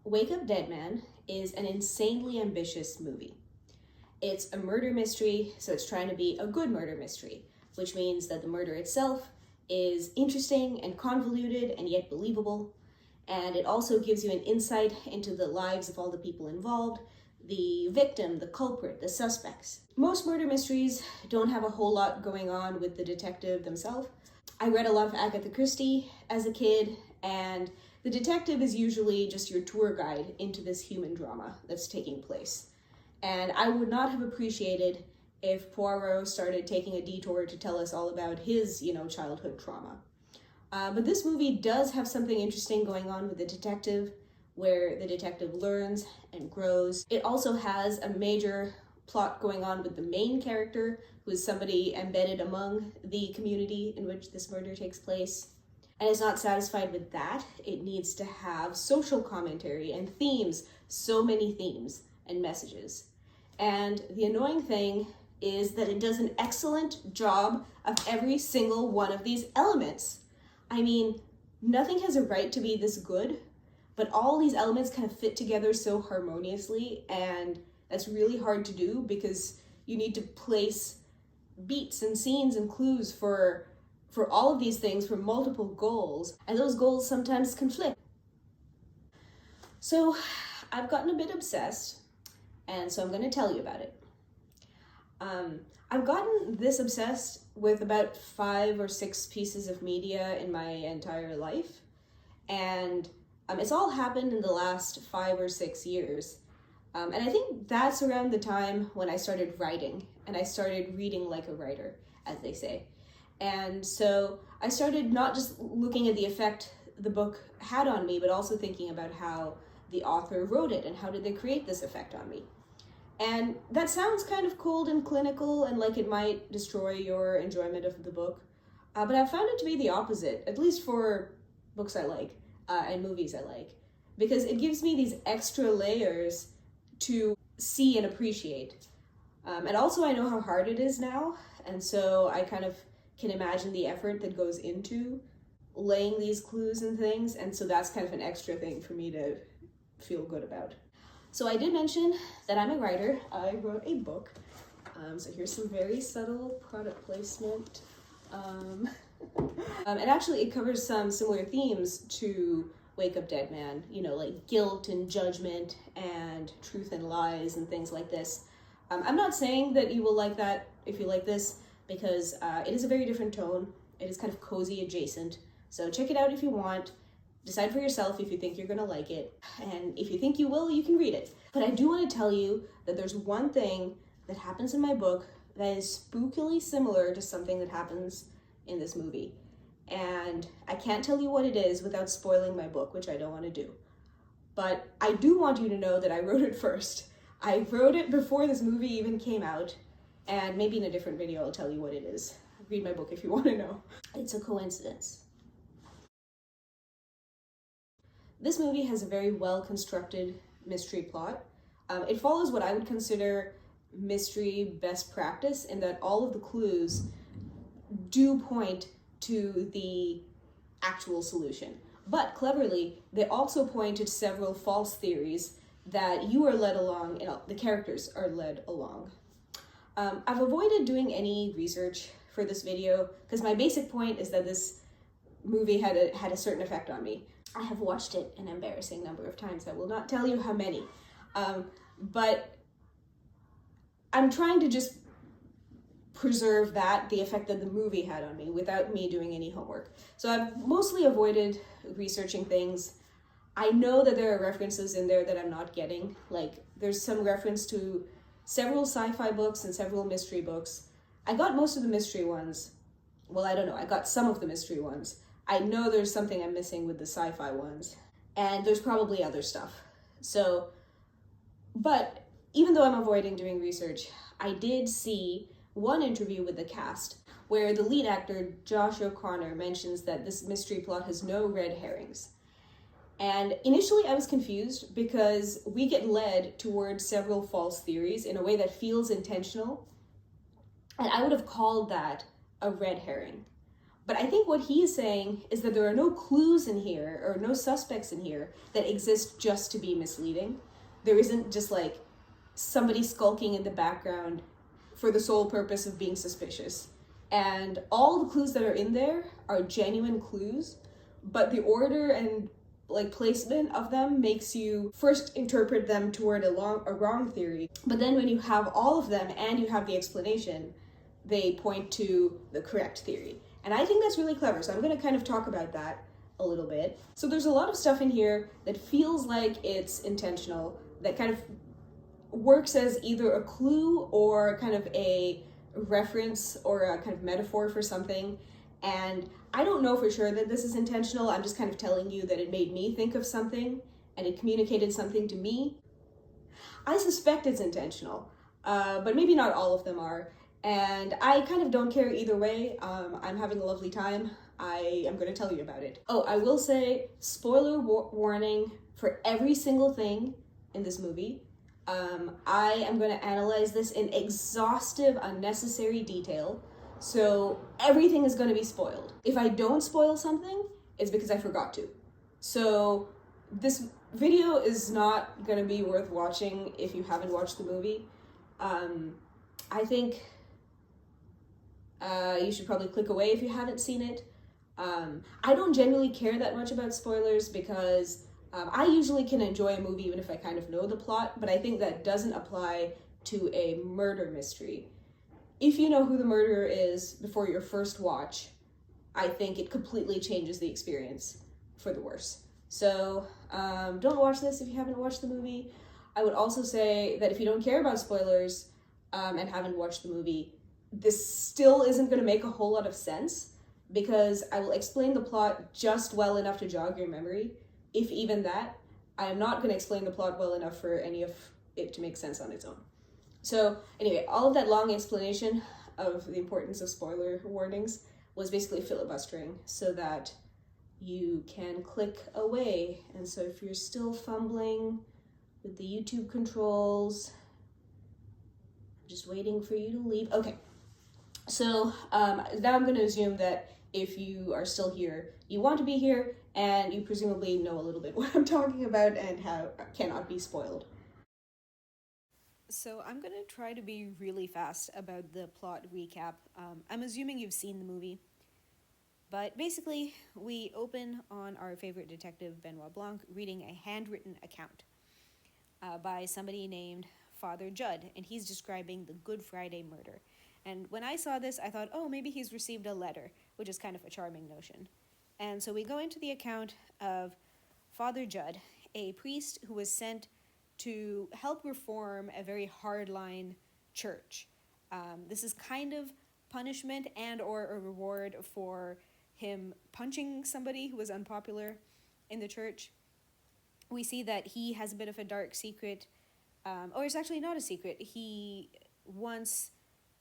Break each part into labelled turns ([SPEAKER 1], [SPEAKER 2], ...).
[SPEAKER 1] Wake Up Dead Man is an insanely ambitious movie. It's a murder mystery, so it's trying to be a good murder mystery, which means that the murder itself is interesting and convoluted and yet believable, and it also gives you an insight into the lives of all the people involved, the victim, the culprit, the suspects. Most murder mysteries don't have a whole lot going on with the detective themselves. I read a lot of Agatha Christie as a kid, and the detective is usually just your tour guide into this human drama that's taking place. And I would not have appreciated if Poirot started taking a detour to tell us all about his, childhood trauma. But this movie does have something interesting going on with the detective, where the detective learns and grows. It also has a major plot going on with the main character, who is somebody embedded among the community in which this murder takes place. And it's not satisfied with that. It needs to have social commentary and themes, so many themes and messages. And the annoying thing is that it does an excellent job of every single one of these elements. I mean, nothing has a right to be this good, but all these elements kind of fit together so harmoniously, and that's really hard to do because you need to place beats and scenes and clues for all of these things for multiple goals, and those goals sometimes conflict. So I've gotten a bit obsessed, and so I'm going to tell you about it. I've gotten this obsessed with about 5 or 6 pieces of media in my entire life, and it's all happened in the last 5 or 6 years. And I think that's around the time when I started writing, and I started reading like a writer, as they say. And so I started not just looking at the effect the book had on me, but also thinking about how the author wrote it and how did they create this effect on me. And that sounds kind of cold and clinical and like it might destroy your enjoyment of the book. But I found it to be the opposite, at least for books I like and movies I like, because it gives me these extra layers to see and appreciate. And also I know how hard it is now, and so I kind of can imagine the effort that goes into laying these clues and things, and so that's kind of an extra thing for me to feel good about. So I did mention that I'm a writer. I wrote a book. So here's some very subtle product placement. And actually it covers some similar themes to Wake Up Dead Man, like guilt and judgment and truth and lies and things like this. I'm not saying that you will like that if you like this, because it is a very different tone. It is kind of cozy adjacent. So check it out if you want. Decide for yourself if you think you're gonna like it. And if you think you will, you can read it. But I do want to tell you that there's one thing that happens in my book that is spookily similar to something that happens in this movie. And I can't tell you what it is without spoiling my book, which I don't want to do. But I do want you to know that I wrote it first. I wrote it before this movie even came out, and maybe in a different video I'll tell you what it is. Read my book if you want to know. It's a coincidence. This movie has a very well-constructed mystery plot. It follows what I would consider mystery best practice in that all of the clues do point to the actual solution. But cleverly, they also point to several false theories that you are led along, the characters are led along. I've avoided doing any research for this video because my basic point is that this movie had a certain effect on me. I have watched it an embarrassing number of times. I will not tell you how many. But I'm trying to just preserve the effect that the movie had on me without me doing any homework. So I've mostly avoided researching things. I know that there are references in there that I'm not getting. Like there's some reference to several sci-fi books and several mystery books. I got most of the mystery ones. Well, I don't know. I got some of the mystery ones. I know there's something I'm missing with the sci-fi ones. And there's probably other stuff. So, but even though I'm avoiding doing research, I did see one interview with the cast where the lead actor, Josh O'Connor, mentions that this mystery plot has no red herrings. And initially I was confused because we get led towards several false theories in a way that feels intentional. And I would have called that a red herring. But I think what he's saying is that there are no clues in here or no suspects in here that exist just to be misleading. There isn't just like somebody skulking in the background for the sole purpose of being suspicious. And all the clues that are in there are genuine clues, but the order and like placement of them makes you first interpret them toward a wrong theory. But then when you have all of them and you have the explanation, they point to the correct theory. And I think that's really clever. So I'm going to kind of talk about that a little bit. So there's a lot of stuff in here that feels like it's intentional, that kind of works as either a clue or kind of a reference or a kind of metaphor for something. And I don't know for sure that this is intentional. I'm just kind of telling you that it made me think of something and it communicated something to me. I suspect it's intentional, but maybe not all of them are. And I kind of don't care either way. I'm having a lovely time. I am going to tell you about it. Oh, I will say, spoiler warning for every single thing in this movie. I am going to analyze this in exhaustive, unnecessary detail. So everything is going to be spoiled. If I don't spoil something, it's because I forgot to. So this video is not going to be worth watching if you haven't watched the movie. I think you should probably click away if you haven't seen it. I don't generally care that much about spoilers because I usually can enjoy a movie even if I kind of know the plot, but I think that doesn't apply to a murder mystery. If you know who the murderer is before your first watch, I think it completely changes the experience for the worse. So don't watch this if you haven't watched the movie. I would also say that if you don't care about spoilers and haven't watched the movie, this still isn't going to make a whole lot of sense because I will explain the plot just well enough to jog your memory. If even that, I am not going to explain the plot well enough for any of it to make sense on its own. So anyway, all of that long explanation of the importance of spoiler warnings was basically filibustering so that you can click away. And so if you're still fumbling with the YouTube controls, I'm just waiting for you to leave. Okay, so now I'm going to assume that if you are still here, you want to be here, and you presumably know a little bit what I'm talking about and how cannot be spoiled. So I'm going to try to be really fast about the plot recap. I'm assuming you've seen the movie. But basically, we open on our favorite detective, Benoit Blanc, reading a handwritten account by somebody named Father Judd, and he's describing the Good Friday murder. And when I saw this, I thought, oh, maybe he's received a letter, which is kind of a charming notion. And so we go into the account of Father Judd, a priest who was sent to help reform a very hardline church. This is kind of punishment and or a reward for him punching somebody who was unpopular in the church. We see that he has a bit of a dark secret, or it's actually not a secret. He once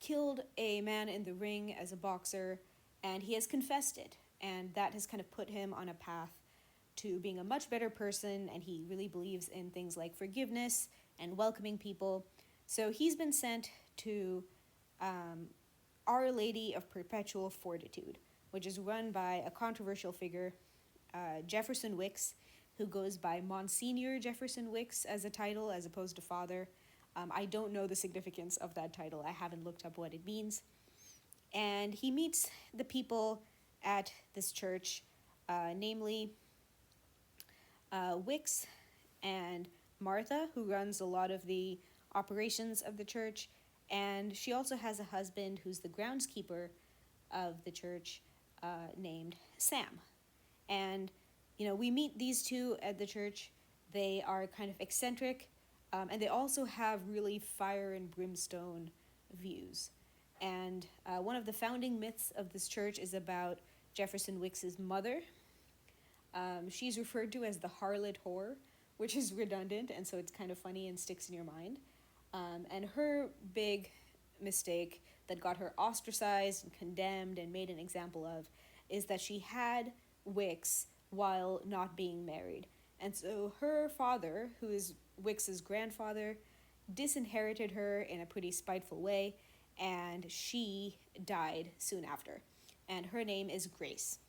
[SPEAKER 1] killed a man in the ring as a boxer, and he has confessed it, and that has kind of put him on a path to being a much better person, and he really believes in things like forgiveness and welcoming people. So he's been sent to Our Lady of Perpetual Fortitude, which is run by a controversial figure, Jefferson Wicks, who goes by Monsignor Jefferson Wicks as a title as opposed to Father. I don't know the significance of that title. I haven't looked up what it means. And he meets the people at this church, namely Wicks and Martha, who runs a lot of the operations of the church, and she also has a husband who's the groundskeeper of the church, named Sam. And, you know, we meet these two at the church. They are kind of eccentric, and they also have really fire and brimstone views. And one of the founding myths of this church is about Jefferson Wicks's mother. She's referred to as the harlot whore, which is redundant, and so it's kind of funny and sticks in your mind. And her big mistake that got her ostracized and condemned and made an example of is that she had Wicks while not being married. And so her father, who is Wicks's grandfather, disinherited her in a pretty spiteful way, and she died soon after. and her name is Grace.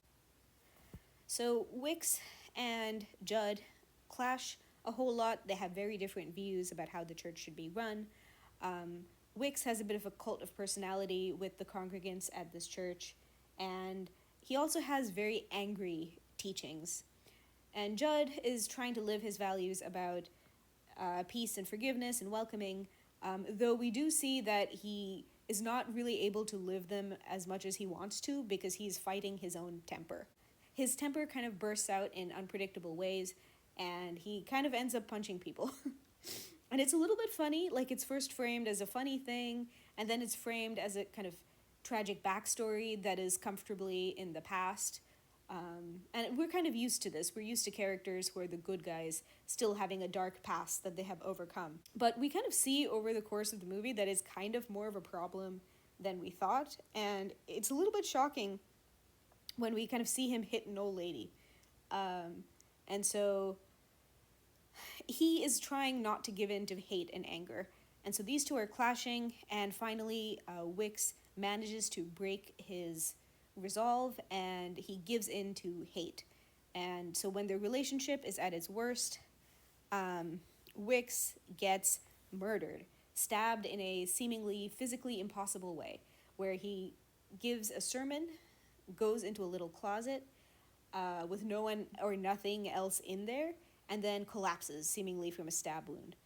[SPEAKER 1] So Wicks and Judd clash a whole lot. They have very different views about how the church should be run. Wicks has a bit of a cult of personality with the congregants at this church, and he also has very angry teachings. And Judd is trying to live his values about peace and forgiveness and welcoming, though we do see that he is not really able to live them as much as he wants to because he's fighting his own temper. His temper kind of bursts out in unpredictable ways, and he kind of ends up punching people. And it's a little bit funny, like it's first framed as a funny thing, and then it's framed as a kind of tragic backstory that is comfortably in the past. And we're kind of used to this. We're used to characters who are the good guys still having a dark past that they have overcome. But we kind of see over the course of the movie that it's kind of more of a problem than we thought, and it's a little bit shocking when we kind of see him hit an old lady. And so he is trying not to give in to hate and anger. And so these two are clashing, and finally Wicks manages to break his resolve, and he gives in to hate. And so when their relationship is at its worst, Wicks gets murdered, stabbed in a seemingly physically impossible way, where he gives a sermon, goes into a little closet with no one or nothing else in there, and then collapses, seemingly from a stab wound.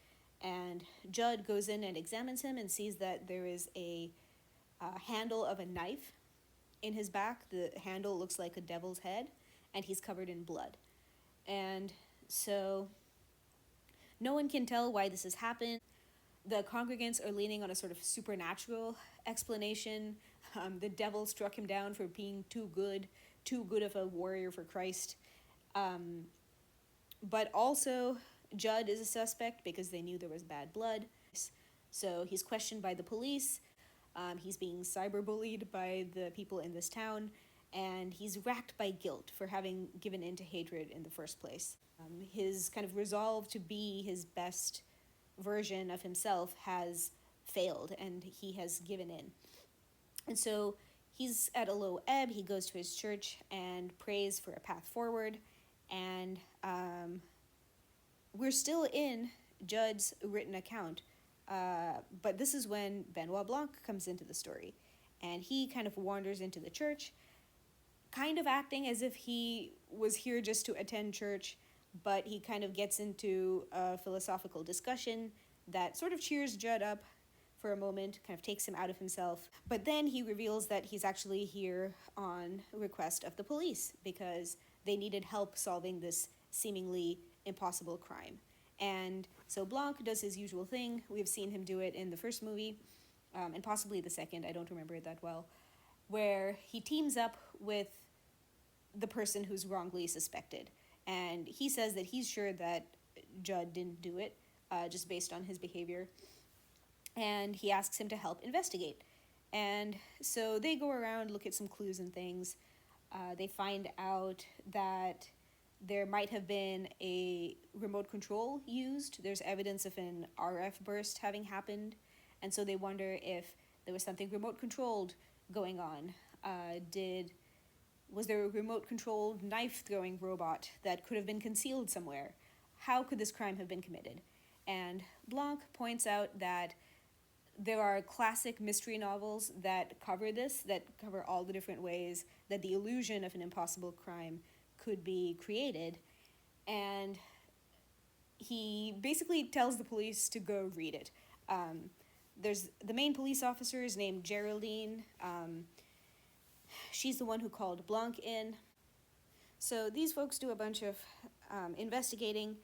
[SPEAKER 1] And Judd goes in and examines him and sees that there is a handle of a knife in his back. The handle looks like a devil's head, and he's covered in blood. And so no one can tell why this has happened. The congregants are leaning on a sort of supernatural explanation. The devil struck him down for being too good of a warrior for Christ. But also, Judd is a suspect because they knew there was bad blood. So he's questioned by the police. He's being cyberbullied by the people in this town, and he's racked by guilt for having given in to hatred in the first place. His kind of resolve to be his best version of himself has failed, and he has given in. And so he's at a low ebb. He goes to his church and prays for a path forward, and we're still in Judd's written account. But this is when Benoit Blanc comes into the story, and he kind of wanders into the church, kind of acting as if he was here just to attend church, but he kind of gets into a philosophical discussion that sort of cheers Judd up for a moment, kind of takes him out of himself. But then he reveals that he's actually here on request of the police because they needed help solving this seemingly impossible crime. And so Blanc does his usual thing. We've seen him do it in the first movie, and possibly the second, I don't remember it that well, where he teams up with the person who's wrongly suspected. And he says that he's sure that Judd didn't do it, just based on his behavior. And he asks him to help investigate. And so they go around, look at some clues and things. They find out that there might have been a remote control used. There's evidence of an RF burst having happened. And so they wonder if there was something remote controlled going on. Was there a remote controlled knife throwing robot that could have been concealed somewhere? How could this crime have been committed? And Blanc points out that there are classic mystery novels that cover this, that cover all the different ways that the illusion of an impossible crime could be created, and he basically tells the police to go read it. There's the main police officer is named Geraldine. She's the one who called Blanc in. So these folks do a bunch of investigating.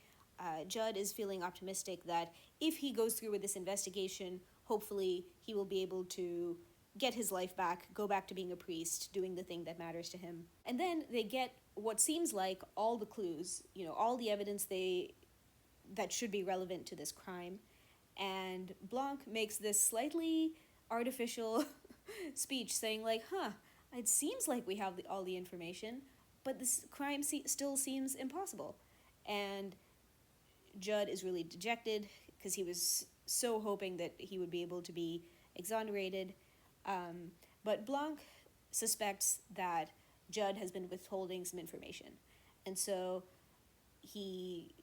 [SPEAKER 1] Judd is feeling optimistic that if he goes through with this investigation, hopefully he will be able to get his life back, go back to being a priest, doing the thing that matters to him. And then they get what seems like all the clues, all the evidence that should be relevant to this crime. And Blanc makes this slightly artificial speech saying like, it seems like we have all the information, but this crime still seems impossible. And Judd is really dejected because he was so hoping that he would be able to be exonerated. But Blanc suspects that Judd has been withholding some information. And so he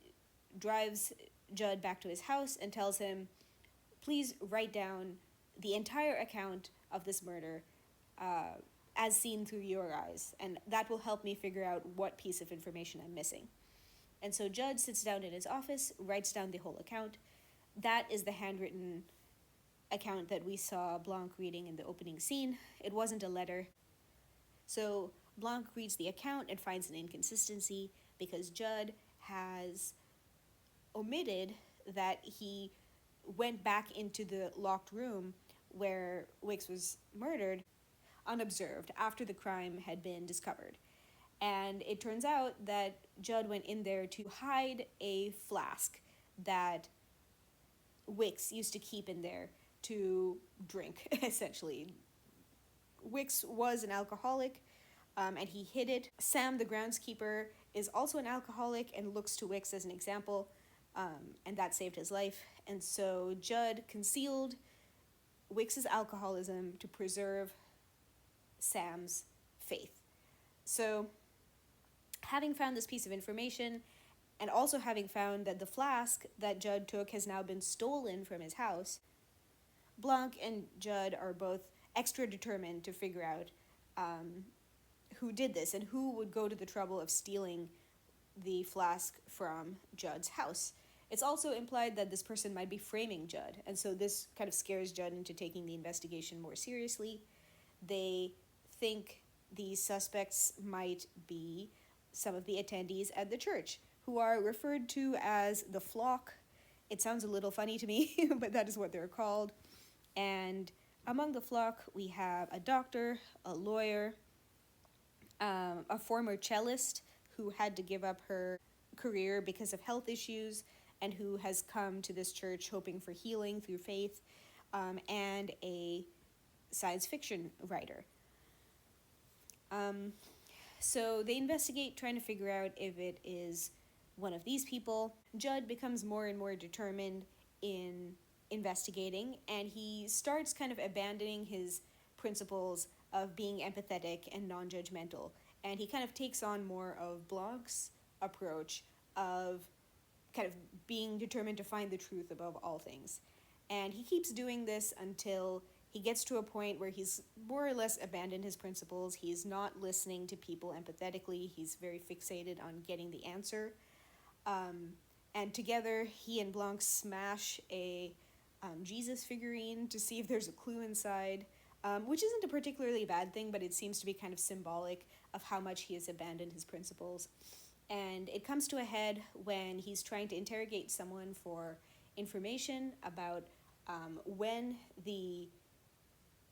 [SPEAKER 1] drives Judd back to his house and tells him, please write down the entire account of this murder as seen through your eyes, and that will help me figure out what piece of information I'm missing. And so Judd sits down in his office, writes down the whole account. That is the handwritten account that we saw Blanc reading in the opening scene. It wasn't a letter. So Blanc reads the account and finds an inconsistency because Judd has omitted that he went back into the locked room where Wicks was murdered unobserved after the crime had been discovered. And it turns out that Judd went in there to hide a flask that Wicks used to keep in there to drink, essentially. Wicks was an alcoholic, and he hid it. Sam, the groundskeeper, is also an alcoholic and looks to Wicks as an example, and that saved his life. And so Judd concealed Wicks's alcoholism to preserve Sam's faith. So, having found this piece of information, and also having found that the flask that Judd took has now been stolen from his house, Blanc and Judd are both extra determined to figure out who did this and who would go to the trouble of stealing the flask from Judd's house. It's also implied that this person might be framing Judd, and so this kind of scares Judd into taking the investigation more seriously. They think these suspects might be some of the attendees at the church, who are referred to as the flock. It sounds a little funny to me, but that is what they're called. And among the flock, we have a doctor, a lawyer, a former cellist who had to give up her career because of health issues and who has come to this church hoping for healing through faith, and a science fiction writer. So they investigate, trying to figure out if it is one of these people. Judd becomes more and more determined in investigating, and he starts kind of abandoning his principles of being empathetic and non-judgmental, and he kind of takes on more of Blanc's approach of kind of being determined to find the truth above all things. And he keeps doing this until he gets to a point where he's more or less abandoned his principles. He's not listening to people empathetically. He's very fixated on getting the answer. And together, he and Blanc smash a Jesus figurine to see if there's a clue inside, which isn't a particularly bad thing, but it seems to be kind of symbolic of how much he has abandoned his principles. And it comes to a head when he's trying to interrogate someone for information about when the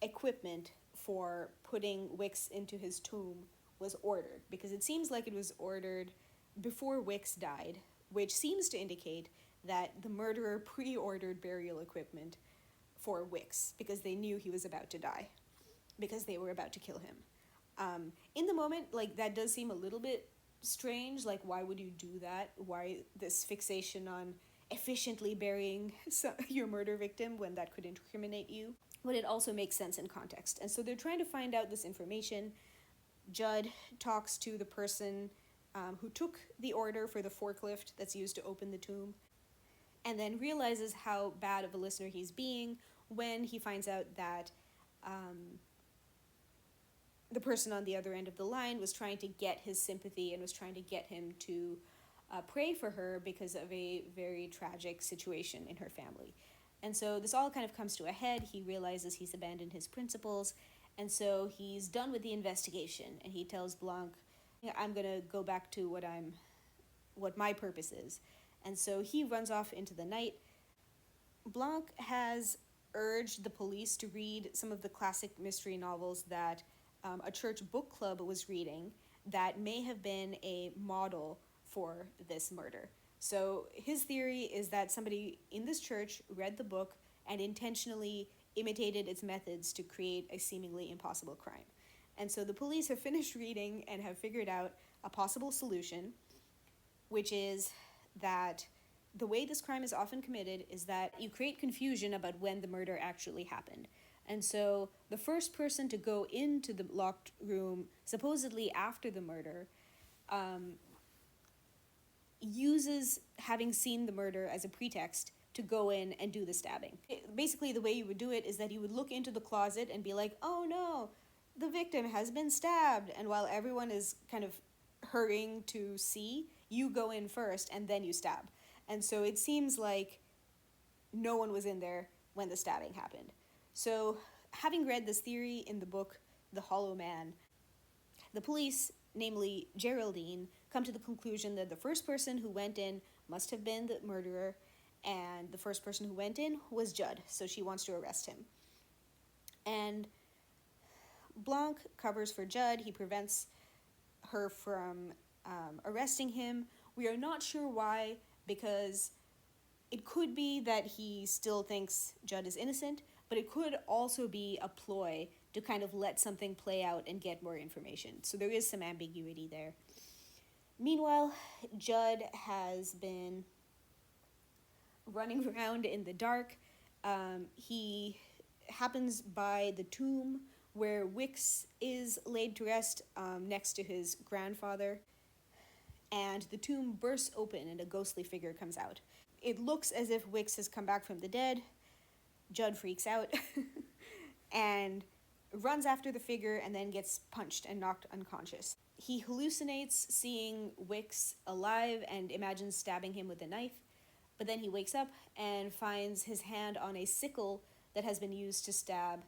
[SPEAKER 1] equipment for putting Wicks into his tomb was ordered, because it seems like it was ordered before Wicks died, which seems to indicate that the murderer pre-ordered burial equipment for Wicks because they knew he was about to die, because they were about to kill him. In the moment, like, that does seem a little bit strange. Like, why would you do that? Why this fixation on efficiently burying your murder victim when that could incriminate you? But it also makes sense in context. And so they're trying to find out this information. Judd talks to the person who took the order for the forklift that's used to open the tomb, and then realizes how bad of a listener he's being when he finds out that the person on the other end of the line was trying to get his sympathy and was trying to get him to pray for her because of a very tragic situation in her family. And so this all kind of comes to a head. He realizes he's abandoned his principles, and so he's done with the investigation, and he tells Blanc, I'm going to go back to what my purpose is. And so he runs off into the night. Blanc has urged the police to read some of the classic mystery novels that a church book club was reading that may have been a model for this murder. So his theory is that somebody in this church read the book and intentionally imitated its methods to create a seemingly impossible crime. And so the police have finished reading and have figured out a possible solution, which is that the way this crime is often committed is that you create confusion about when the murder actually happened. And so the first person to go into the locked room, supposedly after the murder, uses having seen the murder as a pretext to go in and do the stabbing. Basically, the way you would do it is that you would look into the closet and be like, oh no, the victim has been stabbed. And while everyone is kind of hurrying to see, you go in first and then you stab. And so it seems like no one was in there when the stabbing happened. So, having read this theory in the book The Hollow Man, the police, namely Geraldine, come to the conclusion that the first person who went in must have been the murderer, and the first person who went in was Judd, so she wants to arrest him. And Blanc covers for Judd. He prevents her from arresting him. We are not sure why, because it could be that he still thinks Judd is innocent, but it could also be a ploy to kind of let something play out and get more information. So there is some ambiguity there. Meanwhile, Judd has been running around in the dark. He happens by the tomb where Wicks is laid to rest next to his grandfather, and the tomb bursts open and a ghostly figure comes out. It looks as if Wicks has come back from the dead. Judd freaks out and runs after the figure and then gets punched and knocked unconscious. He hallucinates seeing Wicks alive and imagines stabbing him with a knife, but then he wakes up and finds his hand on a sickle that has been used to stab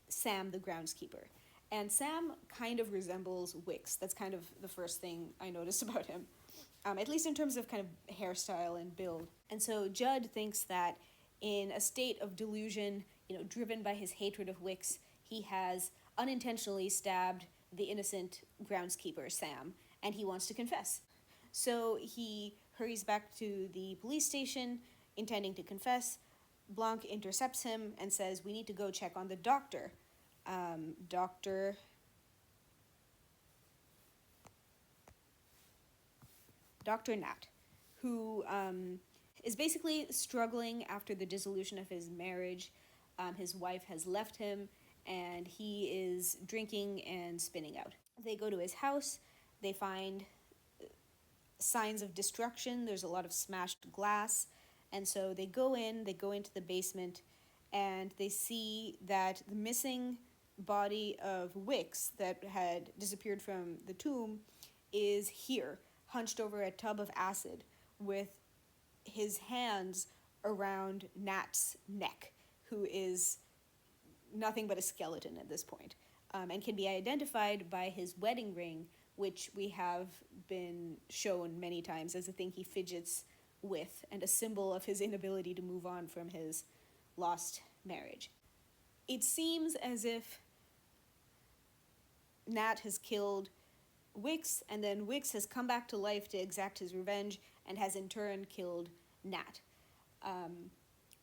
[SPEAKER 1] Sam, the groundskeeper. And Sam kind of resembles Wicks. That's kind of the first thing I noticed about him, at least in terms of kind of hairstyle and build. And so Judd thinks that in a state of delusion, driven by his hatred of Wicks, he has unintentionally stabbed the innocent groundskeeper, Sam, and he wants to confess. So he hurries back to the police station, intending to confess. Blanc intercepts him and says, we need to go check on the doctor. Dr. Nat, who is basically struggling after the dissolution of his marriage. His wife has left him, and he is drinking and spinning out. They go to his house. They find signs of destruction. There's a lot of smashed glass. And so they go into the basement, and they see that the missing body of Wicks that had disappeared from the tomb is here, hunched over a tub of acid with his hands around Nat's neck, who is nothing but a skeleton at this point, and can be identified by his wedding ring, which we have been shown many times as a thing he fidgets with and a symbol of his inability to move on from his lost marriage. It seems as if Nat has killed Wicks, and then Wicks has come back to life to exact his revenge and has in turn killed Nat.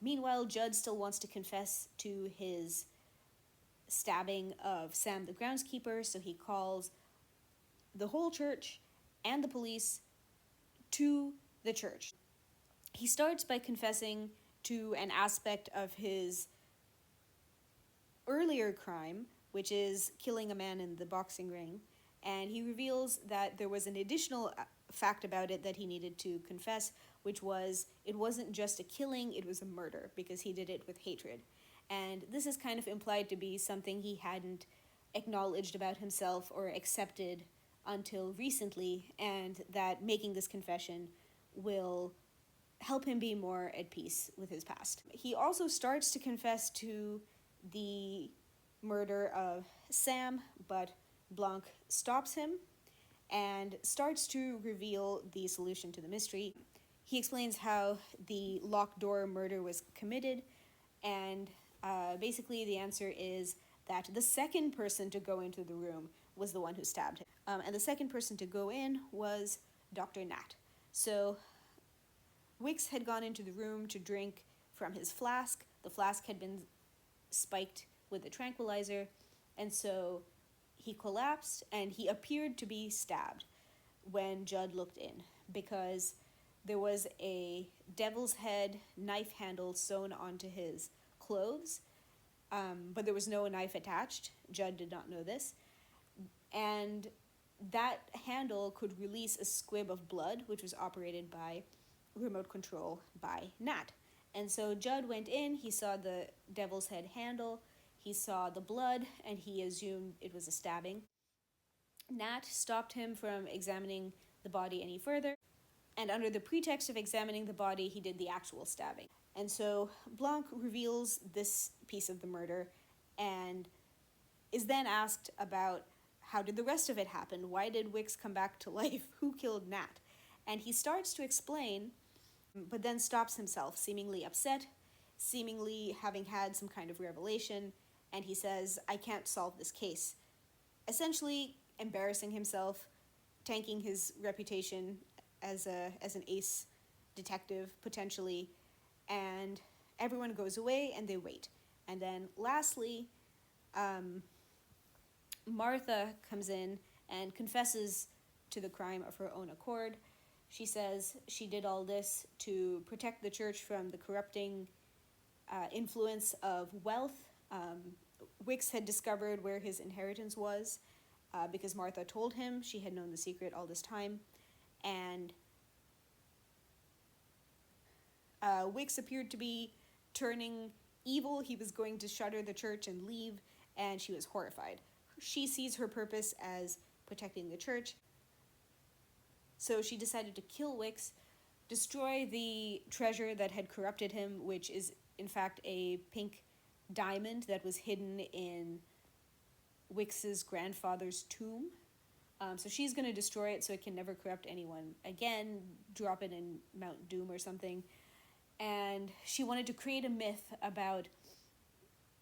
[SPEAKER 1] Meanwhile, Judd still wants to confess to his stabbing of Sam the groundskeeper, so he calls the whole church and the police to the church. He starts by confessing to an aspect of his earlier crime, which is killing a man in the boxing ring, and he reveals that there was an additional fact about it that he needed to confess, which was it wasn't just a killing, it was a murder, because he did it with hatred. And this is kind of implied to be something he hadn't acknowledged about himself or accepted until recently, and that making this confession will help him be more at peace with his past. He also starts to confess to the murder of Sam, but Blanc stops him and starts to reveal the solution to the mystery. He explains how the locked door murder was committed, and basically the answer is that the second person to go into the room was the one who stabbed him. And the second person to go in was Dr. Nat. So Wicks had gone into the room to drink from his flask. The flask had been spiked with a tranquilizer, and so he collapsed and he appeared to be stabbed when Judd looked in, because there was a devil's head knife handle sewn onto his clothes, but there was no knife attached. Judd did not know this. And that handle could release a squib of blood, which was operated by remote control by Nat. And so Judd went in, he saw the devil's head handle, he saw the blood, and he assumed it was a stabbing. Nat stopped him from examining the body any further, and under the pretext of examining the body, he did the actual stabbing. And so Blanc reveals this piece of the murder and is then asked about how did the rest of it happen? Why did Wicks come back to life? Who killed Nat? And he starts to explain, but then stops himself, seemingly upset, seemingly having had some kind of revelation, and he says, I can't solve this case. Essentially embarrassing himself, tanking his reputation as an ace detective, potentially, and everyone goes away and they wait. And then lastly, Martha comes in and confesses to the crime of her own accord. She says she did all this to protect the church from the corrupting influence of wealth. Wicks had discovered where his inheritance was because Martha told him. She had known the secret all this time. And Wicks appeared to be turning evil. He was going to shutter the church and leave, and she was horrified. She sees her purpose as protecting the church. So she decided to kill Wicks, destroy the treasure that had corrupted him, which is in fact a pink diamond that was hidden in Wicks's grandfather's tomb. So she's going to destroy it so it can never corrupt anyone again, drop it in Mount Doom or something. And she wanted to create a myth about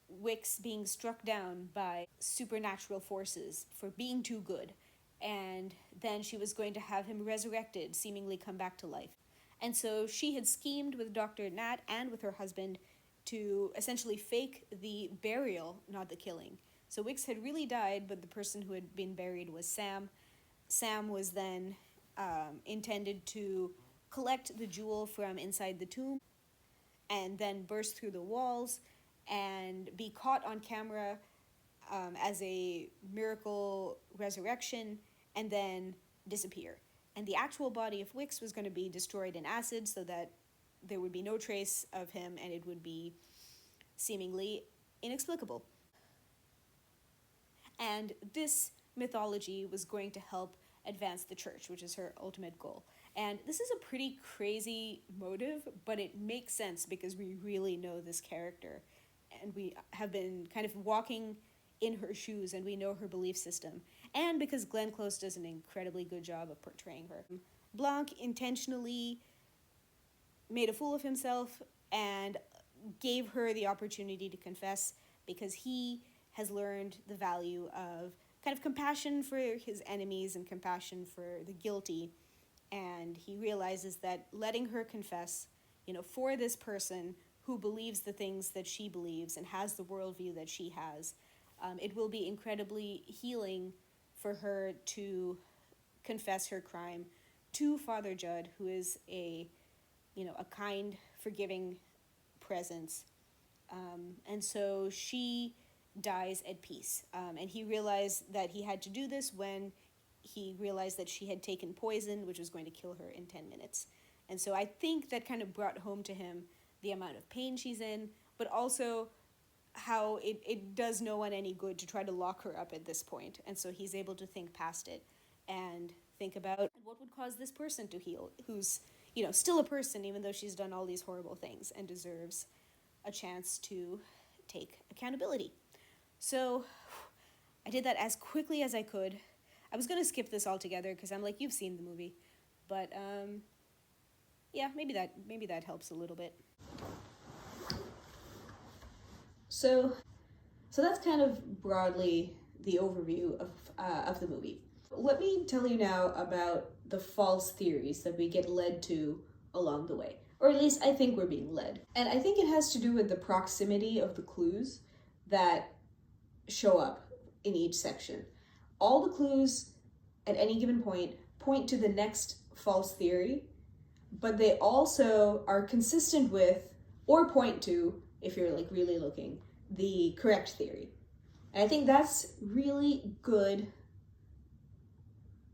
[SPEAKER 1] Wicks being struck down by supernatural forces for being too good. And then she was going to have him resurrected, seemingly come back to life. And so she had schemed with Dr. Nat and with her husband to essentially fake the burial, not the killing. So Wicks had really died, but the person who had been buried was Sam. Sam was then intended to collect the jewel from inside the tomb and then burst through the walls and be caught on camera as a miracle resurrection and then disappear. And the actual body of Wicks was going to be destroyed in acid so that there would be no trace of him and it would be seemingly inexplicable. And this mythology was going to help advance the church, which is her ultimate goal. And this is a pretty crazy motive, but it makes sense because we really know this character. And we have been kind of walking in her shoes and we know her belief system. And because Glenn Close does an incredibly good job of portraying her. Blanc intentionally made a fool of himself and gave her the opportunity to confess because he has learned the value of kind of compassion for his enemies and compassion for the guilty. And he realizes that letting her confess, for this person who believes the things that she believes and has the worldview that she has, it will be incredibly healing for her to confess her crime to Father Judd, who is a kind, forgiving presence. And so she dies at peace. And he realized that he had to do this when he realized that she had taken poison, which was going to kill her in 10 minutes. And so I think that kind of brought home to him the amount of pain she's in, but also how it does no one any good to try to lock her up at this point. And so he's able to think past it and think about what would cause this person to heal, who's, still a person, even though she's done all these horrible things and deserves a chance to take accountability. So I did that as quickly as I could. I was going to skip this altogether because I'm like, you've seen the movie. But yeah, maybe that helps a little bit. So that's kind of broadly the overview of the movie. Let me tell you now about the false theories that we get led to along the way. Or at least I think we're being led. And I think it has to do with the proximity of the clues that show up in each section. All the clues at any given point to the next false theory, but they also are consistent with or point to, if you're like really looking, the correct theory. And I think that's really good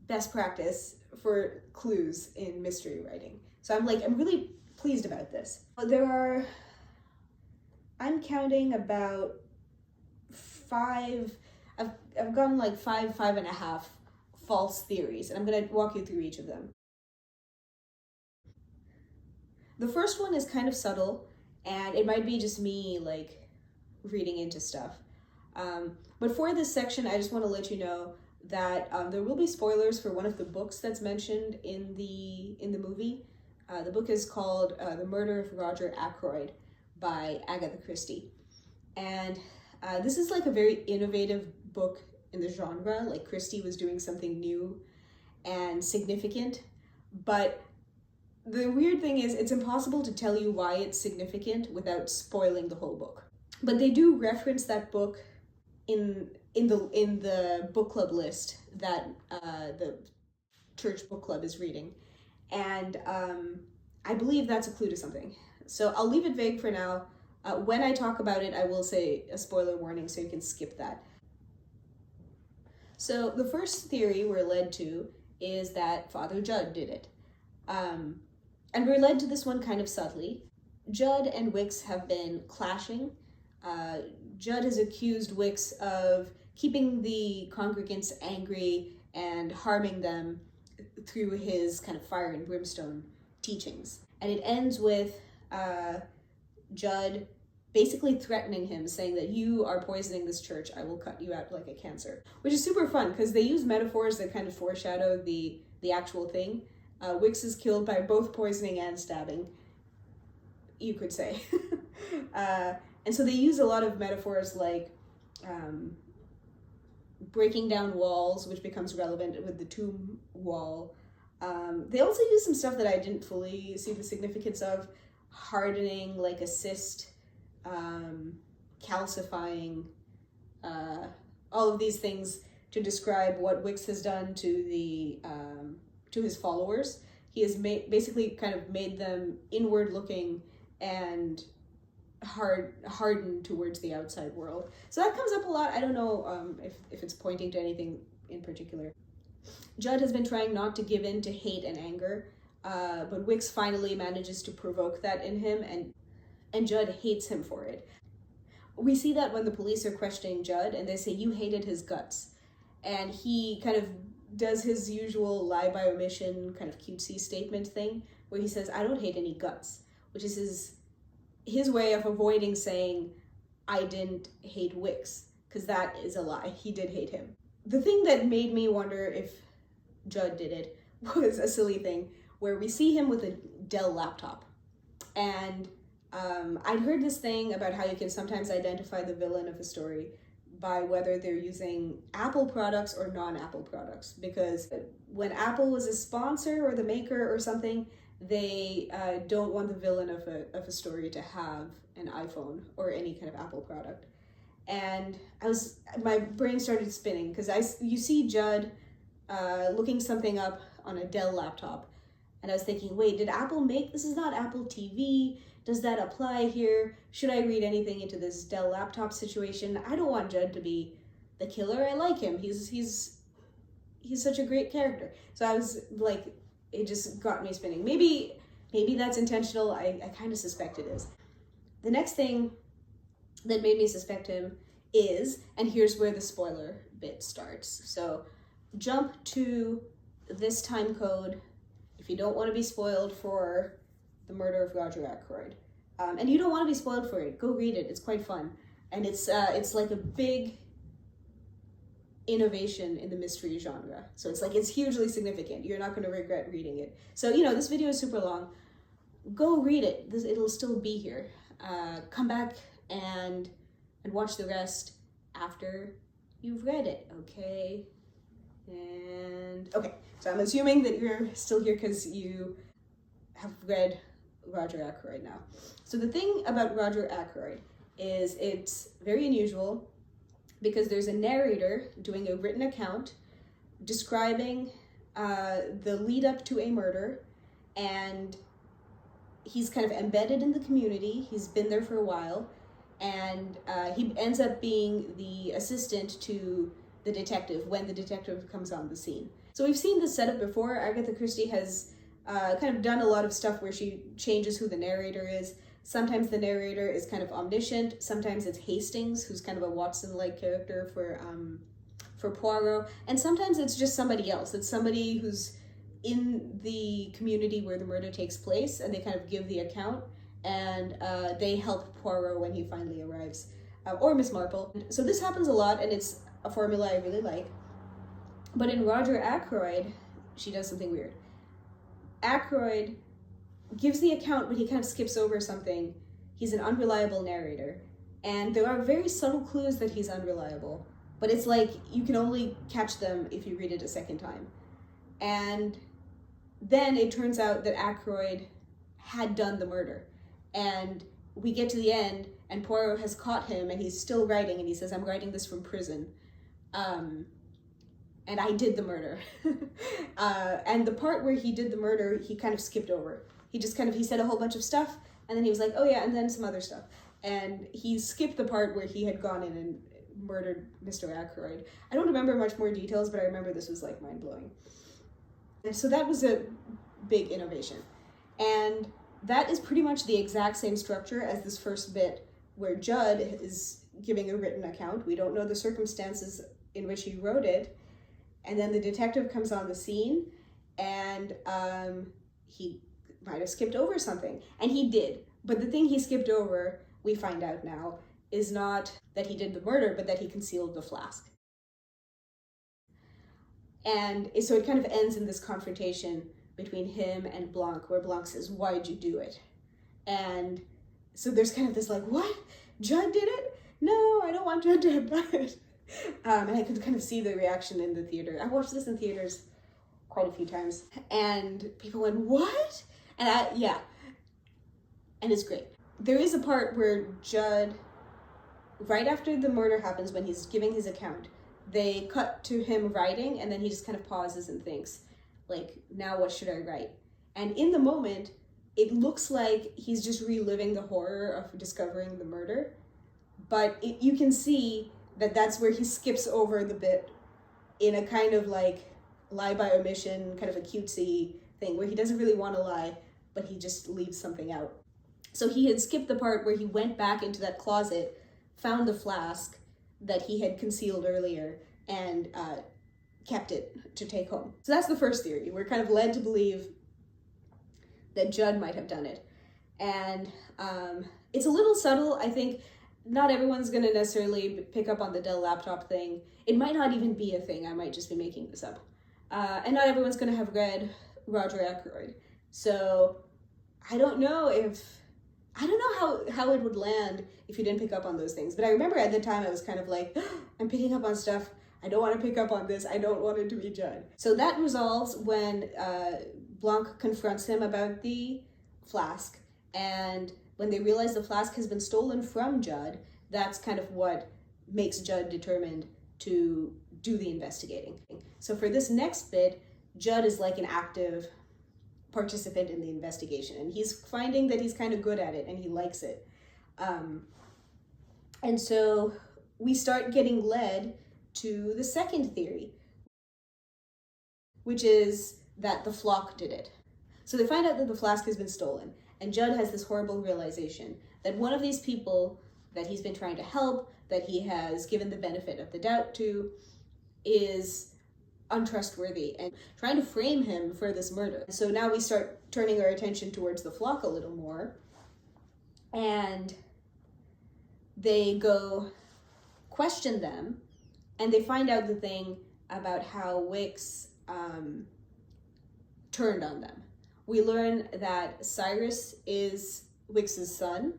[SPEAKER 1] best practice for clues in mystery writing. So I'm really pleased about this. I'm counting about 5, I've gotten like 5.5 false theories, and I'm gonna walk you through each of them. The first one is kind of subtle, and it might be just me like reading into stuff. But for this section, I just want to let you know that there will be spoilers for one of the books that's mentioned in the movie. The book is called The Murder of Roger Ackroyd by Agatha Christie. And this is like a very innovative book in the genre. Like Christie was doing something new and significant. But the weird thing is it's impossible to tell you why it's significant without spoiling the whole book. But they do reference that book in the book club list that the church book club is reading. And I believe that's a clue to something. So I'll leave it vague for now. When I talk about it, I will say a spoiler warning so you can skip that. So the first theory we're led to is that Father Judd did it. And we're led to this one kind of subtly. Judd and Wicks have been clashing. Judd has accused Wicks of keeping the congregants angry and harming them through his kind of fire and brimstone teachings. And it ends with Judd basically threatening him, saying that you are poisoning this church, I will cut you out like a cancer. Which is super fun because they use metaphors that kind of foreshadow the actual thing. Wicks is killed by both poisoning and stabbing, you could say. And so they use a lot of metaphors like breaking down walls, which becomes relevant with the tomb wall. They also use some stuff that I didn't fully see the significance of, hardening like a cyst, calcifying, all of these things to describe what Wicks has done to his followers. He has basically kind of made them inward looking and hardened towards the outside world. So that comes up a lot. I don't know if it's pointing to anything in particular. Judd has been trying not to give in to hate and anger, but Wicks finally manages to provoke that in him, and Judd hates him for it. We see that when the police are questioning Judd and they say, you hated his guts. And he kind of does his usual lie by omission kind of cutesy statement thing where he says, I don't hate any guts, which is his way of avoiding saying, I didn't hate Wicks, because that is a lie. He did hate him. The thing that made me wonder if Judd did it was a silly thing where we see him with a Dell laptop. And I'd heard this thing about how you can sometimes identify the villain of a story by whether they're using Apple products or non-Apple products, because when Apple was a sponsor or the maker or something, they don't want the villain of a story to have an iPhone or any kind of Apple product. And my brain started spinning because you see Judd looking something up on a Dell laptop, and I was thinking, wait, did Apple make this? Is not Apple TV. Does that apply here? Should I read anything into this Dell laptop situation? I don't want Judd to be the killer. I like him. He's such a great character. So I was like, it just got me spinning. Maybe that's intentional. I kind of suspect it is. The next thing that made me suspect him is, and here's where the spoiler bit starts. So jump to this time code if you don't want to be spoiled for The Murder of Roger Ackroyd. And you don't want to be spoiled for it. Go read it. It's quite fun. And it's like a big innovation in the mystery genre. So it's hugely significant. You're not going to regret reading it. So, this video is super long. Go read it. It'll still be here. Come back and watch the rest after you've read it, okay? And, okay. So I'm assuming that you're still here because you have read Roger Ackroyd now. So the thing about Roger Ackroyd is it's very unusual because there's a narrator doing a written account describing the lead up to a murder, and he's kind of embedded in the community. He's been there for a while, and he ends up being the assistant to the detective when the detective comes on the scene. So we've seen this setup before. Agatha Christie has kind of done a lot of stuff where she changes who the narrator is. Sometimes the narrator is kind of omniscient. Sometimes it's Hastings, who's kind of a Watson-like character for Poirot. And sometimes it's just somebody else. It's somebody who's in the community where the murder takes place, and they kind of give the account, and they help Poirot when he finally arrives. Or Miss Marple. So this happens a lot, and it's a formula I really like. But in Roger Ackroyd, she does something weird. Ackroyd gives the account, but he kind of skips over something. He's an unreliable narrator, and there are very subtle clues that he's unreliable, but it's like you can only catch them if you read it a second time. And then it turns out that Ackroyd had done the murder, and we get to the end, and Poirot has caught him, and he's still writing, and he says, "I'm writing this from prison. And I did the murder." And the part where he did the murder, he kind of skipped over. He said a whole bunch of stuff, and then he was like, "Oh yeah," and then some other stuff. And he skipped the part where he had gone in and murdered Mr. Ackroyd. I don't remember much more details, but I remember this was like mind-blowing. And so that was a big innovation. And that is pretty much the exact same structure as this first bit where Judd is giving a written account. We don't know the circumstances in which he wrote it. And then the detective comes on the scene, and he might have skipped over something. And he did. But the thing he skipped over, we find out now, is not that he did the murder, but that he concealed the flask. And so it kind of ends in this confrontation between him and Blanc, where Blanc says, "Why'd you do it?" And so there's kind of this like, "What? Judd did it? No, I don't want Judd to have done it." And I could kind of see the reaction in the theater. I watched this in theaters quite a few times, and people went, "What?" And yeah, and it's great. There is a part where Judd, right after the murder happens, when he's giving his account, they cut to him writing, and then he just kind of pauses and thinks, like, now what should I write? And in the moment, it looks like he's just reliving the horror of discovering the murder, but you can see that that's where he skips over the bit in a kind of like lie by omission, kind of a cutesy thing where he doesn't really want to lie, but he just leaves something out. So he had skipped the part where he went back into that closet, found the flask that he had concealed earlier, and kept it to take home. So that's the first theory. We're kind of led to believe that Judd might have done it. And it's a little subtle. I think not everyone's going to necessarily pick up on the Dell laptop thing. It might not even be a thing. I might just be making this up. And not everyone's going to have read Roger Ackroyd. So I don't know how it would land if you didn't pick up on those things. But I remember at the time I was kind of like, I'm picking up on stuff. I don't want to pick up on this. I don't want it to be Judd. So that resolves when Blanc confronts him about the flask. And when they realize the flask has been stolen from Judd, that's kind of what makes Judd determined to do the investigating. So for this next bit, Judd is like an active participant in the investigation, and he's finding that he's kind of good at it and he likes it. And so we start getting led to the second theory, which is that the flock did it. So they find out that the flask has been stolen, and Judd has this horrible realization that one of these people that he's been trying to help, that he has given the benefit of the doubt to, is untrustworthy and trying to frame him for this murder. So now we start turning our attention towards the flock a little more, and they go question them, and they find out the thing about how Wicks turned on them. We learn that Cyrus is Wicks's son,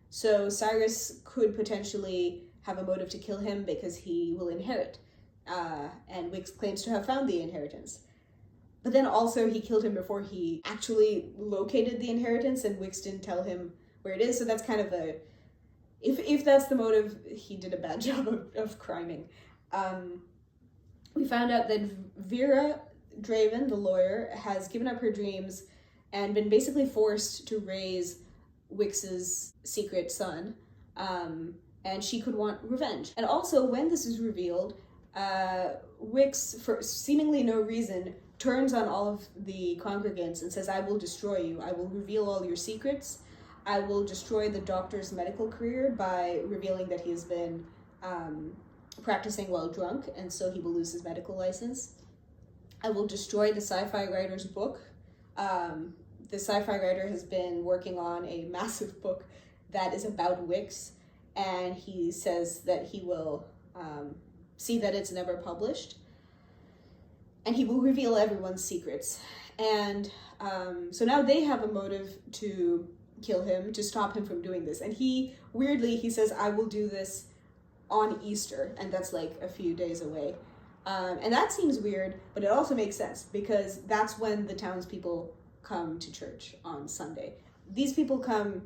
[SPEAKER 1] so Cyrus could potentially have a motive to kill him because he will inherit, and Wicks claims to have found the inheritance. But then also he killed him before he actually located the inheritance, and Wicks didn't tell him where it is, so that's kind of a, if that's the motive, he did a bad job of criming. We found out that Vera Draven, the lawyer, has given up her dreams and been basically forced to raise Wicks's secret son, and she could want revenge. And also, when this is revealed, Wicks, for seemingly no reason, turns on all of the congregants and says, I will destroy you. I will reveal all your secrets. I will destroy the doctor's medical career by revealing that he has been practicing while drunk, and so he will lose his medical license. I will destroy the sci-fi writer's book. The sci-fi writer has been working on a massive book that is about Wicks, and he says that he will see that it's never published, and he will reveal everyone's secrets. And so now they have a motive to kill him, to stop him from doing this. And he says, I will do this on Easter, and that's like a few days away. And that seems weird, but it also makes sense, because that's when the townspeople come to church on Sunday. These people come,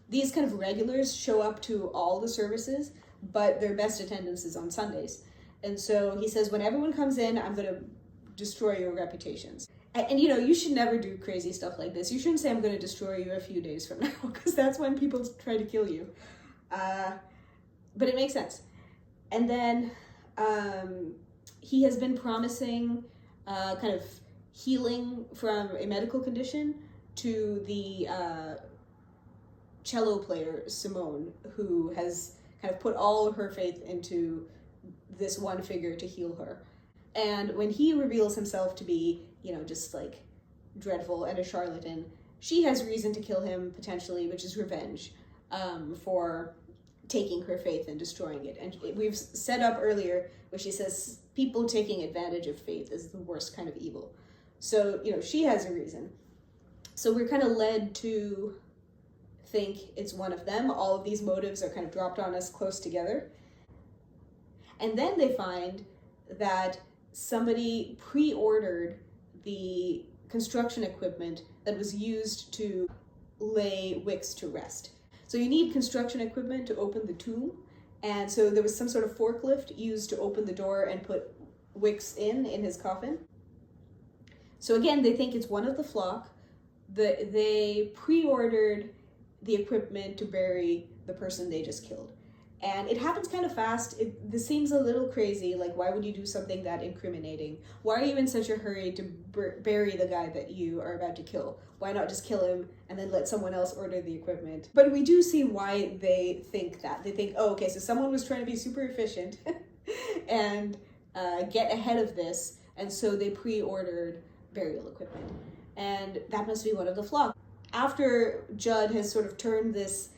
[SPEAKER 1] these kind of regulars show up to all the services, but their best attendance is on Sundays. And so he says, when everyone comes in, I'm going to destroy your reputations. And you know, you should never do crazy stuff like this. You shouldn't say, I'm going to destroy you a few days from now, because that's when people try to kill you. But it makes sense. And then he has been promising kind of healing from a medical condition to the cello player, Simone, who has kind of put all of her faith into this one figure to heal her. And when he reveals himself to be, you know, just like dreadful and a charlatan, she has reason to kill him potentially, which is revenge for taking her faith and destroying it. And we've set up earlier where she says people taking advantage of faith is the worst kind of evil. So, you know, she has a reason. So we're kind of led to think it's one of them. All of these motives are kind of dropped on us close together. And then they find that somebody pre-ordered the construction equipment that was used to lay Wicks to rest. So you need construction equipment to open the tomb. And so there was some sort of forklift used to open the door and put Wicks in his coffin. So again, they think it's one of the flock. They pre-ordered the equipment to bury the person they just killed. And it happens kind of fast. This seems a little crazy. Like, why would you do something that incriminating? Why are you in such a hurry to bury the guy that you are about to kill? Why not just kill him and then let someone else order the equipment? But we do see why they think that. They think, oh, okay, so someone was trying to be super efficient and get ahead of this. And so they pre-ordered burial equipment. And that must be one of the flock. After Judd has sort of turned this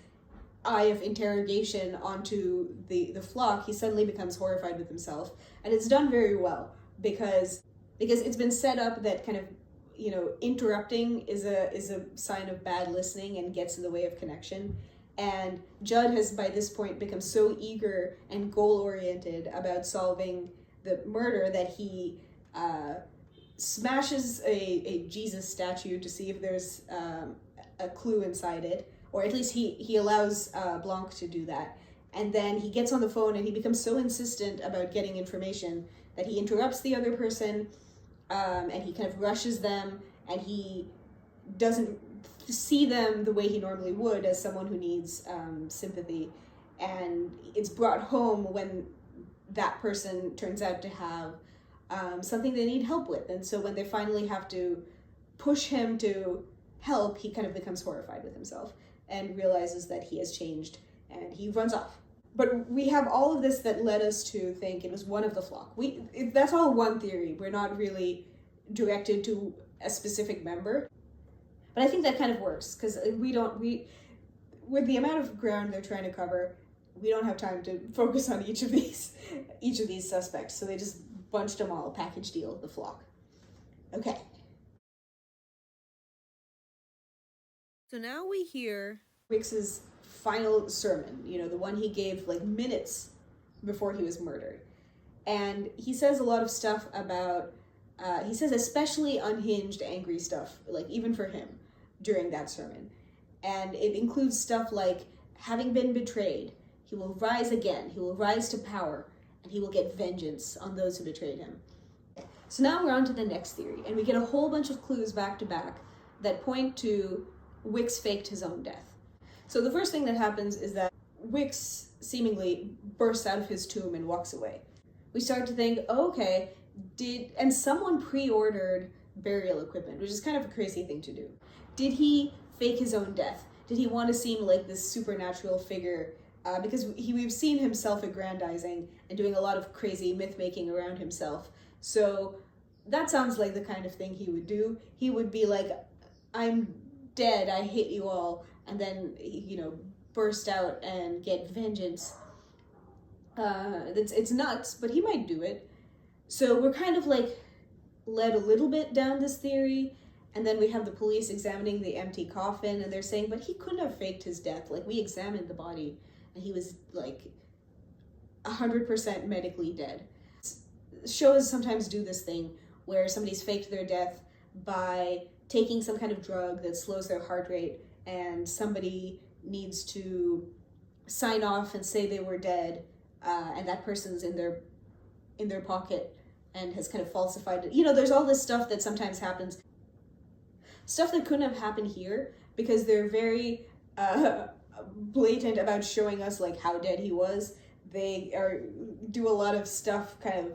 [SPEAKER 1] eye of interrogation onto the flock, he suddenly becomes horrified with himself. And it's done very well because it's been set up that kind of, you know, interrupting is a sign of bad listening and gets in the way of connection. And Judd has by this point become so eager and goal-oriented about solving the murder that he smashes a Jesus statue to see if there's a clue inside it. Or at least he allows Blanc to do that. And then he gets on the phone and he becomes so insistent about getting information that he interrupts the other person and he kind of rushes them, and he doesn't see them the way he normally would as someone who needs sympathy. And it's brought home when that person turns out to have something they need help with. And so when they finally have to push him to help, he kind of becomes horrified with himself and realizes that he has changed, and he runs off. But we have all of this that led us to think it was one of the flock. That's all one theory. We're not really directed to a specific member. But I think that kind of works, because with the amount of ground they're trying to cover, we don't have time to focus on each of these suspects. So they just bunched them all, package deal, the flock. Okay. So now we hear Wicks's final sermon, you know, the one he gave like minutes before he was murdered. And he says a lot of stuff about, he says especially unhinged, angry stuff, like even for him, during that sermon. And it includes stuff like, having been betrayed, he will rise again, he will rise to power, and he will get vengeance on those who betrayed him. So now we're on to the next theory, and we get a whole bunch of clues back to back that point to Wicks faked his own death. So the first thing that happens is that Wicks seemingly bursts out of his tomb and walks away. We start to think, oh, okay, and someone pre-ordered burial equipment, which is kind of a crazy thing to do. Did he fake his own death? Did he want to seem like this supernatural figure? Because we've seen him self-aggrandizing and doing a lot of crazy myth-making around himself. So that sounds like the kind of thing he would do. He would be like, I'm dead, I hate you all, and then, burst out and get vengeance. It's nuts, but he might do it. So we're kind of like led a little bit down this theory, and then we have the police examining the empty coffin, and they're saying, but he couldn't have faked his death. Like, we examined the body, and he was like 100% medically dead. Shows sometimes do this thing where somebody's faked their death by taking some kind of drug that slows their heart rate, and somebody needs to sign off and say they were dead, and that person's in their pocket and has kind of falsified it. There's all this stuff that sometimes happens. Stuff that couldn't have happened here because they're very blatant about showing us like how dead he was. They do a lot of stuff kind of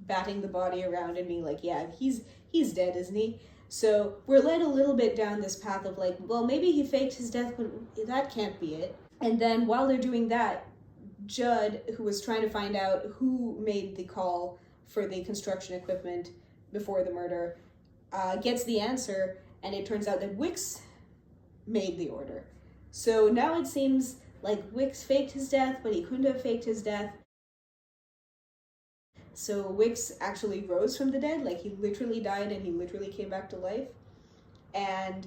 [SPEAKER 1] batting the body around and being like, yeah, he's dead, isn't he? So we're led a little bit down this path of like, well, maybe he faked his death, but that can't be it. And then while they're doing that, Judd, who was trying to find out who made the call for the construction equipment before the murder, gets the answer, and it turns out that Wicks made the order. So now it seems like Wicks faked his death, but he couldn't have faked his death. So Wicks actually rose from the dead, like he literally died and he literally came back to life. And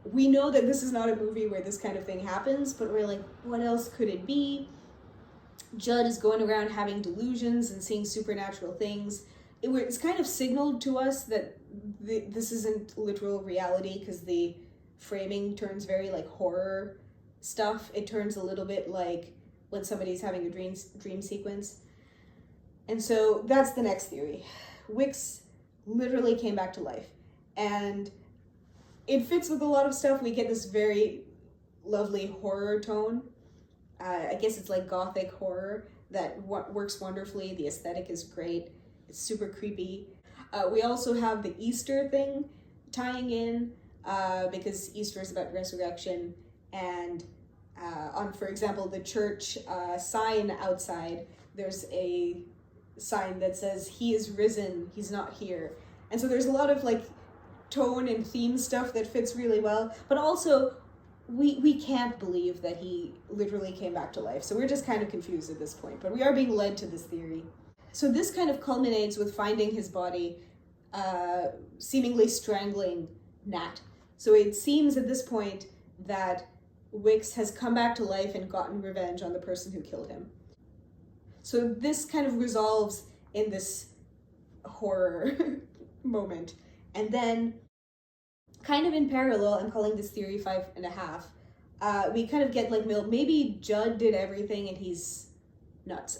[SPEAKER 1] we know that this is not a movie where this kind of thing happens, but we're like, what else could it be? Judd is going around having delusions and seeing supernatural things. It's kind of signaled to us that this isn't literal reality because the framing turns very like horror stuff. It turns a little bit like when somebody's having a dream sequence. And so that's the next theory. Wicks literally came back to life. And it fits with a lot of stuff. We get this very lovely horror tone. I guess it's like gothic horror that works wonderfully. The aesthetic is great. It's super creepy. We also have the Easter thing tying in because Easter is about resurrection. And on, for example, the church sign outside, there's a sign that says, "He is risen, he's not here." And so there's a lot of like tone and theme stuff that fits really well, but also we can't believe that he literally came back to life. So we're just kind of confused at this point, but we are being led to this theory. So this kind of culminates with finding his body seemingly strangling Nat. So it seems at this point that Wicks has come back to life and gotten revenge on the person who killed him. So this kind of resolves in this horror moment. And then, kind of in parallel, I'm calling this theory 5.5, we kind of get like, maybe Judd did everything and he's nuts.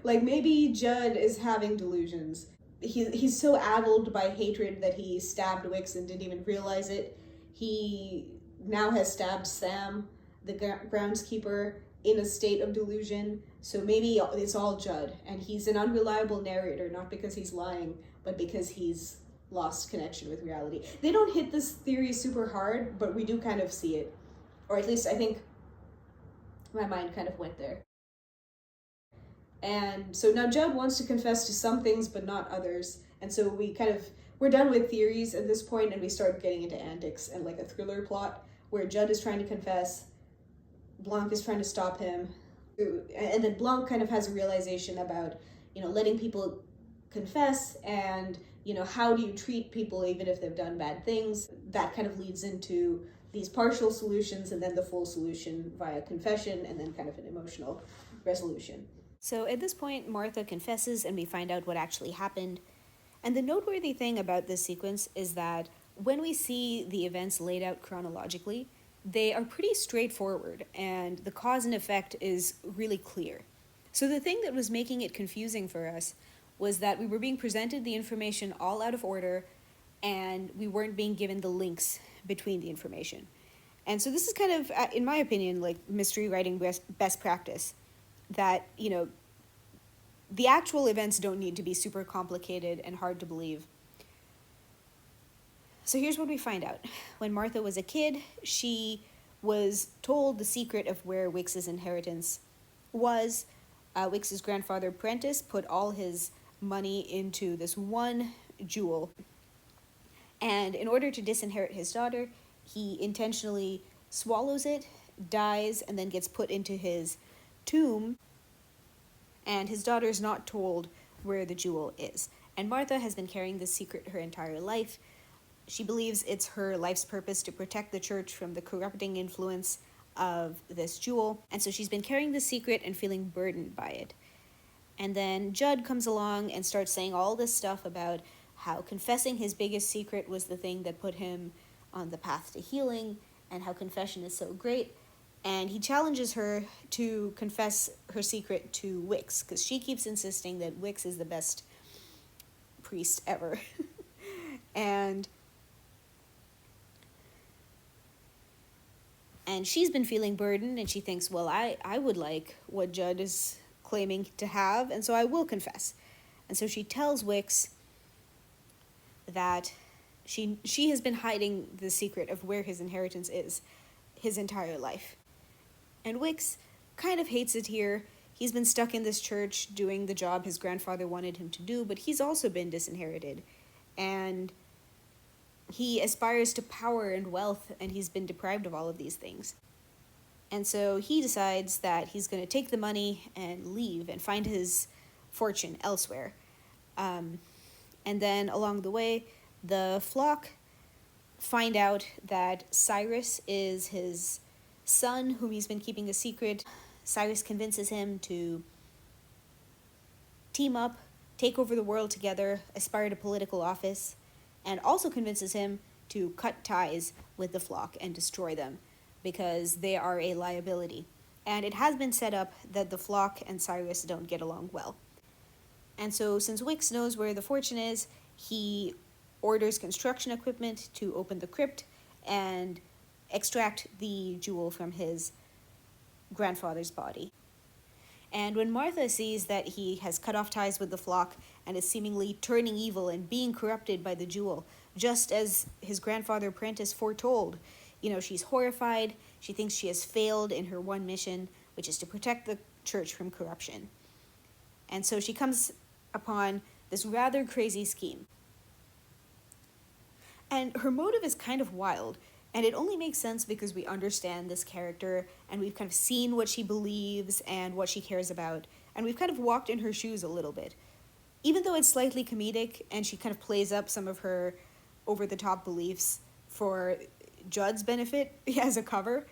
[SPEAKER 1] Like maybe Judd is having delusions. He's so addled by hatred that he stabbed Wicks and didn't even realize it. He now has stabbed Sam, the groundskeeper, in a state of delusion. So maybe it's all Judd, and he's an unreliable narrator, not because he's lying, but because he's lost connection with reality. They don't hit this theory super hard, but we do kind of see it. Or at least I think my mind kind of went there. And so now Judd wants to confess to some things, but not others. And so we're done with theories at this point, and we start getting into antics and like a thriller plot where Judd is trying to confess, Blanc is trying to stop him, and then Blanc kind of has a realization about, letting people confess and, how do you treat people even if they've done bad things. That kind of leads into these partial solutions and then the full solution via confession and then kind of an emotional resolution.
[SPEAKER 2] So at this point, Martha confesses and we find out what actually happened. And the noteworthy thing about this sequence is that when we see the events laid out chronologically, they are pretty straightforward and the cause and effect is really clear. So the thing that was making it confusing for us was that we were being presented the information all out of order and we weren't being given the links between the information. And so this is kind of, in my opinion, like mystery writing best practice, that, you know, the actual events don't need to be super complicated and hard to believe. So here's what we find out. When Martha was a kid, she was told the secret of where Wix's inheritance was. Wix's grandfather, Prentice, put all his money into this one jewel. And in order to disinherit his daughter, he intentionally swallows it, dies, and then gets put into his tomb. And his daughter is not told where the jewel is. And Martha has been carrying this secret her entire life. She believes it's her life's purpose to protect the church from the corrupting influence of this jewel. And so she's been carrying this secret and feeling burdened by it. And then Judd comes along and starts saying all this stuff about how confessing his biggest secret was the thing that put him on the path to healing, and how confession is so great. And he challenges her to confess her secret to Wix, because she keeps insisting that Wix is the best priest ever. and she's been feeling burdened, and she thinks, well, I would like what Judd is claiming to have, and so I will confess. And so she tells Wix that she has been hiding the secret of where his inheritance is his entire life. And Wix kind of hates it here. He's been stuck in this church doing the job his grandfather wanted him to do, but he's also been disinherited. And he aspires to power and wealth, and he's been deprived of all of these things. And so he decides that he's going to take the money and leave and find his fortune elsewhere. And then along the way, the flock find out that Cyrus is his son, whom he's been keeping a secret. Cyrus convinces him to team up, take over the world together, aspire to political office, and also convinces him to cut ties with the flock and destroy them, because they are a liability. And it has been set up that the flock and Cyrus don't get along well. And so since Wix knows where the fortune is, he orders construction equipment to open the crypt and extract the jewel from his grandfather's body. And when Martha sees that he has cut off ties with the flock and is seemingly turning evil and being corrupted by the jewel, just as his grandfather Prentice foretold, she's horrified. She thinks she has failed in her one mission, which is to protect the church from corruption. And so she comes upon this rather crazy scheme. And her motive is kind of wild, and it only makes sense because we understand this character, and we've kind of seen what she believes and what she cares about, and we've kind of walked in her shoes a little bit. Even though it's slightly comedic, and she kind of plays up some of her over-the-top beliefs for Judd's benefit as a cover,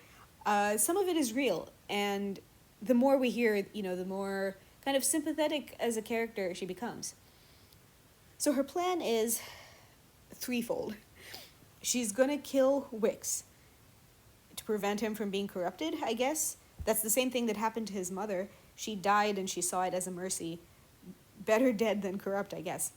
[SPEAKER 2] some of it is real, and the more we hear, the more kind of sympathetic as a character she becomes. So her plan is threefold. She's gonna kill Wix to prevent him from being corrupted, I guess. That's the same thing that happened to his mother. She died and she saw it as a mercy. Better dead than corrupt, I guess.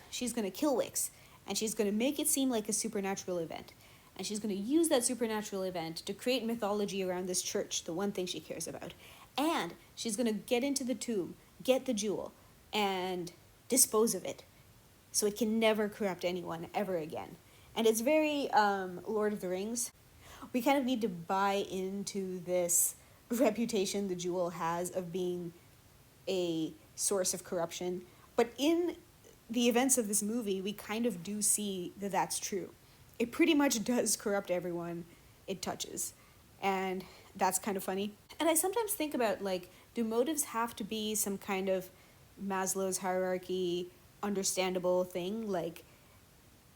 [SPEAKER 2] She's gonna kill Wix, and she's gonna make it seem like a supernatural event. And she's gonna use that supernatural event to create mythology around this church, the one thing she cares about. And she's gonna get into the tomb, get the jewel, and dispose of it, so it can never corrupt anyone ever again. And it's very Lord of the Rings. We kind of need to buy into this reputation the jewel has of being a source of corruption. But in the events of this movie, we kind of do see that that's true. It pretty much does corrupt everyone it touches. And that's kind of funny. And I sometimes think about, do motives have to be some kind of Maslow's hierarchy understandable thing, like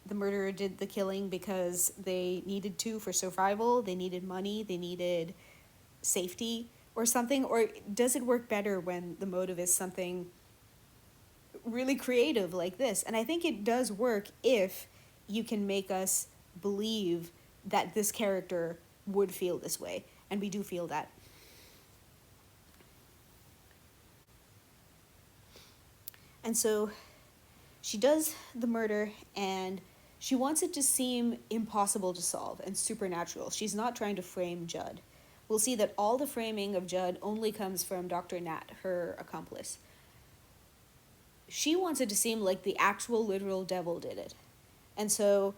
[SPEAKER 2] the murderer did the killing because they needed to for survival, they needed money, they needed safety or something? Or does it work better when the motive is something really creative like this? And I think it does work if you can make us believe that this character would feel this way, and we do feel that. And so she does the murder, and She wants it to seem impossible to solve and supernatural. She's not trying to frame Judd. We'll see that all the framing of Judd only comes from Dr. Nat, her accomplice. She wants it to seem like the actual literal devil did it. And so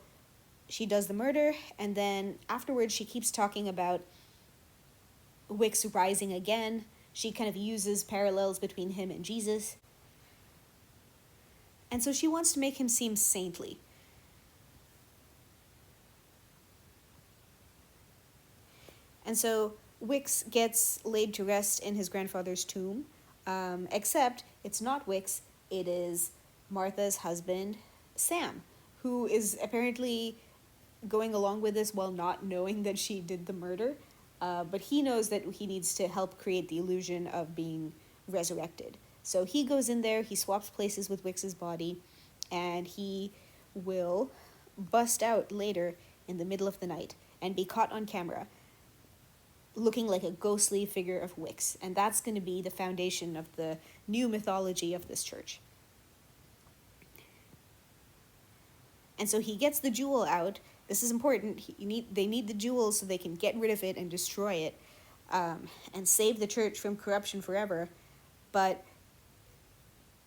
[SPEAKER 2] she does the murder, and then afterwards she keeps talking about Wicks rising again. She kind of uses parallels between him and Jesus. And so she wants to make him seem saintly. And so Wicks gets laid to rest in his grandfather's tomb, except it's not Wicks, it is Martha's husband, Sam, who is apparently going along with this while not knowing that she did the murder. But he knows that he needs to help create the illusion of being resurrected. So he goes in there, he swaps places with Wicks's body, and he will bust out later in the middle of the night and be caught on camera looking like a ghostly figure of Wicks. And that's going to be the foundation of the new mythology of this church. And so he gets the jewel out. This is important. They need the jewel so they can get rid of it and destroy it, and save the church from corruption forever. But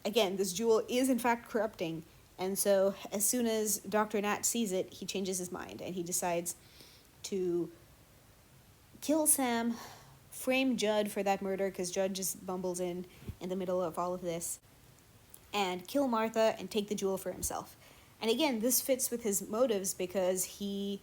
[SPEAKER 2] again, this jewel is in fact corrupting. And so as soon as Dr. Nat sees it, he changes his mind and he decides to kill Sam, frame Judd for that murder because Judd just bumbles in the middle of all of this, and kill Martha and take the jewel for himself. And again, this fits with his motives because he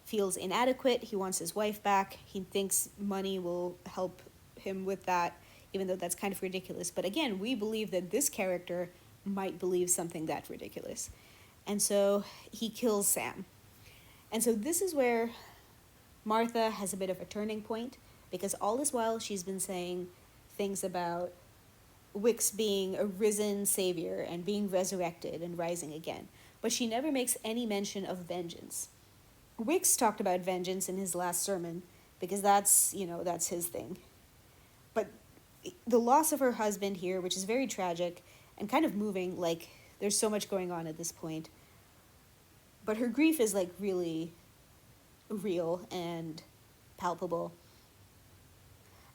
[SPEAKER 2] feels inadequate, he wants his wife back, he thinks money will help him with that, even though that's kind of ridiculous. But again, we believe that this character might believe something that ridiculous. And so he kills Sam. And so this is where Martha has a bit of a turning point, because all this while she's been saying things about Wicks being a risen savior and being resurrected and rising again. But she never makes any mention of vengeance. Wicks talked about vengeance in his last sermon, because that's his thing. But the loss of her husband here, which is very tragic and kind of moving, like there's so much going on at this point. But her grief is like really real and palpable.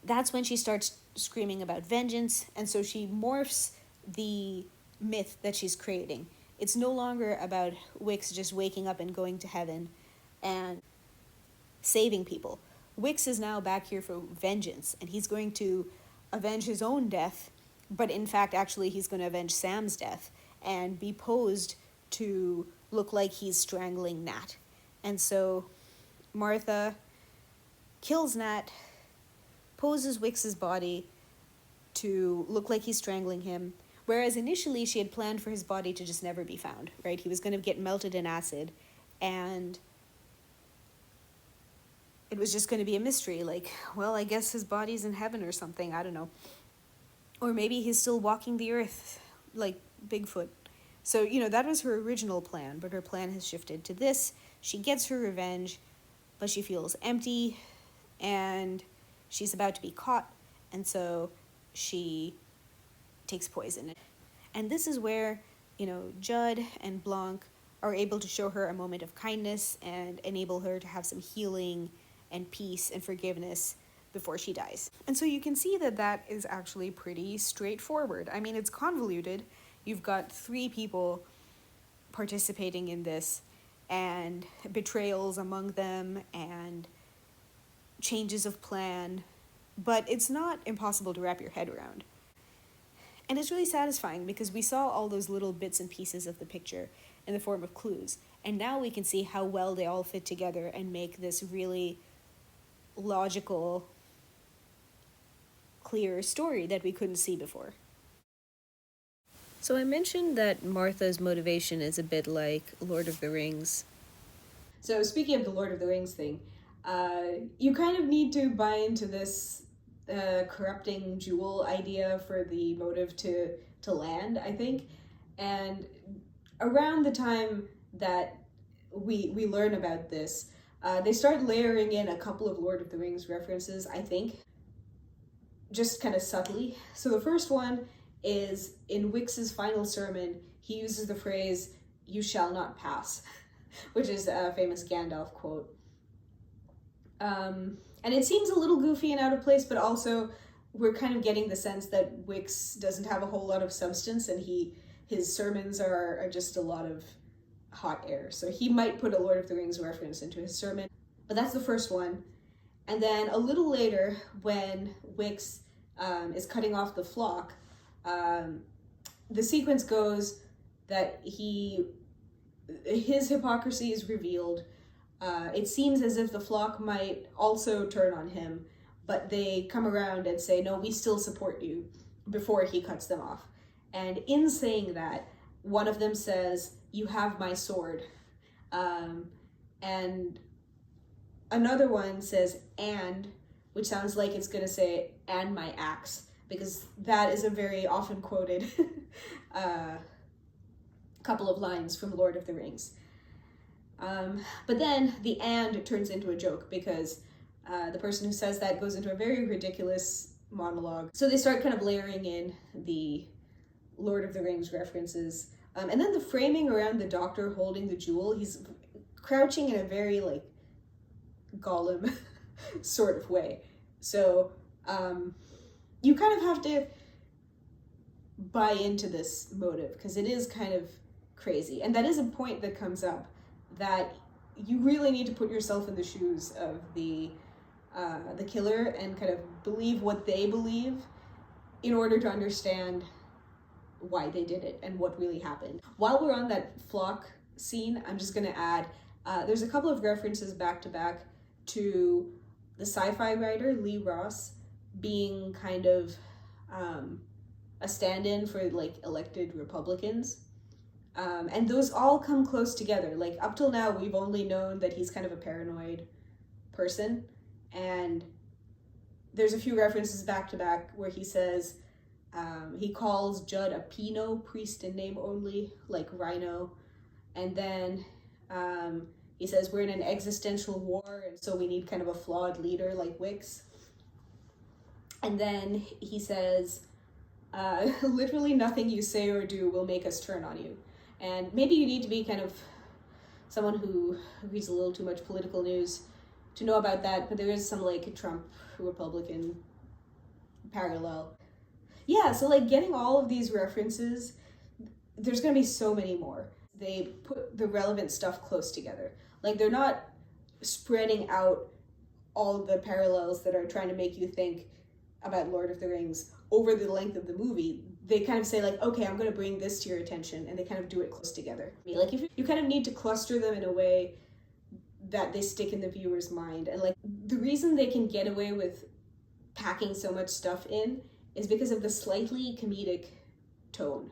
[SPEAKER 2] That's when she starts screaming about vengeance, and so she morphs the myth that she's creating. It's no longer about Wicks just waking up and going to heaven and saving people. Wicks is now back here for vengeance, and he's going to avenge his own death, but in fact, actually, he's going to avenge Sam's death and be posed to look like he's strangling Nat. And so Martha kills Nat, poses Wicks's body to look like he's strangling him, whereas initially she had planned for his body to just never be found, right? He was going to get melted in acid, and it was just going to be a mystery, like, well, I guess his body's in heaven or something, I don't know. Or maybe he's still walking the earth, like Bigfoot. So, that was her original plan, but her plan has shifted to this. She gets her revenge, but she feels empty, and she's about to be caught, and so she takes poison. And this is where, Judd and Blanc are able to show her a moment of kindness and enable her to have some healing and peace and forgiveness before she dies. And so you can see that that is actually pretty straightforward. I mean, it's convoluted. You've got 3 people participating in this, and betrayals among them, and changes of plan, but it's not impossible to wrap your head around. And it's really satisfying because we saw all those little bits and pieces of the picture in the form of clues, and now we can see how well they all fit together and make this really logical, clear story that we couldn't see before. So I mentioned that Martha's motivation is a bit like Lord of the Rings.
[SPEAKER 1] So speaking of the Lord of the Rings thing, you kind of need to buy into this corrupting jewel idea for the motive to land, I think. And around the time that we learn about this, they start layering in a couple of Lord of the Rings references, I think, just kind of subtly. So the first one is in Wicks's final sermon, he uses the phrase, "You shall not pass." which is a famous Gandalf quote. And it seems a little goofy and out of place, but also we're kind of getting the sense that Wicks doesn't have a whole lot of substance, and his sermons are just a lot of hot air. So he might put a Lord of the Rings reference into his sermon, but that's the first one. And then a little later, when Wicks is cutting off the flock, the sequence goes that his hypocrisy is revealed. It seems as if the flock might also turn on him, but they come around and say, no, we still support you, before he cuts them off. And in saying that, one of them says, you have my sword. And another one says, and, which sounds like it's going to say, and my axe, because that is a very often quoted couple of lines from Lord of the Rings. But then the and turns into a joke, because the person who says that goes into a very ridiculous monologue. So they start kind of layering in the Lord of the Rings references. And then the framing around the doctor holding the jewel, he's crouching in a very like Gollum sort of way. So you kind of have to buy into this motive, because it is kind of crazy. And that is a point that comes up, that you really need to put yourself in the shoes of the killer and kind of believe what they believe in order to understand why they did it and what really happened. While we're on that flock scene, I'm just going to add, there's a couple of references back to back to the sci-fi writer Lee Ross being kind of a stand-in for like elected Republicans. And those all come close together. Like up till now, we've only known that he's kind of a paranoid person. And there's a few references back to back where he says, he calls Judd a Pino, priest in name only, like Rhino. And then he says, we're in an existential war, and so we need kind of a flawed leader like Wicks. And then he says, literally nothing you say or do will make us turn on you. And maybe you need to be kind of someone who reads a little too much political news to know about that, but there is some like Trump Republican parallel. Yeah, so like getting all of these references, there's going to be so many more. They put the relevant stuff close together. Like they're not spreading out all the parallels that are trying to make you think about Lord of the Rings over the length of the movie. They kind of say like, okay, I'm going to bring this to your attention, and they kind of do it close together. Like if you kind of need to cluster them in a way that they stick in the viewer's mind. And like the reason they can get away with packing so much stuff in is because of the slightly comedic tone.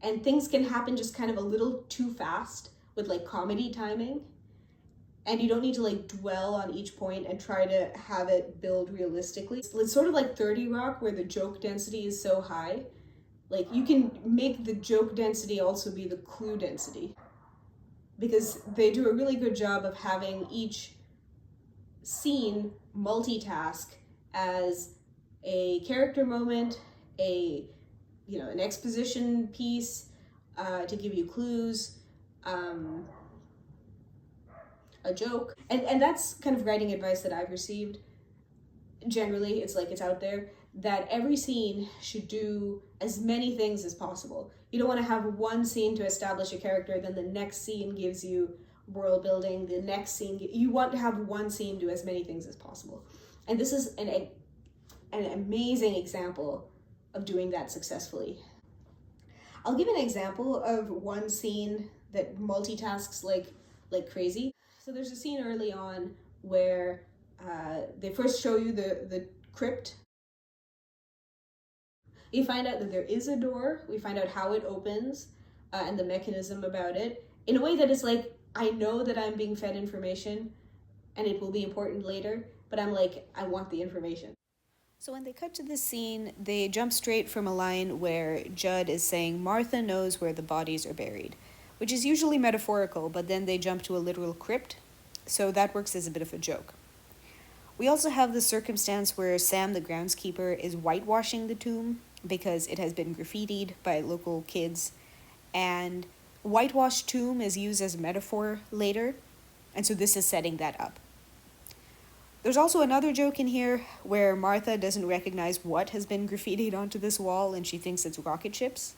[SPEAKER 1] And things can happen just kind of a little too fast with like comedy timing. And you don't need to like dwell on each point and try to have it build realistically. It's sort of like 30 Rock, where the joke density is so high. Like you can make the joke density also be the clue density, because they do a really good job of having each scene multitask as a character moment, an exposition piece to give you clues, a joke. And that's kind of writing advice that I've received. Generally, it's like it's out there that every scene should do as many things as possible. You don't want to have one scene to establish a character, then the next scene gives you world building, the next scene, you want to have one scene do as many things as possible. And this is an amazing example of doing that successfully. I'll give an example of one scene that multitasks like crazy. So there's a scene early on where they first show you the crypt. You find out that there is a door. We find out how it opens and the mechanism about it in a way that is like, I know that I'm being fed information and it will be important later, but I'm like, I want the information.
[SPEAKER 2] So when they cut to this scene, they jump straight from a line where Judd is saying Martha knows where the bodies are buried, which is usually metaphorical, but then they jump to a literal crypt, so that works as a bit of a joke. We also have the circumstance where Sam, the groundskeeper, is whitewashing the tomb because it has been graffitied by local kids, and Whitewashed tomb is used as a metaphor later, and so this is setting that up. There's also another joke in here where Martha doesn't recognize what has been graffitied onto this wall and she thinks it's rocket ships.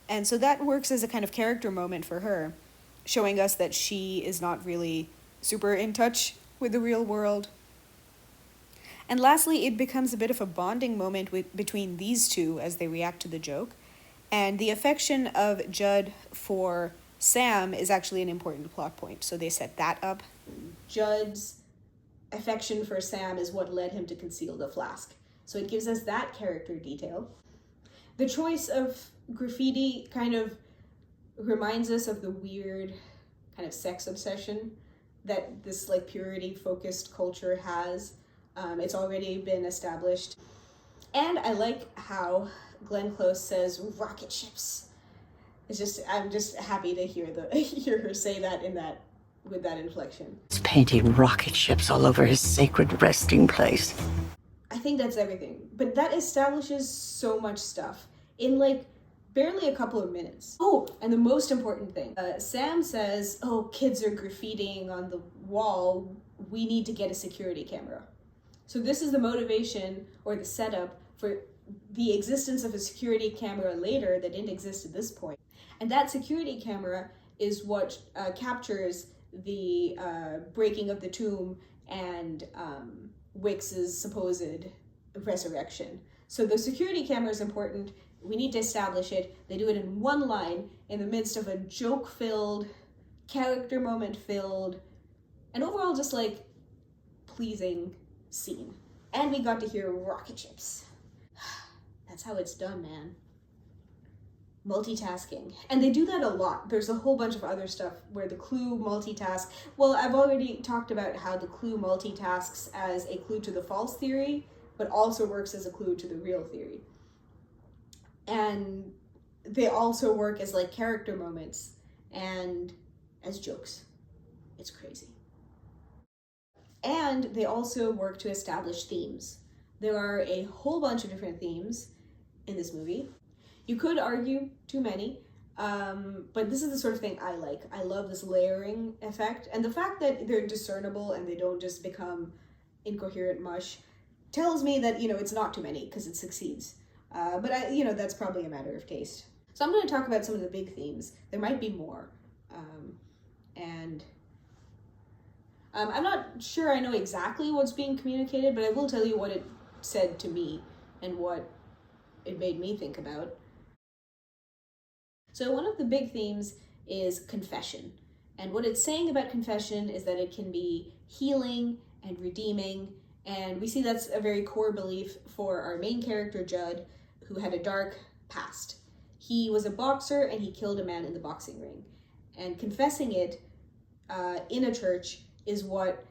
[SPEAKER 2] And so that works as a kind of character moment for her, showing us that she is not really super in touch with the real world. And lastly, it becomes a bit of a bonding moment between these two as they react to the joke. And the affection of Judd for Sam is actually an important plot point, so they set that up.
[SPEAKER 1] Judd's affection for Sam is what led him to conceal the flask. So it gives us that character detail. The choice of graffiti kind of reminds us of the weird kind of sex obsession that this like purity-focused culture has. It's already been established. And I like how Glenn Close says rocket ships. I'm just happy to hear her say that with that inflection.
[SPEAKER 3] He's painting rocket ships all over his sacred resting place.
[SPEAKER 1] I think that's everything. But that establishes so much stuff in like barely a couple of minutes. Oh, and the most important thing. Sam says, oh, kids are graffitiing on the wall. We need to get a security camera. So this is the motivation or the setup for the existence of a security camera later that didn't exist at this point. And that security camera is what captures the breaking of the tomb and Wicks's supposed resurrection. So the security camera is important. We need to establish it. They do it in one line in the midst of a joke-filled, character moment-filled, and overall just like pleasing scene. And we got to hear rocket ships. That's how it's done, man. Multitasking. And they do that a lot. There's a whole bunch of other stuff where the clue multitasks. Well, I've already talked about how the clue multitasks as a clue to the false theory, but also works as a clue to the real theory. And they also work as like character moments and as jokes. It's crazy. And they also work to establish themes. There are a whole bunch of different themes in this movie. You could argue too many, but this is the sort of thing I like. I love this layering effect, and the fact that they're discernible and they don't just become incoherent mush tells me that, it's not too many because it succeeds. But that's probably a matter of taste. So I'm going to talk about some of the big themes. There might be more. I'm not sure I know exactly what's being communicated, but I will tell you what it said to me and what it made me think about. So one of the big themes is confession. And what it's saying about confession is that it can be healing and redeeming. And we see that's a very core belief for our main character, Judd, who had a dark past. He was a boxer and he killed a man in the boxing ring. And confessing it in a church is what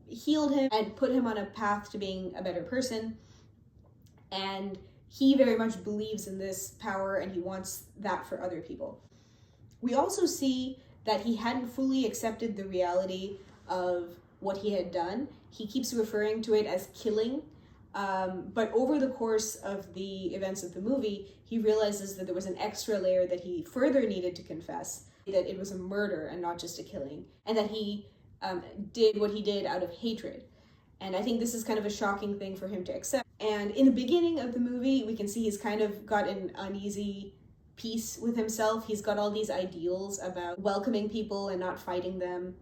[SPEAKER 1] healed him and put him on a path to being a better person. And he very much believes in this power and he wants that for other people. We also see that he hadn't fully accepted the reality of what he had done. He keeps referring to it as killing, but over the course of the events of the movie, he realizes that there was an extra layer that he further needed to confess, that it was a murder and not just a killing, and that he did what he did out of hatred. And I think this is kind of a shocking thing for him to accept. And in the beginning of the movie, we can see he's kind of got an uneasy peace with himself. He's got all these ideals about welcoming people and not fighting them.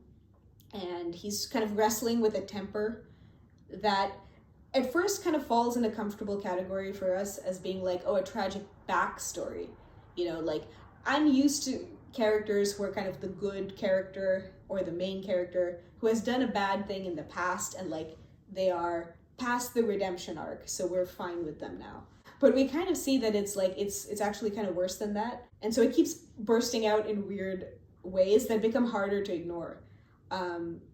[SPEAKER 1] And he's kind of wrestling with a temper that at first kind of falls in a comfortable category for us as being like, oh, a tragic backstory. Like I'm used to characters who are kind of the good character or the main character who has done a bad thing in the past and like they are past the redemption arc, so we're fine with them now. But we kind of see that it's like it's actually kind of worse than that, and so it keeps bursting out in weird ways that become harder to ignore.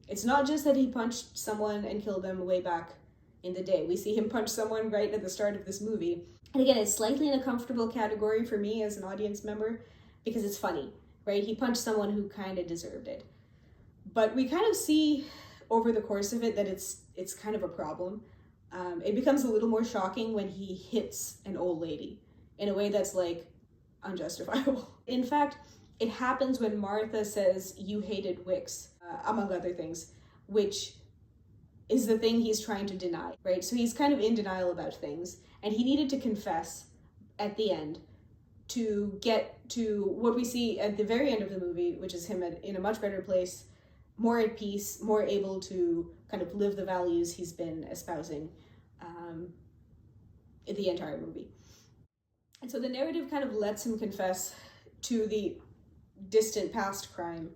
[SPEAKER 1] It's not just that he punched someone and killed them way back in the day. We see him punch someone right at the start of this movie, and again, it's slightly in a comfortable category for me as an audience member because it's funny, right? He punched someone who kind of deserved it, but we kind of see over the course of it that it's kind of a problem. It becomes a little more shocking when he hits an old lady in a way that's like unjustifiable. In fact, It happens when Martha says, "You hated Wicks," among other things, which is the thing he's trying to deny, right? So he's kind of in denial about things, and he needed to confess at the end to get to what we see at the very end of the movie, which is him in a much better place, more at peace, more able to kind of live the values he's been espousing in the entire movie. And so the narrative kind of lets him confess to the distant past crime,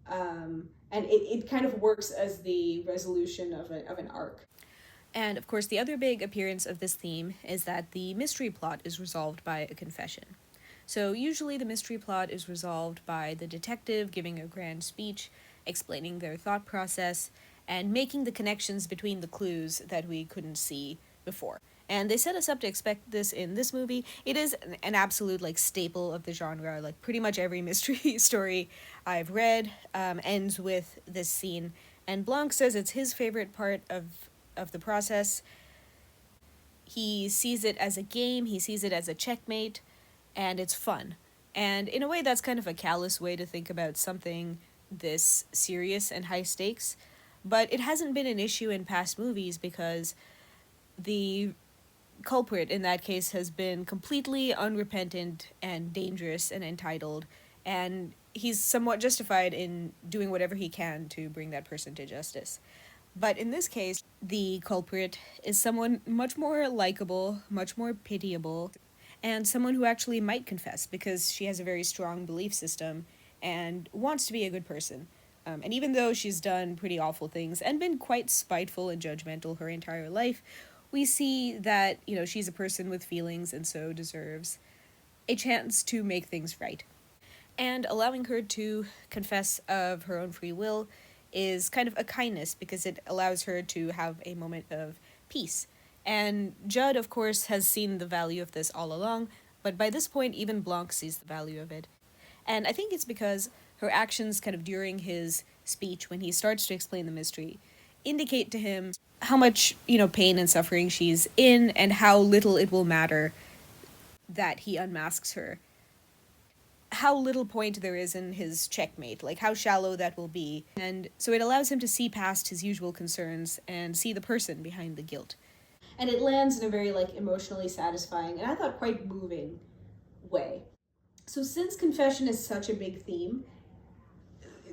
[SPEAKER 1] and it kind of works as the resolution of an arc.
[SPEAKER 2] And of course, the other big appearance of this theme is that the mystery plot is resolved by a confession. So usually the mystery plot is resolved by the detective giving a grand speech, explaining their thought process, and making the connections between the clues that we couldn't see before. And they set us up to expect this in this movie. It is an absolute staple of the genre. Pretty much every mystery story I've read ends with this scene. And Blanc says it's his favorite part of the process. He sees it as a game, he sees it as a checkmate, and it's fun. And in a way, that's kind of a callous way to think about something this serious and high stakes. But it hasn't been an issue in past movies because the culprit in that case has been completely unrepentant and dangerous and entitled, and he's somewhat justified in doing whatever he can to bring that person to justice. But in this case, the culprit is someone much more likable, much more pitiable, and someone who actually might confess because she has a very strong belief system and wants to be a good person. And even though she's done pretty awful things and been quite spiteful and judgmental her entire life, we see that, she's a person with feelings and so deserves a chance to make things right. And allowing her to confess of her own free will is kind of a kindness because it allows her to have a moment of peace. And Judd, of course, has seen the value of this all along, but by this point, even Blanc sees the value of it. And I think it's because her actions kind of during his speech, when he starts to explain the mystery, indicate to him how much, pain and suffering she's in and how little it will matter that he unmasks her. How little point there is in his checkmate, how shallow that will be. And so it allows him to see past his usual concerns and see the person behind the guilt.
[SPEAKER 1] And it lands in a very emotionally satisfying and I thought quite moving way. So since confession is such a big theme,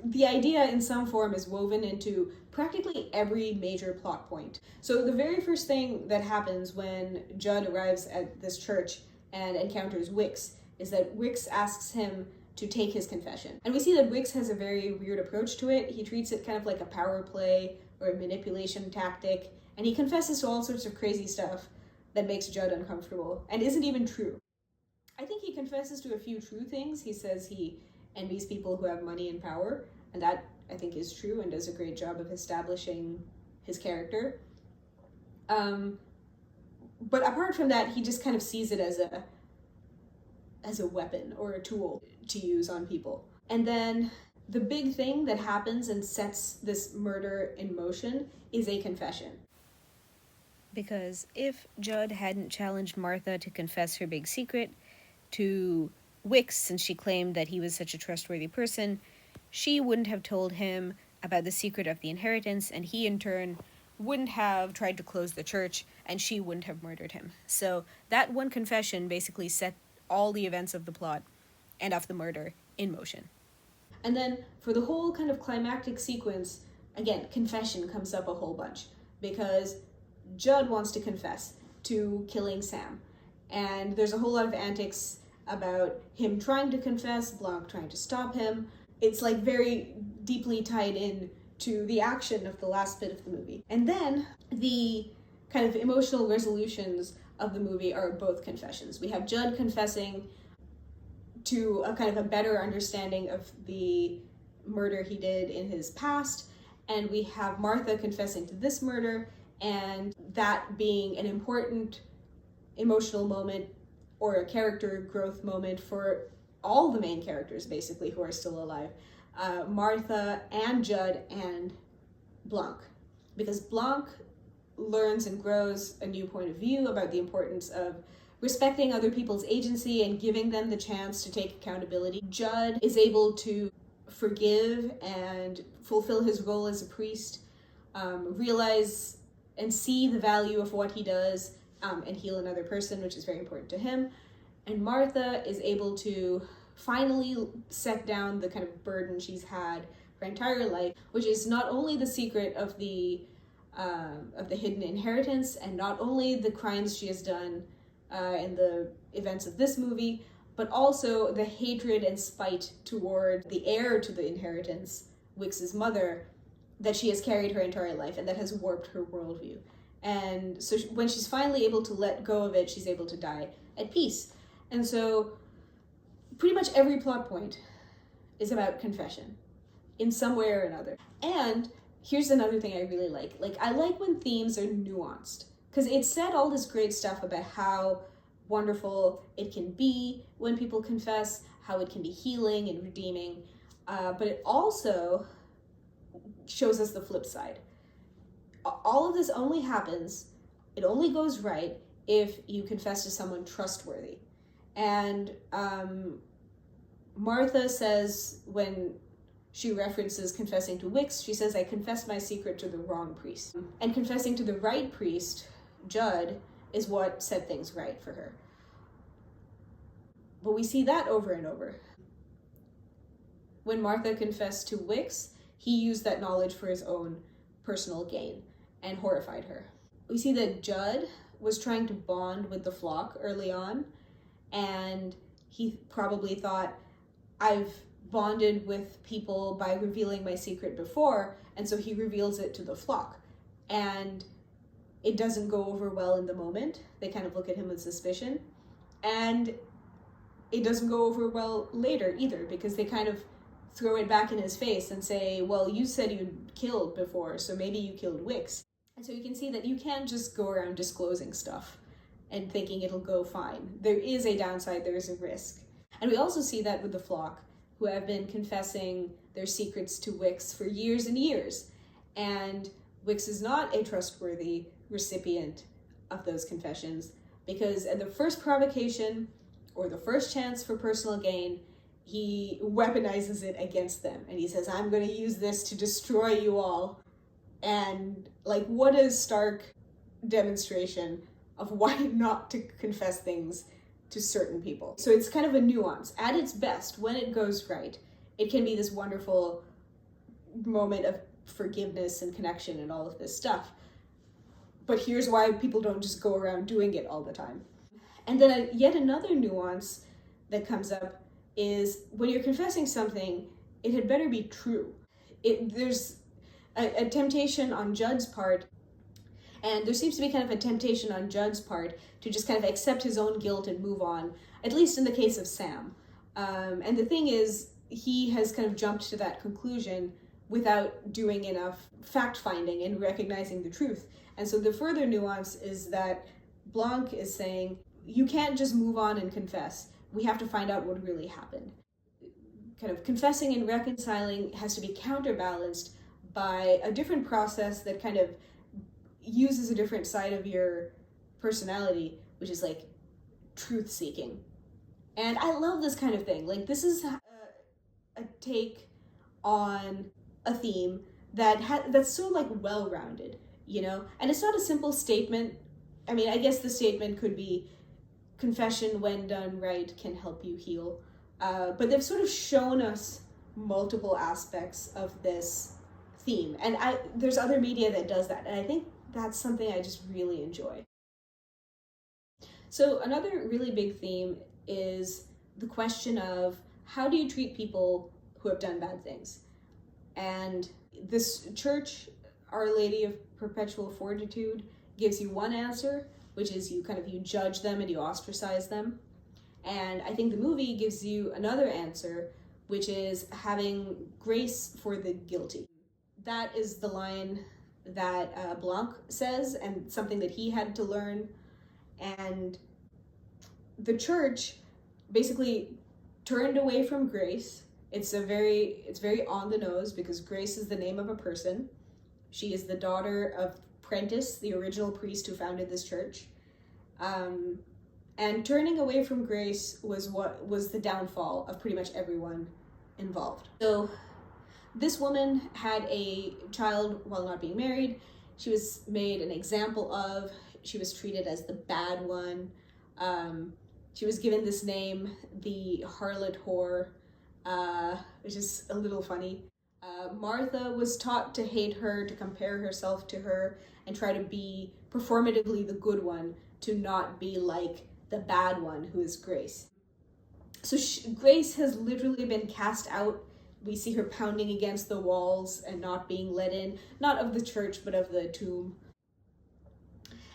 [SPEAKER 1] the idea in some form is woven into practically every major plot point. So the very first thing that happens when Judd arrives at this church and encounters Wicks is that Wicks asks him to take his confession. And we see that Wicks has a very weird approach to it. He treats it kind of like a power play or a manipulation tactic, and he confesses to all sorts of crazy stuff that makes Judd uncomfortable and isn't even true. I think he confesses to a few true things. He says he envies people who have money and power, and that I think is true and does a great job of establishing his character. But apart from that, he just kind of sees it as a weapon or a tool to use on people. And then the big thing that happens and sets this murder in motion is a confession.
[SPEAKER 2] Because if Judd hadn't challenged Martha to confess her big secret to Wicks, since she claimed that he was such a trustworthy person, she wouldn't have told him about the secret of the inheritance, and he in turn wouldn't have tried to close the church, and she wouldn't have murdered him. So that one confession basically set all the events of the plot and of the murder in motion.
[SPEAKER 1] And then for the whole kind of climactic sequence, again, confession comes up a whole bunch because Judd wants to confess to killing Sam. And there's a whole lot of antics about him trying to confess, Blanc trying to stop him. It's very deeply tied in to the action of the last bit of the movie. And then the kind of emotional resolutions of the movie are both confessions. We have Judd confessing to a kind of a better understanding of the murder he did in his past, and we have Martha confessing to this murder, and that being an important emotional moment or a character growth moment for all the main characters, basically, who are still alive. Martha and Judd and Blanc. Because Blanc learns and grows a new point of view about the importance of respecting other people's agency and giving them the chance to take accountability. Judd is able to forgive and fulfill his role as a priest, realize and see the value of what he does, and heal another person, which is very important to him. And Martha is able to finally set down the kind of burden she's had her entire life, which is not only the secret of the hidden inheritance, and not only the crimes she has done in the events of this movie, but also the hatred and spite toward the heir to the inheritance, Wix's mother, that she has carried her entire life and that has warped her worldview. And so when she's finally able to let go of it, she's able to die at peace. And so pretty much every plot point is about confession in some way or another. And here's another thing I really like. I like when themes are nuanced, because it said all this great stuff about how wonderful it can be when people confess, how it can be healing and redeeming, but it also shows us the flip side. All of this only happens, it only goes right if you confess to someone trustworthy. And Martha says, when she references confessing to Wix, she says, "I confessed my secret to the wrong priest." And confessing to the right priest, Judd, is what set things right for her. But we see that over and over. When Martha confessed to Wix, he used that knowledge for his own personal gain and horrified her. We see that Judd was trying to bond with the flock early on, and he probably thought, I've bonded with people by revealing my secret before, and so he reveals it to the flock. And it doesn't go over well in the moment. They kind of look at him with suspicion. And it doesn't go over well later either, because they kind of throw it back in his face and say, well, you said you'd killed before, so maybe you killed Wix. And so you can see that you can't just go around disclosing stuff and thinking it'll go fine. There is a downside, there is a risk. And we also see that with the flock, who have been confessing their secrets to Wix for years and years. And Wix is not a trustworthy recipient of those confessions, because at the first provocation or the first chance for personal gain, he weaponizes it against them. And he says, I'm going to use this to destroy you all. And what a stark demonstration of why not to confess things to certain people. So it's kind of a nuance. At its best, when it goes right, it can be this wonderful moment of forgiveness and connection and all of this stuff. But here's why people don't just go around doing it all the time. And then yet another nuance that comes up is when you're confessing something, it had better be true. There's a temptation on Judd's part, and there seems to be kind of a temptation on Judd's part to just kind of accept his own guilt and move on, at least in the case of Sam. And the thing is, he has kind of jumped to that conclusion without doing enough fact-finding and recognizing the truth. And so the further nuance is that Blanc is saying, you can't just move on and confess. We have to find out what really happened. Kind of confessing and reconciling has to be counterbalanced by a different process that kind of uses a different side of your personality, which is truth-seeking. And I love this kind of thing. This is a take on a theme that's so well-rounded, And it's not a simple statement. I mean, I guess the statement could be, confession when done right can help you heal. But they've sort of shown us multiple aspects of this theme. And there's other media that does that. And I think that's something I just really enjoy. So another really big theme is the question of, how do you treat people who have done bad things? And this church, Our Lady of Perpetual Fortitude, gives you one answer, which is you judge them and you ostracize them. And I think the movie gives you another answer, which is having grace for the guilty. That is the line that Blanc says, and something that he had to learn. And the church basically turned away from grace. It's very on the nose, because Grace is the name of a person. She is the daughter of Prentice, the original priest who founded this church. And turning away from Grace was what was the downfall of pretty much everyone involved. So this woman had a child while not being married. She was made an example of. She was treated as the bad one. She was given this name, the harlot whore, which is a little funny. Martha was taught to hate her, to compare herself to her, and try to be performatively the good one, to not be like the bad one, who is Grace. So Grace has literally been cast out. We see her pounding against the walls and not being let in, not of the church, but of the tomb.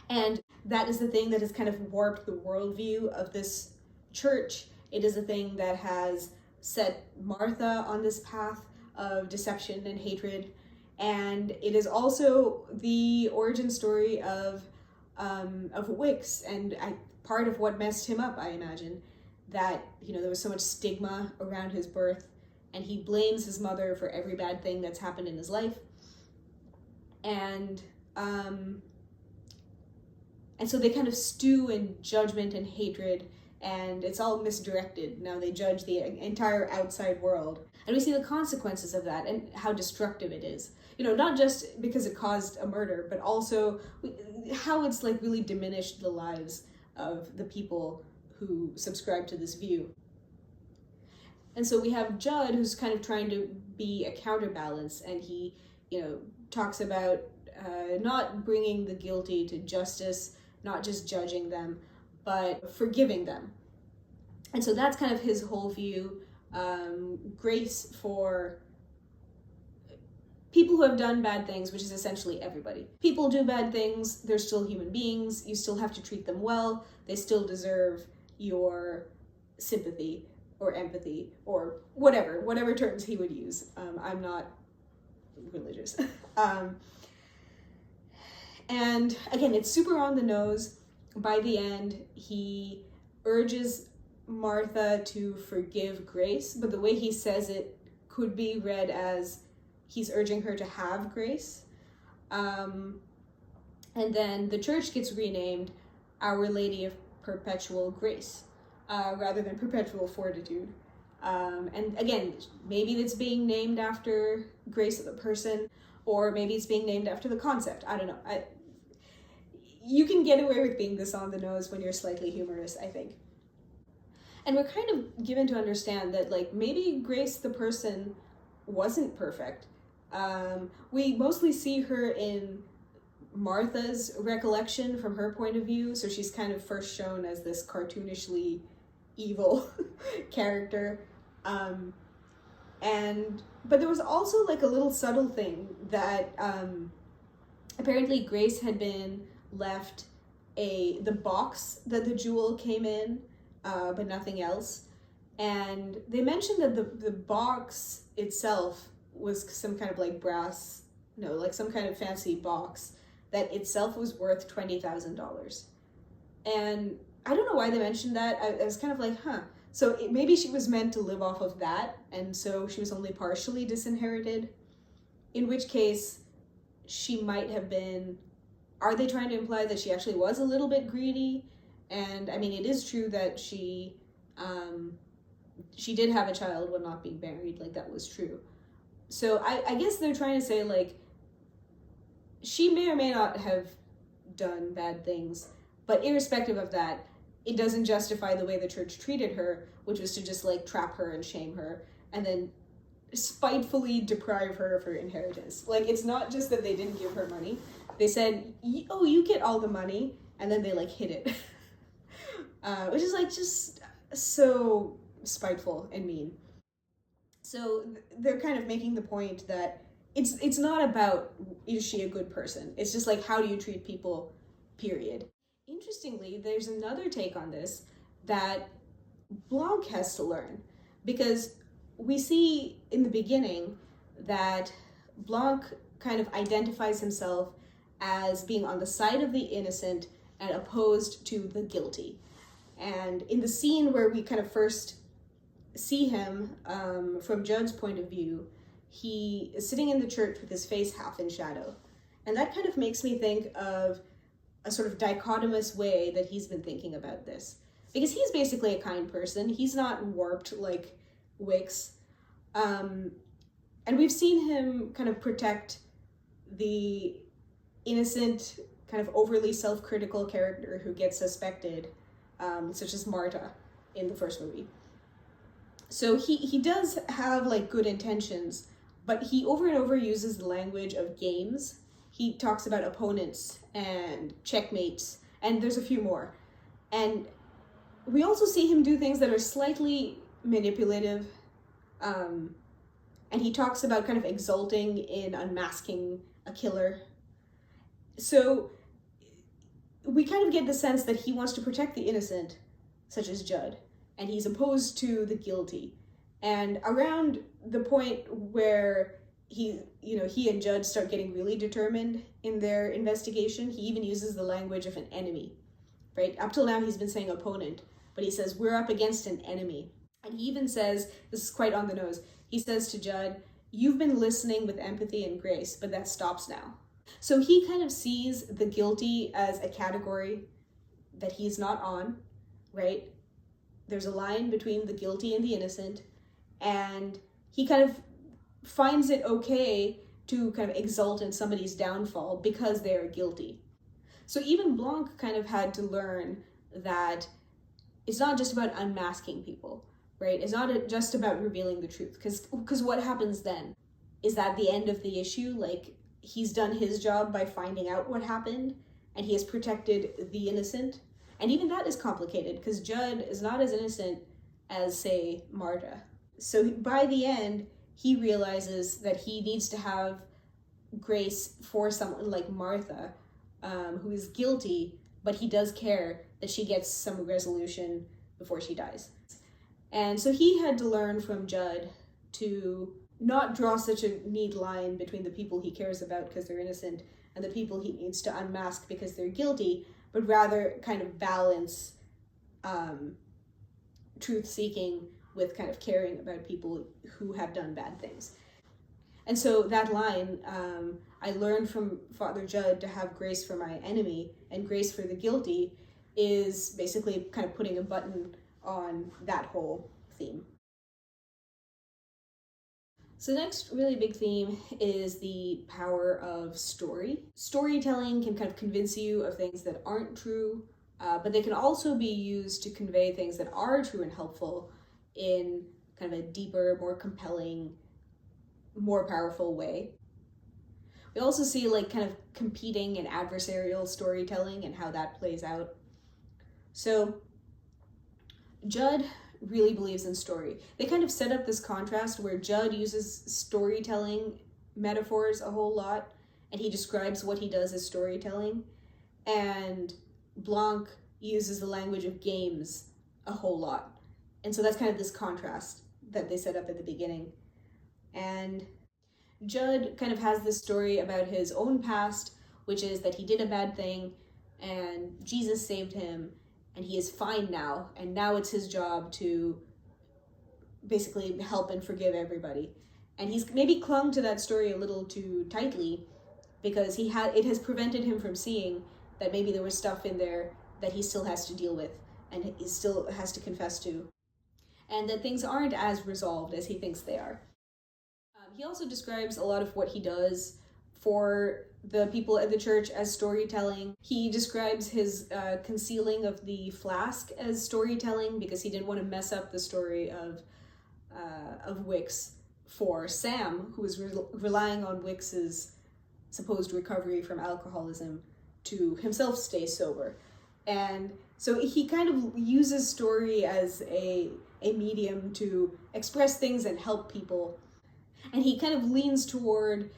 [SPEAKER 1] And that is the thing that has kind of warped the worldview of this church. It is a thing that has set Martha on this path of deception and hatred. And it is also the origin story of Wicks, and part of what messed him up, I imagine, that, you know, there was so much stigma around his birth, and he blames his mother for every bad thing that's happened in his life. And so they kind of stew in judgment and hatred, and it's all misdirected. Now they judge the entire outside world. And we see the consequences of that and how destructive it is. You know, not just because it caused a murder, but also how it's like really diminished the lives of the people who subscribe to this view. And so we have Judd, who's kind of trying to be a counterbalance, and he, you know, talks about not bringing the guilty to justice, not just judging them, but forgiving them. And so that's kind of his whole view. Grace for people who have done bad things, which is essentially everybody. People do bad things, they're still human beings, you still have to treat them well, they still deserve your sympathy or empathy or whatever terms he would use. I'm not religious. And again, it's super on the nose. By the end, he urges Martha to forgive Grace, but the way he says it could be read as he's urging her to have grace. And then the church gets renamed Our Lady of Perpetual Grace, rather than Perpetual Fortitude. And again, maybe it's being named after Grace the person, or maybe it's being named after the concept. I don't know. You can get away with being this on the nose when you're slightly humorous, I think. And we're kind of given to understand that, like, maybe Grace the person wasn't perfect. We mostly see her in Martha's recollection from her point of view, so she's kind of first shown as this cartoonishly evil character. But there was also like a little subtle thing that apparently Grace had been left the box that the jewel came in, but nothing else. And they mentioned that the box itself was some kind of like some kind of fancy box that itself was worth $20,000. And I don't know why they mentioned that. I was kind of like, so maybe she was meant to live off of that, and so she was only partially disinherited, in which case she might have been, are they trying to imply that she actually was a little bit greedy? And I mean, it is true that she did have a child when not being married, like that was true. So I guess they're trying to say, like, she may or may not have done bad things, but irrespective of that, it doesn't justify the way the church treated her, which was to just like trap her and shame her and then spitefully deprive her of her inheritance. Like, it's not just that they didn't give her money. They said, oh, you get all the money, and then they like hid it. Which is like just so spiteful and mean. So they're kind of making the point that it's not about, is she a good person? It's just like, how do you treat people, period. Interestingly, there's another take on this that Blanc has to learn, because we see in the beginning that Blanc kind of identifies himself as being on the side of the innocent and opposed to the guilty. And in the scene where we kind of first see him from Judd's point of view, he is sitting in the church with his face half in shadow. And that kind of makes me think of a sort of dichotomous way that he's been thinking about this. because he's basically a kind person. He's not warped like Wicks. And we've seen him kind of protect the innocent, kind of overly self-critical character who gets suspected, such as Marta in the first movie. So he does have like good intentions, but he over and over uses the language of games. He talks about opponents and checkmates, and there's a few more. And we also see him do things that are slightly manipulative, and he talks about kind of exulting in unmasking a killer. So we kind of get the sense that he wants to protect the innocent, such as Judd, and he's opposed to the guilty. And around the point where he and Judd start getting really determined in their investigation, he even uses the language of an enemy, right? Up till now, he's been saying opponent, but he says, we're up against an enemy. And he even says, this is quite on the nose, he says to Judd, you've been listening with empathy and grace, but that stops now. So he kind of sees the guilty as a category that he's not on, right? There's a line between the guilty and the innocent, and he kind of finds it okay to kind of exult in somebody's downfall because they are guilty. So even Blanc kind of had to learn that it's not just about unmasking people, right? It's not just about revealing the truth, because what happens then? Is that the end of the issue? Like, he's done his job by finding out what happened, and he has protected the innocent? And even that is complicated, because Judd is not as innocent as, say, Marta. So by the end, he realizes that he needs to have grace for someone like Martha, who is guilty, but he does care that she gets some resolution before she dies. And so he had to learn from Judd to not draw such a neat line between the people he cares about because they're innocent and the people he needs to unmask because they're guilty, but rather kind of balance truth-seeking with kind of caring about people who have done bad things. And so that line, I learned from Father Judd to have grace for my enemy and grace for the guilty, is basically kind of putting a button on that whole theme. So the next really big theme is the power of story. Storytelling can kind of convince you of things that aren't true, but they can also be used to convey things that are true and helpful in kind of a deeper, more compelling, more powerful way. We also see like kind of competing and adversarial storytelling and how that plays out. So Judd really believes in story. They kind of set up this contrast where Judd uses storytelling metaphors a whole lot, and he describes what he does as storytelling, and Blanc uses the language of games a whole lot. And so that's kind of this contrast that they set up at the beginning. And Judd kind of has this story about his own past, which is that he did a bad thing and Jesus saved him and he is fine now, and now it's his job to basically help and forgive everybody. And he's maybe clung to that story a little too tightly because it has prevented him from seeing that maybe there was stuff in there that he still has to deal with and he still has to confess to, and that things aren't as resolved as he thinks they are. He also describes a lot of what he does for the people at the church as storytelling. He describes his concealing of the flask as storytelling because he didn't want to mess up the story of Wicks for Sam, who was relying on Wicks's supposed recovery from alcoholism to himself stay sober. And so he kind of uses story as a medium to express things and help people. And he kind of leans toward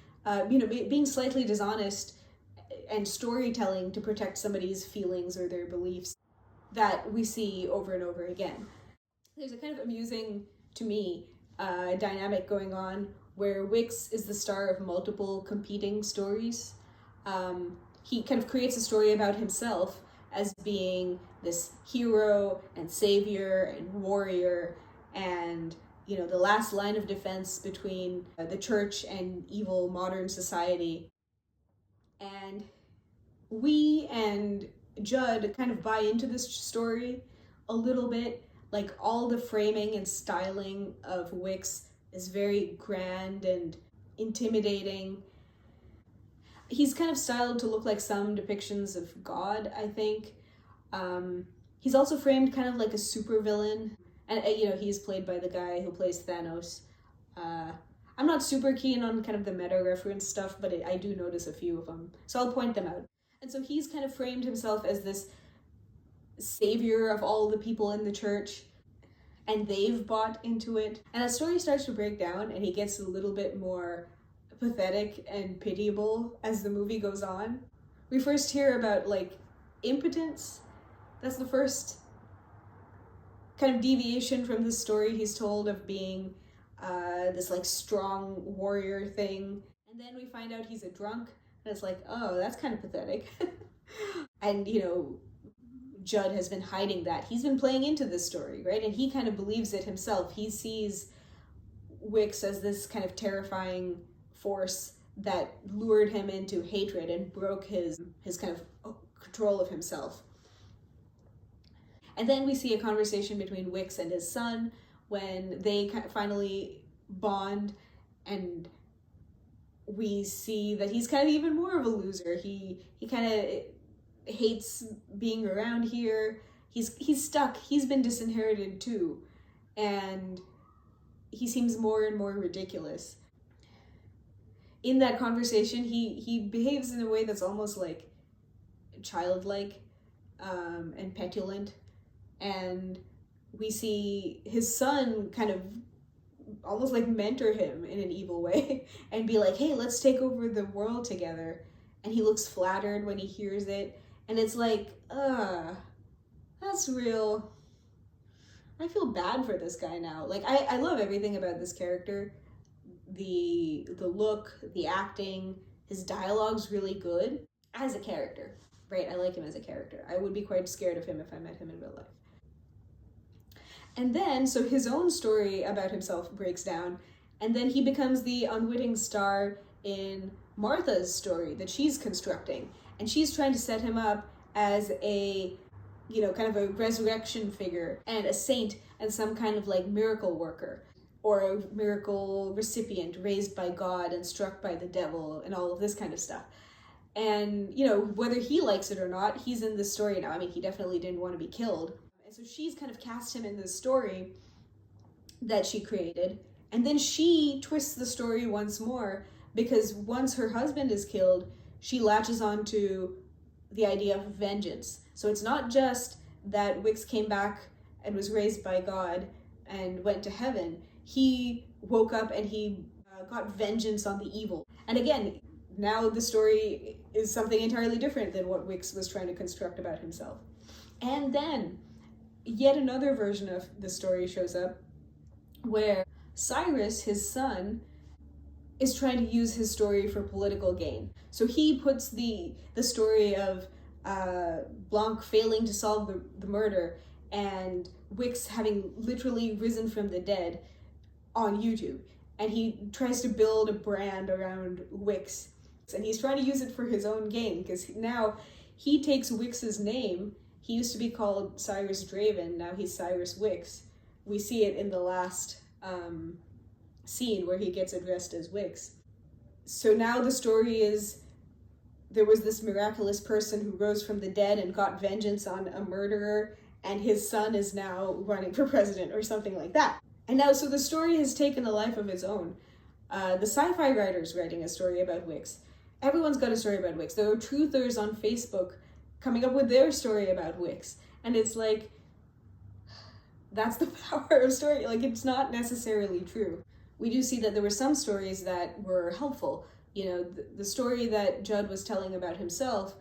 [SPEAKER 1] being slightly dishonest and storytelling to protect somebody's feelings or their beliefs that we see over and over again. There's a kind of amusing, to me, dynamic going on where Wicks is the star of multiple competing stories. He kind of creates a story about himself as being this hero and savior and warrior and the last line of defense between the church and evil modern society. And we and Judd kind of buy into this story a little bit. Like all the framing and styling of Wicks is very grand and intimidating. He's kind of styled to look like some depictions of God, I think. He's also framed kind of like a supervillain. And, he's played by the guy who plays Thanos. I'm not super keen on kind of the meta reference stuff, but I do notice a few of them. So I'll point them out. And so he's kind of framed himself as this savior of all the people in the church, and they've bought into it. And the story starts to break down, and he gets a little bit more pathetic and pitiable as the movie goes on. We first hear about, like, impotence. That's the first kind of deviation from the story he's told of being this, like, strong warrior thing. And then we find out he's a drunk, and it's like, oh, that's kind of pathetic. And, Judd has been hiding that. He's been playing into this story, right? And he kind of believes it himself. He sees Wicks as this kind of terrifying force that lured him into hatred and broke his kind of control of himself. And then we see a conversation between Wicks and his son when they finally bond, and we see that he's kind of even more of a loser. He kind of hates being around here. He's stuck. He's been disinherited too, and he seems more and more ridiculous. In that conversation, he behaves in a way that's almost like childlike and petulant, and we see his son kind of almost like mentor him in an evil way and be like, hey, let's take over the world together. And he looks flattered when he hears it. And it's like, that's real. I feel bad for this guy now. Like, I love everything about this character. The look, the acting, his dialogue's really good as a character, right? I like him as a character. I would be quite scared of him if I met him in real life. And then, so his own story about himself breaks down, and then he becomes the unwitting star in Martha's story that she's constructing. And she's trying to set him up as a, kind of a resurrection figure and a saint and some kind of like miracle worker or a miracle recipient raised by God and struck by the devil and all of this kind of stuff. And, whether he likes it or not, he's in this story now. I mean, he definitely didn't want to be killed. And so she's kind of cast him in this story that she created. And then she twists the story once more, because once her husband is killed, she latches on to the idea of vengeance. So it's not just that Wicks came back and was raised by God and went to heaven. He woke up and he got vengeance on the evil. And again, now the story is something entirely different than what Wicks was trying to construct about himself. And then yet another version of the story shows up where Cyrus, his son, is trying to use his story for political gain. So he puts the story of Blanc failing to solve the murder and Wicks having literally risen from the dead on YouTube. And he tries to build a brand around Wicks. And he's trying to use it for his own gain, because now he takes Wicks's name. He used to be called Cyrus Draven, now he's Cyrus Wicks. We see it in the last scene where he gets addressed as Wicks. So now the story is there was this miraculous person who rose from the dead and got vengeance on a murderer, and his son is now running for president or something like that. And now, so the story has taken a life of its own. The sci-fi writer's writing a story about Wicks. Everyone's got a story about Wicks. There are truthers on Facebook coming up with their story about Wicks. And it's like, that's the power of story. Like, it's not necessarily true. We do see that there were some stories that were helpful. The story that Judd was telling about himself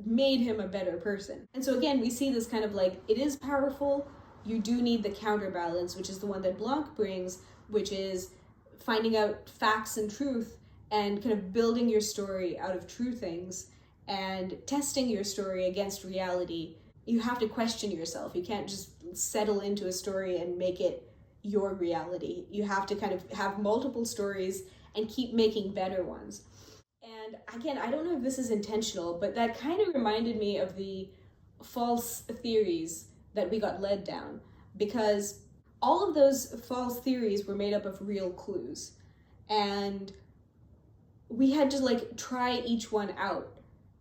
[SPEAKER 1] made him a better person. And so again, we see this kind of like, it is powerful. You do need the counterbalance, which is the one that Blanc brings, which is finding out facts and truth and kind of building your story out of true things and testing your story against reality. You have to question yourself. You can't just settle into a story and make it your reality. You have to kind of have multiple stories and keep making better ones. And again, I don't know if this is intentional, but that kind of reminded me of the false theories that we got led down, because all of those false theories were made up of real clues, and we had to like try each one out,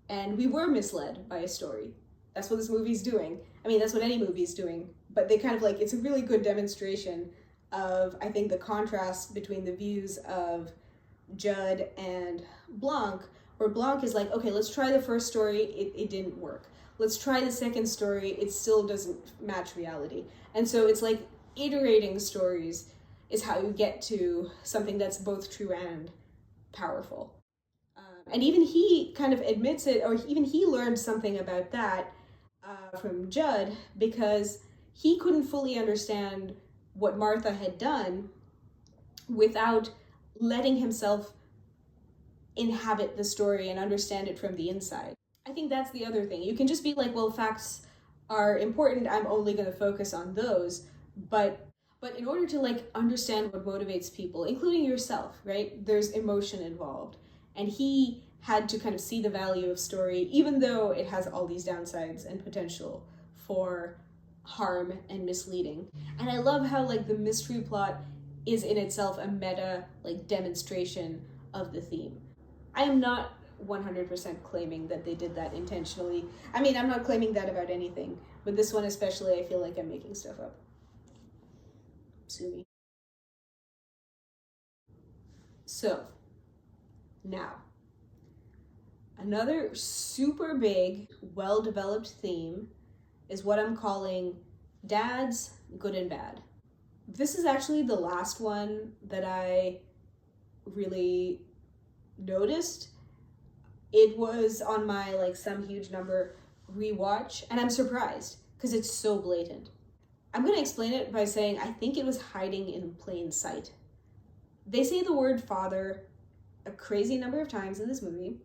[SPEAKER 1] and we were misled by a story. That's what this movie's doing. I mean, that's what any movie's doing, but they kind of like, it's a really good demonstration of, I think, the contrast between the views of Judd and Blanc, where Blanc is like, okay, let's try the first story, it didn't work. Let's try the second story, it still doesn't match reality. And so it's like iterating stories is how you get to something that's both true and powerful. And even he kind of admits it, or even he learned something about that from Judd, because he couldn't fully understand what Martha had done without letting himself inhabit the story and understand it from the inside. I think that's the other thing. You can just be like, well, facts are important, I'm only going to focus on those, but in order to like understand what motivates people, including yourself, right, there's emotion involved. And he had to kind of see the value of story, even though it has all these downsides and potential for harm and misleading. And I love how like the mystery plot is in itself a meta like demonstration of the theme. I am not 100% claiming that they did that intentionally. I mean, I'm not claiming that about anything, but this one especially, I feel like I'm making stuff up. Sue me. So, now, another super big, well-developed theme is what I'm calling dads, good and bad. This is actually the last one that I really noticed. It was on my like some huge number rewatch, and I'm surprised because it's so blatant. I'm going to explain it by saying I think it was hiding in plain sight. They say the word father a crazy number of times in this movie.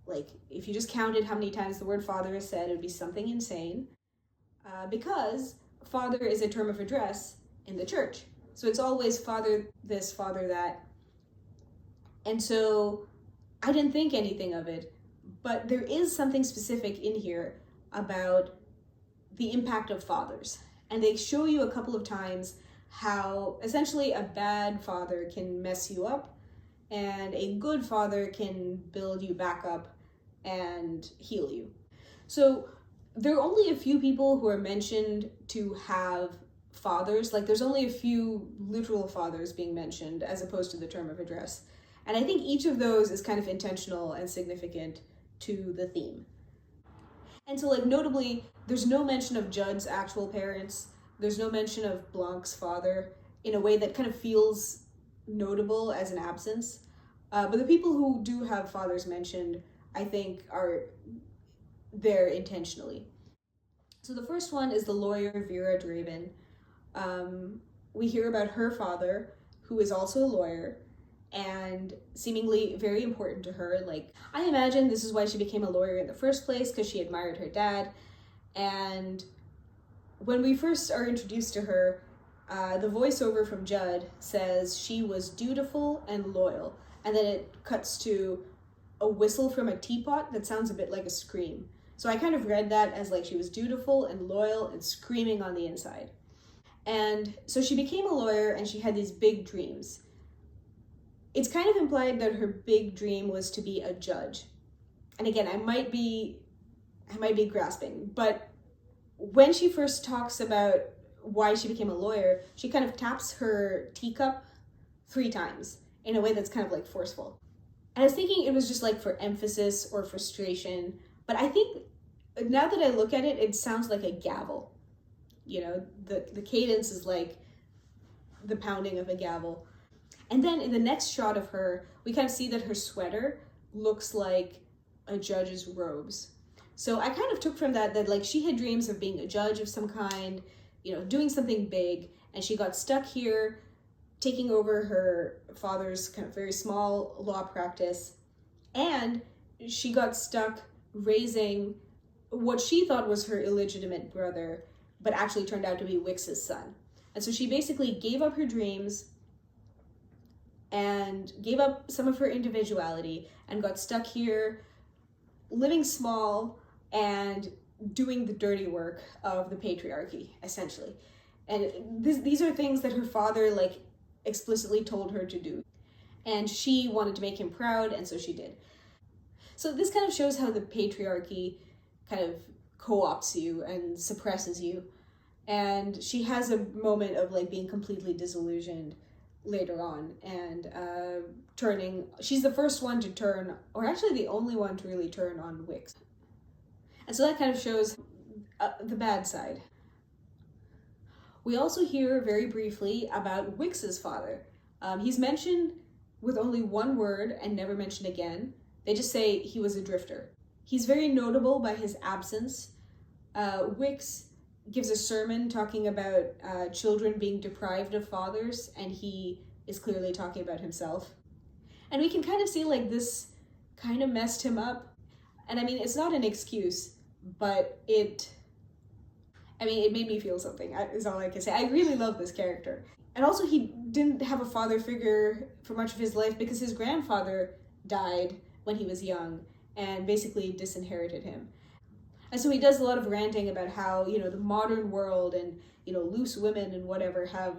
[SPEAKER 1] Like, if you just counted how many times the word father is said, it would be something insane. Because father is a term of address in the church. So it's always father this, father that. And so I didn't think anything of it, but there is something specific in here about the impact of fathers. And they show you a couple of times how essentially a bad father can mess you up and a good father can build you back up and heal you. So there are only a few people who are mentioned to have fathers. Like, there's only a few literal fathers being mentioned as opposed to the term of address. And I think each of those is kind of intentional and significant to the theme. And so, like, notably, there's no mention of Judd's actual parents. There's no mention of Blanc's father in a way that kind of feels notable as an absence. But the people who do have fathers mentioned, I think, are there intentionally. So the first one is the lawyer Vera Draven. We hear about her father, who is also a lawyer, and seemingly very important to her. Like, I imagine this is why she became a lawyer in the first place, because she admired her dad. And when we first are introduced to her, the voiceover from Judd says she was dutiful and loyal. And then it cuts to a whistle from a teapot that sounds a bit like a scream. So I kind of read that as like she was dutiful and loyal and screaming on the inside. And so she became a lawyer and she had these big dreams. It's kind of implied that her big dream was to be a judge. And again, I might be grasping, but when she first talks about why she became a lawyer, she kind of taps her teacup 3 times in a way that's kind of like forceful. And I was thinking it was just like for emphasis or frustration, but I think now that I look at it, it sounds like a gavel. You know, the cadence is like the pounding of a gavel. And then in the next shot of her, we kind of see that her sweater looks like a judge's robes. So I kind of took from that like she had dreams of being a judge of some kind, you know, doing something big, and she got stuck here, taking over her father's kind of very small law practice, and she got stuck raising what she thought was her illegitimate brother, but actually turned out to be Wix's son. And so she basically gave up her dreams and gave up some of her individuality and got stuck here living small and doing the dirty work of the patriarchy, essentially. And these are things that her father like explicitly told her to do. And she wanted to make him proud, and so she did. So this kind of shows how the patriarchy kind of co-opts you and suppresses you. And she has a moment of like being completely disillusioned later on and she's the first one to turn, or actually the only one to really turn on Wicks. And so that kind of shows the bad side. We also hear very briefly about Wicks's father. He's mentioned with only one word and never mentioned again. They just say he was a drifter. He's very notable by his absence. Wicks gives a sermon talking about children being deprived of fathers, and he is clearly talking about himself. And we can kind of see like this kind of messed him up. And I mean, it's not an excuse, but it made me feel something, is all I can say. I really love this character. And also he didn't have a father figure for much of his life because his grandfather died when he was young and basically disinherited him. And so he does a lot of ranting about how, the modern world and, loose women and whatever have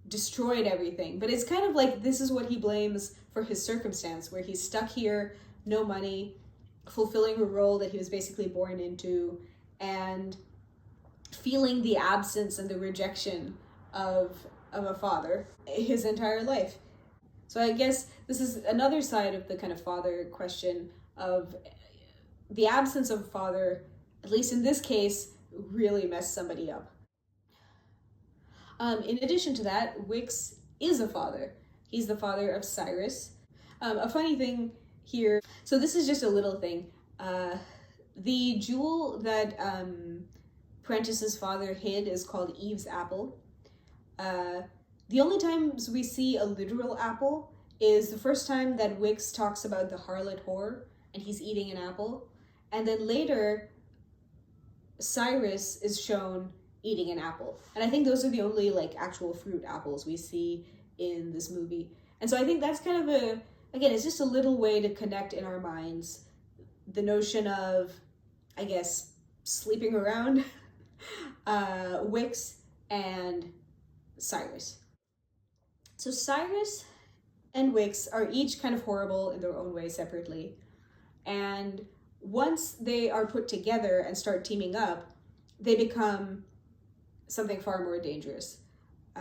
[SPEAKER 1] destroyed everything. But it's kind of like this is what he blames for his circumstance, where he's stuck here, no money, fulfilling a role that he was basically born into, and feeling the absence and the rejection of a father his entire life. So I guess this is another side of the kind of father question of the absence of a father, at least in this case, really messed somebody up. In addition to that, Wicks is a father. He's the father of Cyrus. A funny thing here, so this is just a little thing. The jewel that Prentice's father hid is called Eve's apple. The only times we see a literal apple is the first time that Wicks talks about the harlot whore and he's eating an apple. And then later, Cyrus is shown eating an apple. And I think those are the only like actual fruit apples we see in this movie. And so I think that's kind of again, it's just a little way to connect in our minds the notion of, I guess, sleeping around Wicks and Cyrus. So Cyrus and Wicks are each kind of horrible in their own way separately. And once they are put together and start teaming up, they become something far more dangerous.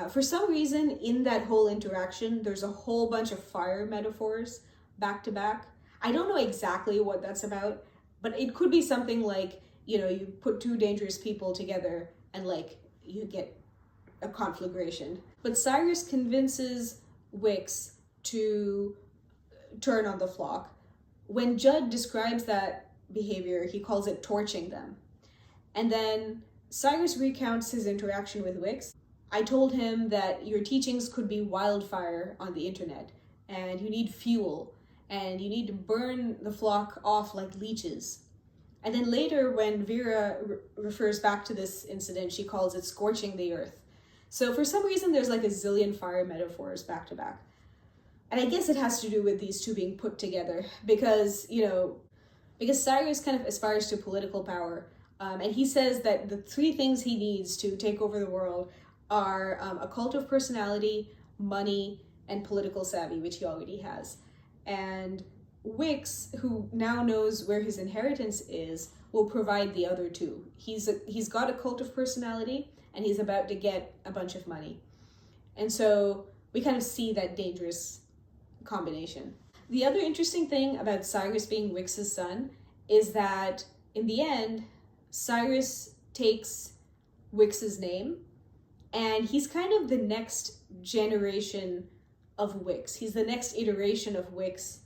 [SPEAKER 1] For some reason, in that whole interaction, there's a whole bunch of fire metaphors back to back. I don't know exactly what that's about, but it could be something like, you put two dangerous people together and like you get a conflagration. But Cyrus convinces Wicks to turn on the flock. When Judd describes that behavior, he calls it torching them. And then Cyrus recounts his interaction with Wicks. I told him that your teachings could be wildfire on the internet, and you need fuel, and you need to burn the flock off like leeches. And then later, when Vera refers back to this incident, she calls it scorching the earth. So for some reason, there's like a zillion fire metaphors back to back. And I guess it has to do with these two being put together because, because Cyrus kind of aspires to political power. And he says that the three things he needs to take over the world are a cult of personality, money, and political savvy, which he already has. And Wicks, who now knows where his inheritance is, will provide the other two. He's got a cult of personality, and he's about to get a bunch of money. And so we kind of see that dangerous combination. The other interesting thing about Cyrus being Wicks's son is that in the end, Cyrus takes Wicks's name, and he's kind of the next generation of Wicks. He's the next iteration of Wicks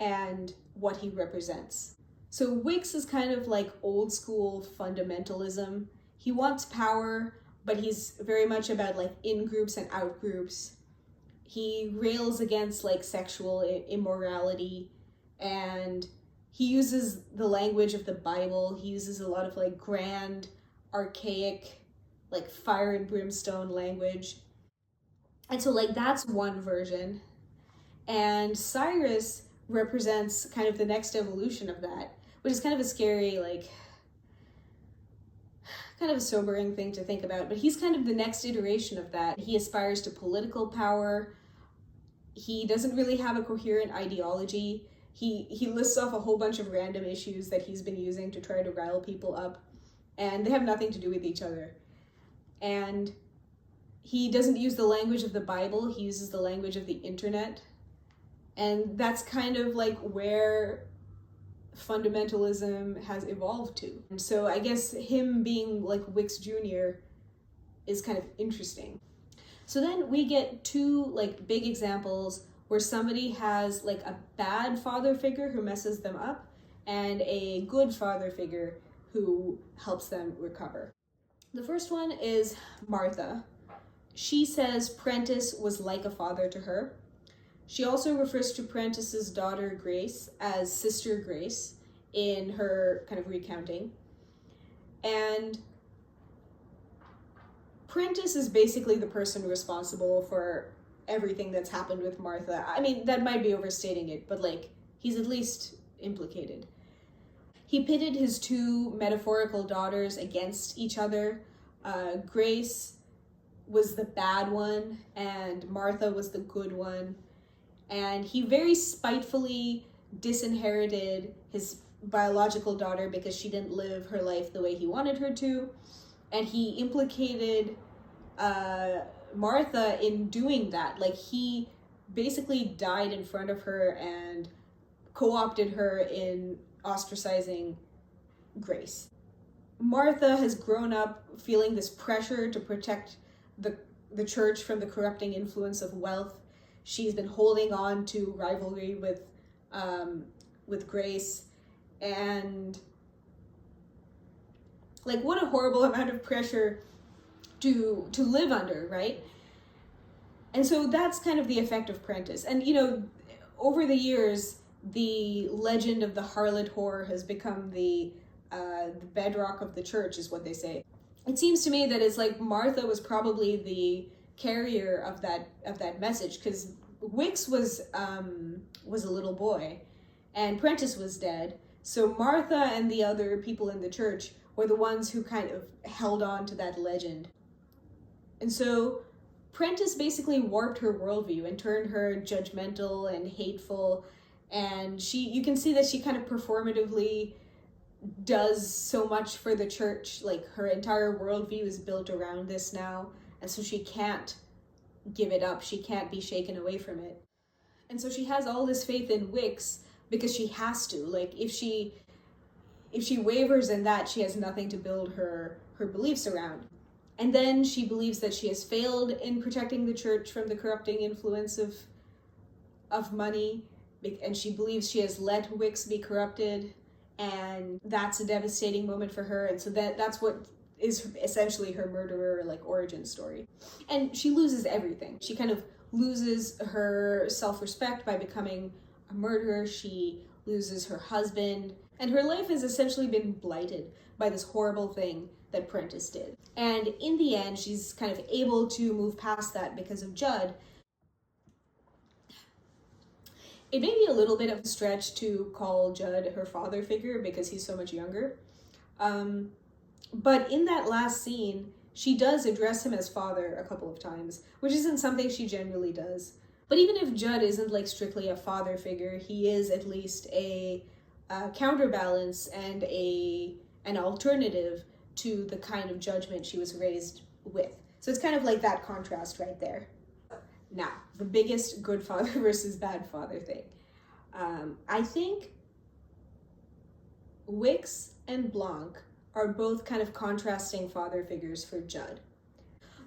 [SPEAKER 1] and what he represents. So Wicks is kind of like old school fundamentalism. He wants power, but he's very much about like in groups and out groups. He rails against like sexual immorality, and he uses the language of the Bible. He uses a lot of like grand, archaic, like fire and brimstone language. And so like that's one version. And Cyrus represents kind of the next evolution of that, which is kind of a scary, like, kind of a sobering thing to think about, but he's kind of the next iteration of that. He aspires to political power. He doesn't really have a coherent ideology. He lists off a whole bunch of random issues that he's been using to try to rile people up, and they have nothing to do with each other. And he doesn't use the language of the Bible, he uses the language of the internet. And that's kind of like where fundamentalism has evolved to. And so I guess him being like Wicks Jr. is kind of interesting. So then we get two like big examples where somebody has like a bad father figure who messes them up and a good father figure who helps them recover. The first one is Martha. She says Prentice was like a father to her. She also refers to Prentice's daughter Grace as Sister Grace in her kind of recounting. And Prentice is basically the person responsible for everything that's happened with Martha. I mean, that might be overstating it, but like, he's at least implicated. He pitted his two metaphorical daughters against each other. Grace was the bad one, and Martha was the good one. And he very spitefully disinherited his biological daughter because she didn't live her life the way he wanted her to. And he implicated Martha in doing that. Like, he basically died in front of her and co-opted her in ostracizing Grace. Martha has grown up feeling this pressure to protect the church from the corrupting influence of wealth. She's been holding on to rivalry with Grace, and like, what a horrible amount of pressure to live under, right? And so that's kind of the effect of Prentice. And you know, over the years, the legend of the harlot whore has become the bedrock of the church, is what they say. It seems to me that it's like Martha was probably the carrier of that message, because Wicks was a little boy, and Prentice was dead. So Martha and the other people in the church were the ones who kind of held on to that legend. And so Prentice basically warped her worldview and turned her judgmental and hateful, and you can see that she kind of performatively does so much for the church. Like, her entire worldview is built around this now, and so she can't give it up. She can't be shaken away from it. And so she has all this faith in Wicks because she has to. Like, if she wavers in that, she has nothing to build her beliefs around. And then she believes that she has failed in protecting the church from the corrupting influence of money, and she believes she has let Wicks be corrupted, and that's a devastating moment for her. And so that's what is essentially her murderer like origin story. And she loses everything. She kind of loses her self-respect by becoming a murderer. She loses her husband, and her life has essentially been blighted by this horrible thing that Prentice did. And in the end, she's kind of able to move past that because of Judd. It may be a little bit of a stretch to call Judd her father figure because he's so much younger. But in that last scene, she does address him as father a couple of times, which isn't something she generally does. But even if Judd isn't like strictly a father figure, he is at least a counterbalance and an alternative to the kind of judgment she was raised with. So it's kind of like that contrast right there. Now, the biggest good father versus bad father thing. I think Wicks and Blanc are both kind of contrasting father figures for Judd.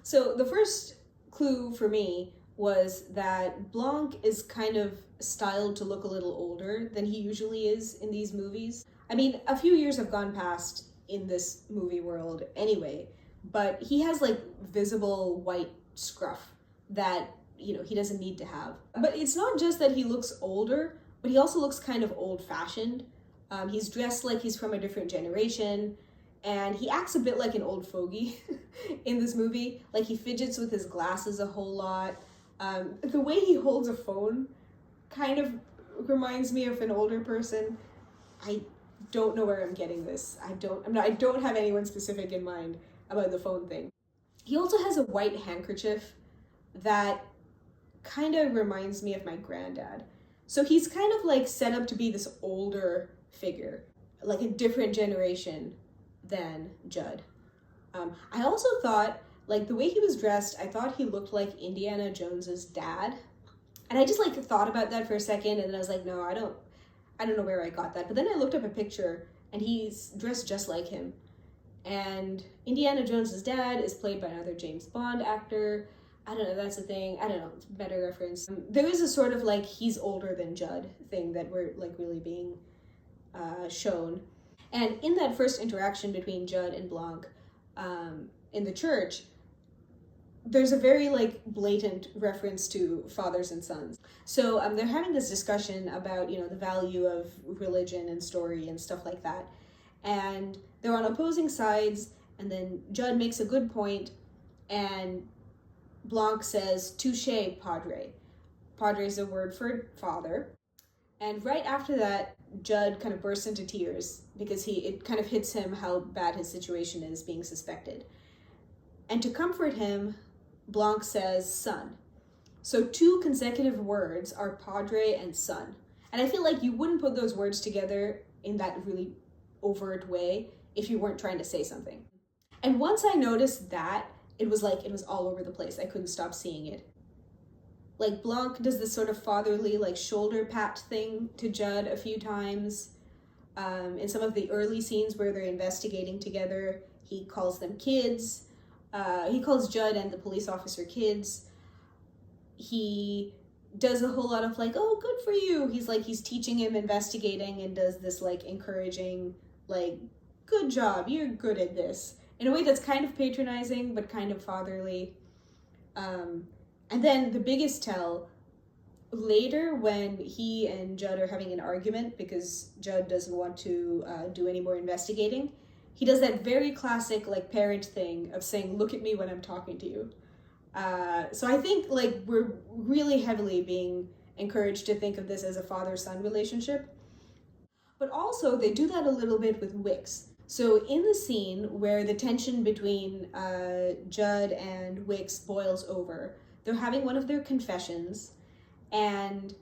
[SPEAKER 1] So the first clue for me was that Blanc is kind of styled to look a little older than he usually is in these movies. I mean, a few years have gone past in this movie world anyway, but he has like visible white scruff that, you know, he doesn't need to have. But it's not just that he looks older, but he also looks kind of old-fashioned. He's dressed like he's from a different generation, and he acts a bit like an old fogey in this movie. Like, he fidgets with his glasses a whole lot. The way he holds a phone kind of reminds me of an older person. I don't know where I'm getting this. I don't have anyone specific in mind about the phone thing. He also has a white handkerchief that kind of reminds me of my granddad. So he's kind of like set up to be this older figure, like a different generation than Judd. I also thought, like, the way he was dressed, I thought he looked like Indiana Jones's dad. And I just like thought about that for a second, and then I was like, no, I don't know where I got that. But then I looked up a picture, and he's dressed just like him. And Indiana Jones's dad is played by another James Bond actor. I don't know if that's a thing. I don't know, it's a better reference. There is a sort of like he's older than Judd thing that we're like really being shown. And in that first interaction between Judd and Blanc in the church, there's a very like blatant reference to fathers and sons. So they're having this discussion about, you know, the value of religion and story and stuff like that. And they're on opposing sides, and then Judd makes a good point, and Blanc says, "Touche, padre." Padre is a word for father. And right after that, Judd kind of bursts into tears because it kind of hits him how bad his situation is being suspected. And to comfort him, Blanc says, "son." So 2 consecutive words are padre and son. And I feel like you wouldn't put those words together in that really overt way if you weren't trying to say something. And once I noticed that, it was all over the place. I couldn't stop seeing it. Like, Blanc does this sort of fatherly, like, shoulder pat thing to Judd a few times. In some of the early scenes where they're investigating together, he calls them kids. He calls Judd and the police officer kids. He does a whole lot of like, "Oh, good for you." He's teaching him investigating and does this like encouraging, like, "Good job, you're good at this," in a way that's kind of patronizing but kind of fatherly. And then the biggest tell, later when he and Judd are having an argument because Judd doesn't want to do any more investigating, he does that very classic like parent thing of saying, "Look at me when I'm talking to you." So I think like we're really heavily being encouraged to think of this as a father-son relationship. But also they do that a little bit with Wicks. So in the scene where the tension between Judd and Wicks boils over, they're having one of their confessions, and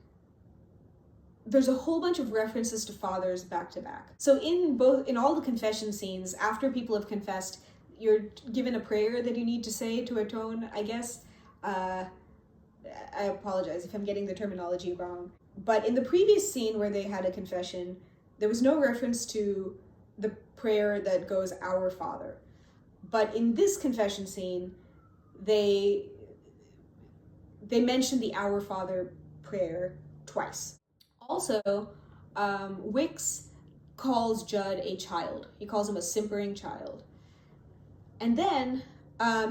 [SPEAKER 1] there's a whole bunch of references to fathers back to back. So in all the confession scenes, after people have confessed, you're given a prayer that you need to say to atone, I guess. I apologize if I'm getting the terminology wrong. But in the previous scene where they had a confession, there was no reference to the prayer that goes, "Our Father." But in this confession scene, they mentioned the Our Father prayer twice. Also, Wicks calls Judd a child. He calls him a simpering child. And then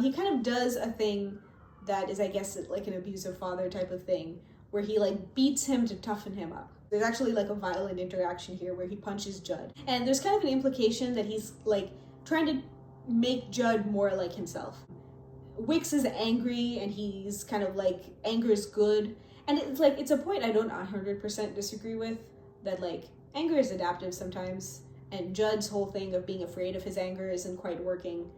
[SPEAKER 1] he kind of does a thing that is, I guess, like an abusive father type of thing, where he like beats him to toughen him up. There's actually like a violent interaction here where he punches Judd. And there's kind of an implication that he's like trying to make Judd more like himself. Wicks is angry, and he's kind of like, anger is good. And it's like, it's a point I don't 100% disagree with, that like anger is adaptive sometimes, and Judd's whole thing of being afraid of his anger isn't quite working.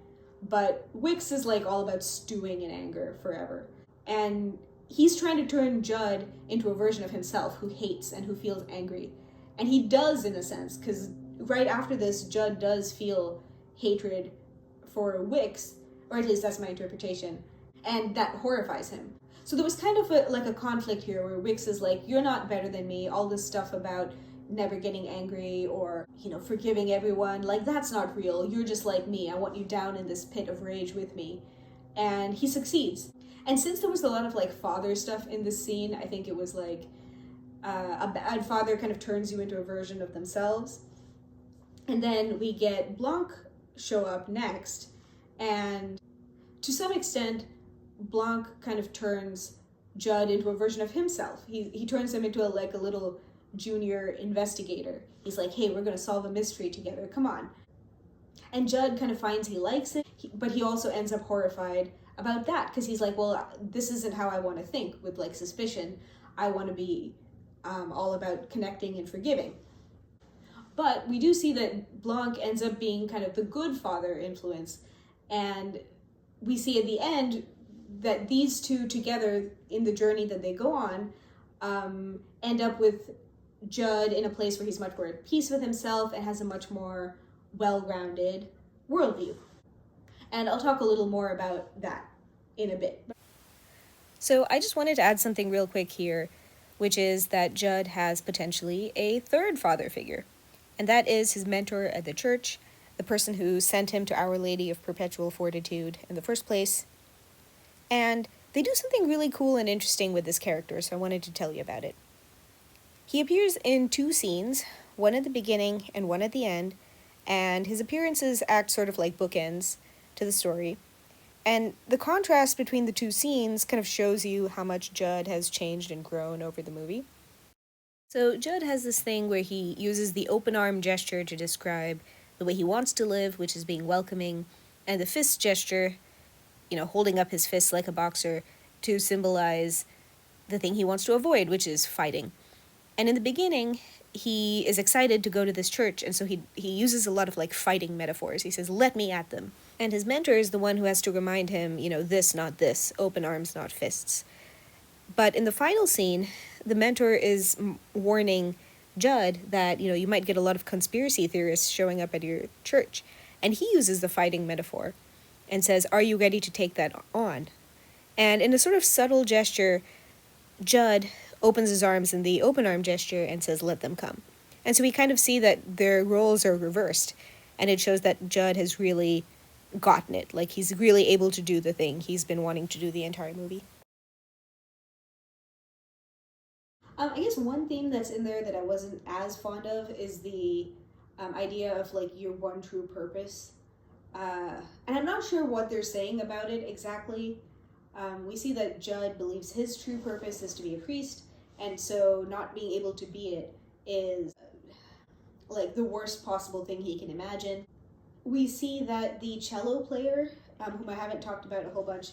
[SPEAKER 1] But Wicks is like all about stewing in anger forever. And he's trying to turn Judd into a version of himself who hates and who feels angry. And he does, in a sense, because right after this, Judd does feel hatred for Wicks, or at least that's my interpretation, and that horrifies him. So there was kind of a conflict here where Wicks is like, "You're not better than me," all this stuff about never getting angry or, forgiving everyone, like, that's not real. You're just like me. I want you down in this pit of rage with me. And he succeeds. And since there was a lot of like father stuff in this scene, I think it was like a bad father kind of turns you into a version of themselves. And then we get Blanc show up next, and to some extent, Blanc kind of turns Judd into a version of himself. He turns him into a little junior investigator. He's like, "Hey, we're going to solve a mystery together. Come on." And Judd kind of finds he likes it, but he also ends up horrified about that, because he's like, "Well, this isn't how I want to think with like suspicion. I want to be all about connecting and forgiving." But we do see that Blanc ends up being kind of the good father influence, and we see at the end that these two together in the journey that they go on end up with Judd in a place where he's much more at peace with himself and has a much more well-rounded worldview. And I'll talk a little more about that in a bit.
[SPEAKER 2] So I just wanted to add something real quick here, which is that Judd has potentially a third father figure, and that is his mentor at the church, the person who sent him to Our Lady of Perpetual Fortitude in the first place. And they do something really cool and interesting with this character, so I wanted to tell you about it. He appears in 2 scenes, one at the beginning and one at the end, and his appearances act sort of like bookends to the story. And the contrast between the 2 scenes kind of shows you how much Judd has changed and grown over the movie. So Judd has this thing where he uses the open arm gesture to describe the way he wants to live, which is being welcoming, and the fist gesture, holding up his fist like a boxer, to symbolize the thing he wants to avoid, which is fighting. And in the beginning, he is excited to go to this church, and so he uses a lot of fighting metaphors. He says, "Let me at them." And his mentor is the one who has to remind him, this, not this, open arms, not fists. But in the final scene, the mentor is warning Judd that, you might get a lot of conspiracy theorists showing up at your church. And he uses the fighting metaphor and says, "Are you ready to take that on?" And in a sort of subtle gesture, Judd opens his arms in the open arm gesture and says, "Let them come." And so we kind of see that their roles are reversed, and it shows that Judd has really gotten it. He's really able to do the thing he's been wanting to do the entire movie.
[SPEAKER 1] I guess one theme that's in there that I wasn't as fond of is the idea of your one true purpose. And I'm not sure what they're saying about it exactly. We see that Judd believes his true purpose is to be a priest, and so not being able to be it is the worst possible thing he can imagine. We see that the cello player, whom I haven't talked about a whole bunch,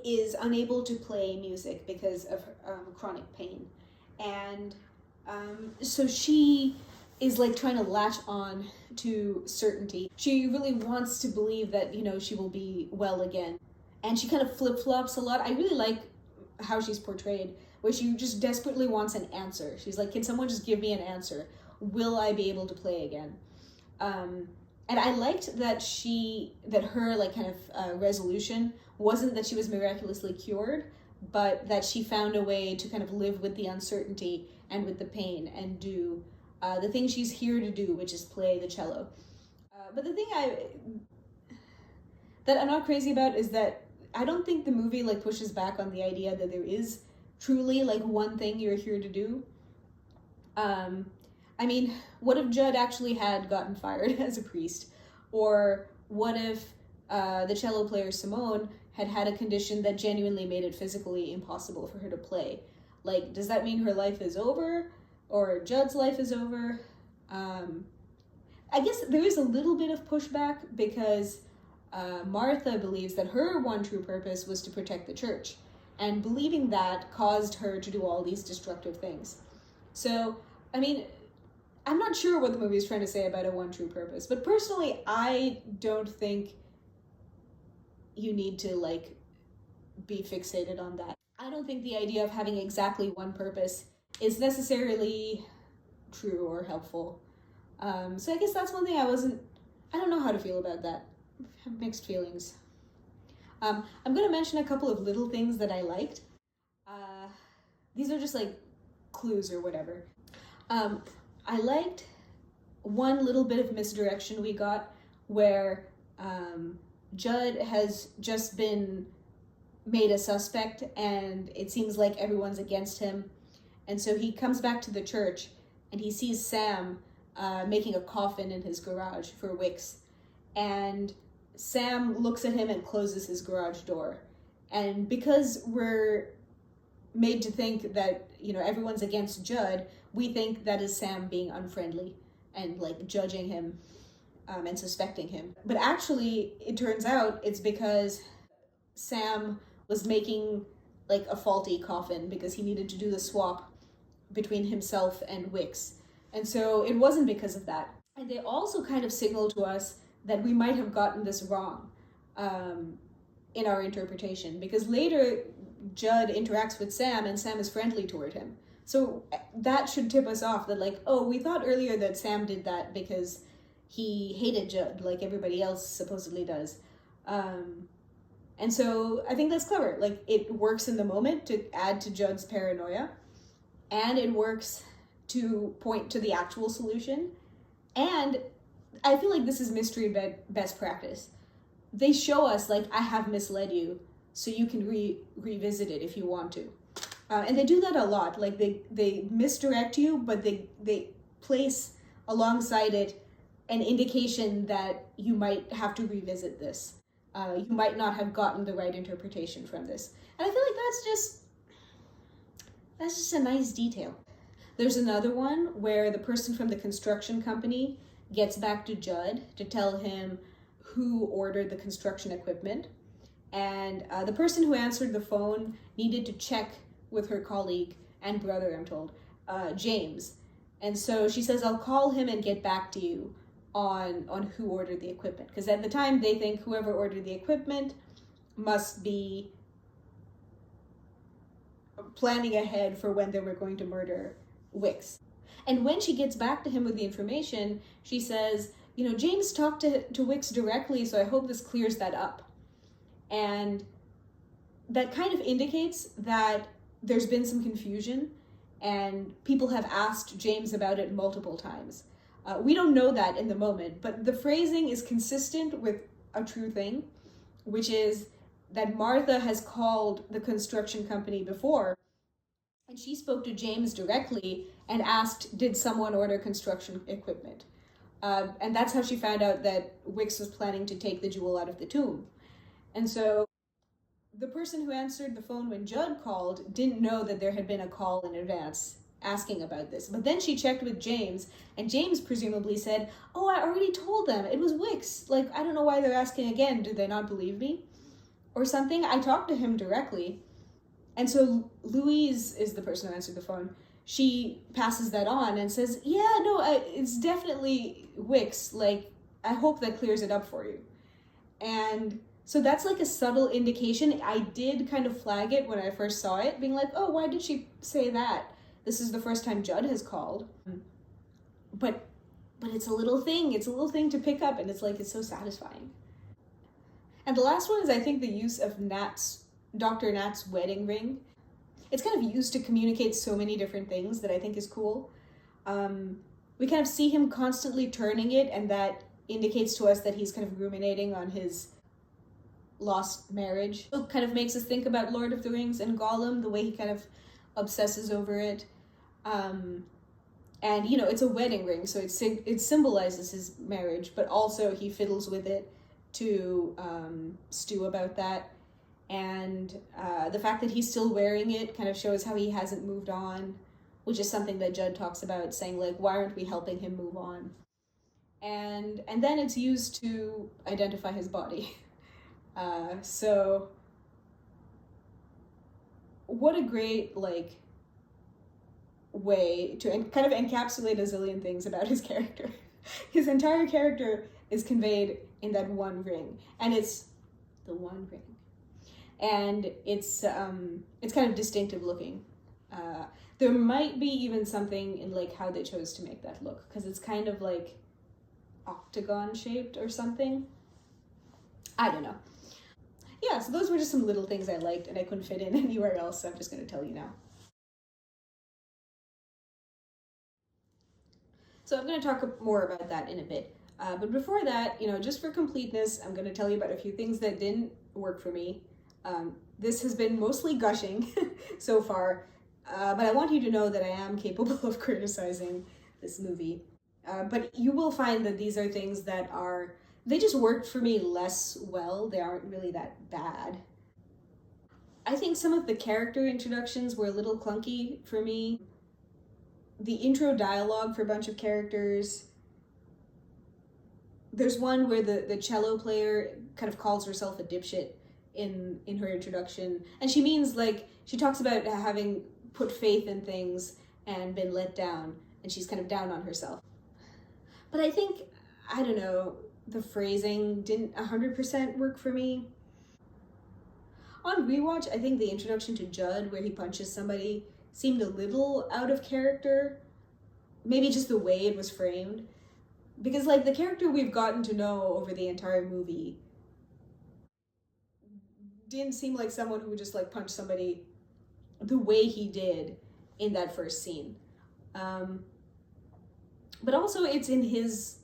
[SPEAKER 1] is unable to play music because of chronic pain. And so she is trying to latch on to certainty. She really wants to believe that, she will be well again. And she kind of flip-flops a lot. I really like how she's portrayed, where she just desperately wants an answer. She's like, "Can someone just give me an answer? Will I be able to play again?" And I liked that her resolution wasn't that she was miraculously cured, but that she found a way to kind of live with the uncertainty and with the pain and do the thing she's here to do, which is play the cello. But the thing that I'm not crazy about is that I don't think the movie pushes back on the idea that there is truly one thing you're here to do. I mean, what if Judd actually had gotten fired as a priest? Or what if the cello player Simone had a condition that genuinely made it physically impossible for her to play? Does that mean her life is over? Or Judd's life is over? I guess there is a little bit of pushback because Martha believes that her one true purpose was to protect the church. And believing that caused her to do all these destructive things. So, I mean, I'm not sure what the movie is trying to say about a one true purpose, but personally, I don't think you need to be fixated on that. I don't think the idea of having exactly one purpose is necessarily true or helpful. So I guess that's one thing I don't know how to feel about that. I have mixed feelings. I'm going to mention a couple of little things that I liked. These are just clues or whatever. I liked one little bit of misdirection we got where Judd has just been made a suspect and it seems like everyone's against him. And so he comes back to the church and he sees Sam making a coffin in his garage for Wicks. And Sam looks at him and closes his garage door. And because we're made to think that, everyone's against Judd, we think that is Sam being unfriendly and judging him and suspecting him. But actually, it turns out it's because Sam was making a faulty coffin because he needed to do the swap between himself and Wicks. And so it wasn't because of that. And they also kind of signal to us that we might have gotten this wrong in our interpretation, because later Judd interacts with Sam and Sam is friendly toward him. So that should tip us off that, like, oh, we thought earlier that Sam did that because he hated Judd like everybody else supposedly does. And so I think that's clever. Like, it works in the moment to add to Judd's paranoia, and it works to point to the actual solution. And I feel like this is mystery best practice. They show us, like, I have misled you, so you can revisit it if you want to. And they do that a lot. Like, they misdirect you, but they place alongside it an indication that you might have to revisit this. You might not have gotten the right interpretation from this. And I feel like that's just a nice detail. There's another one where the person from the construction company gets back to Judd to tell him who ordered the construction equipment. And the person who answered the phone needed to check with her colleague and brother, I'm told, James. And so she says, I'll call him and get back to you on who ordered the equipment. Because at the time, they think whoever ordered the equipment must be planning ahead for when they were going to murder Wicks. And when she gets back to him with the information, she says, you know, James talked to Wicks directly, so I hope this clears that up. And that kind of indicates that there's been some confusion and people have asked James about it multiple times. We don't know that in the moment, but the phrasing is consistent with a true thing, which is that Martha has called the construction company before, and she spoke to James directly and asked, did someone order construction equipment? And that's how she found out that Wicks was planning to take the jewel out of the tomb. And so the person who answered the phone when Judd called didn't know that there had been a call in advance asking about this. But then she checked with James, and James presumably said, oh, I already told them. It was Wicks. Like, I don't know why they're asking again. Do they not believe me? Or something. I talked to him directly. And so Louise is the person who answered the phone. She passes that on and says, yeah, no, it's definitely Wicks. Like, I hope that clears it up for you. And so that's like a subtle indication. I did kind of flag it when I first saw it, being like, oh, why did she say that? This is the first time Judd has called. But it's a little thing. It's a little thing to pick up, and it's like, it's so satisfying. And the last one is, I think, the use of Dr. Nat's wedding ring. It's kind of used to communicate so many different things that I think is cool. We kind of see him constantly turning it, and that indicates to us that he's kind of ruminating on his lost marriage. It kind of makes us think about Lord of the Rings and Gollum, the way he kind of obsesses over it. And, you know, it's a wedding ring, so it symbolizes his marriage, but also he fiddles with it to stew about that. And the fact that he's still wearing it kind of shows how he hasn't moved on, which is something that Judd talks about, saying, like, why aren't we helping him move on? And then it's used to identify his body. So what a great, like, way to kind of encapsulate a zillion things about his character. His entire character is conveyed in that one ring, and it's the one ring. And it's kind of distinctive looking. There might be even something in, like, how they chose to make that look, because it's kind of like octagon shaped or something. I don't know. Yeah, so those were just some little things I liked and I couldn't fit in anywhere else, so I'm just going to tell you now. So I'm going to talk more about that in a bit. But before that, you know, just for completeness, I'm going to tell you about a few things that didn't work for me. This has been mostly gushing so far, but I want you to know that I am capable of criticizing this movie. But you will find that these are things that they just worked for me less well. They aren't really that bad. I think some of the character introductions were a little clunky for me. The intro dialogue for a bunch of characters. There's one where the cello player kind of calls herself a dipshit in her introduction. And she means, like, she talks about having put faith in things and been let down, and she's kind of down on herself. But I think, I don't know, the phrasing didn't 100% work for me. On rewatch, I think the introduction to Judd, where he punches somebody, seemed a little out of character. Maybe just the way it was framed. Because, like, the character we've gotten to know over the entire movie didn't seem like someone who would just, like, punch somebody the way he did in that first scene. But also, it's in his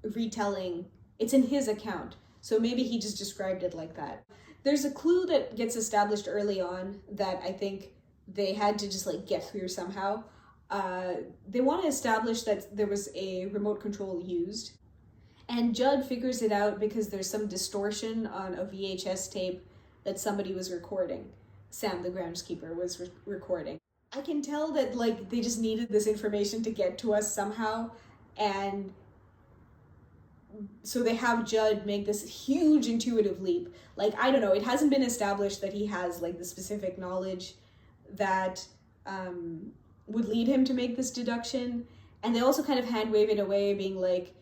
[SPEAKER 1] retelling. It's in his account. So maybe he just described it like that. There's a clue that gets established early on that I think they had to just, like, get through somehow. They want to establish that there was a remote control used, and Judd figures it out because there's some distortion on a VHS tape that somebody was recording. Sam, the groundskeeper, was recording. I can tell that, like, they just needed this information to get to us somehow, and so they have Judd make this huge intuitive leap. Like, I don't know, it hasn't been established that he has, like, the specific knowledge that would lead him to make this deduction. And they also kind of hand wave it away, being like,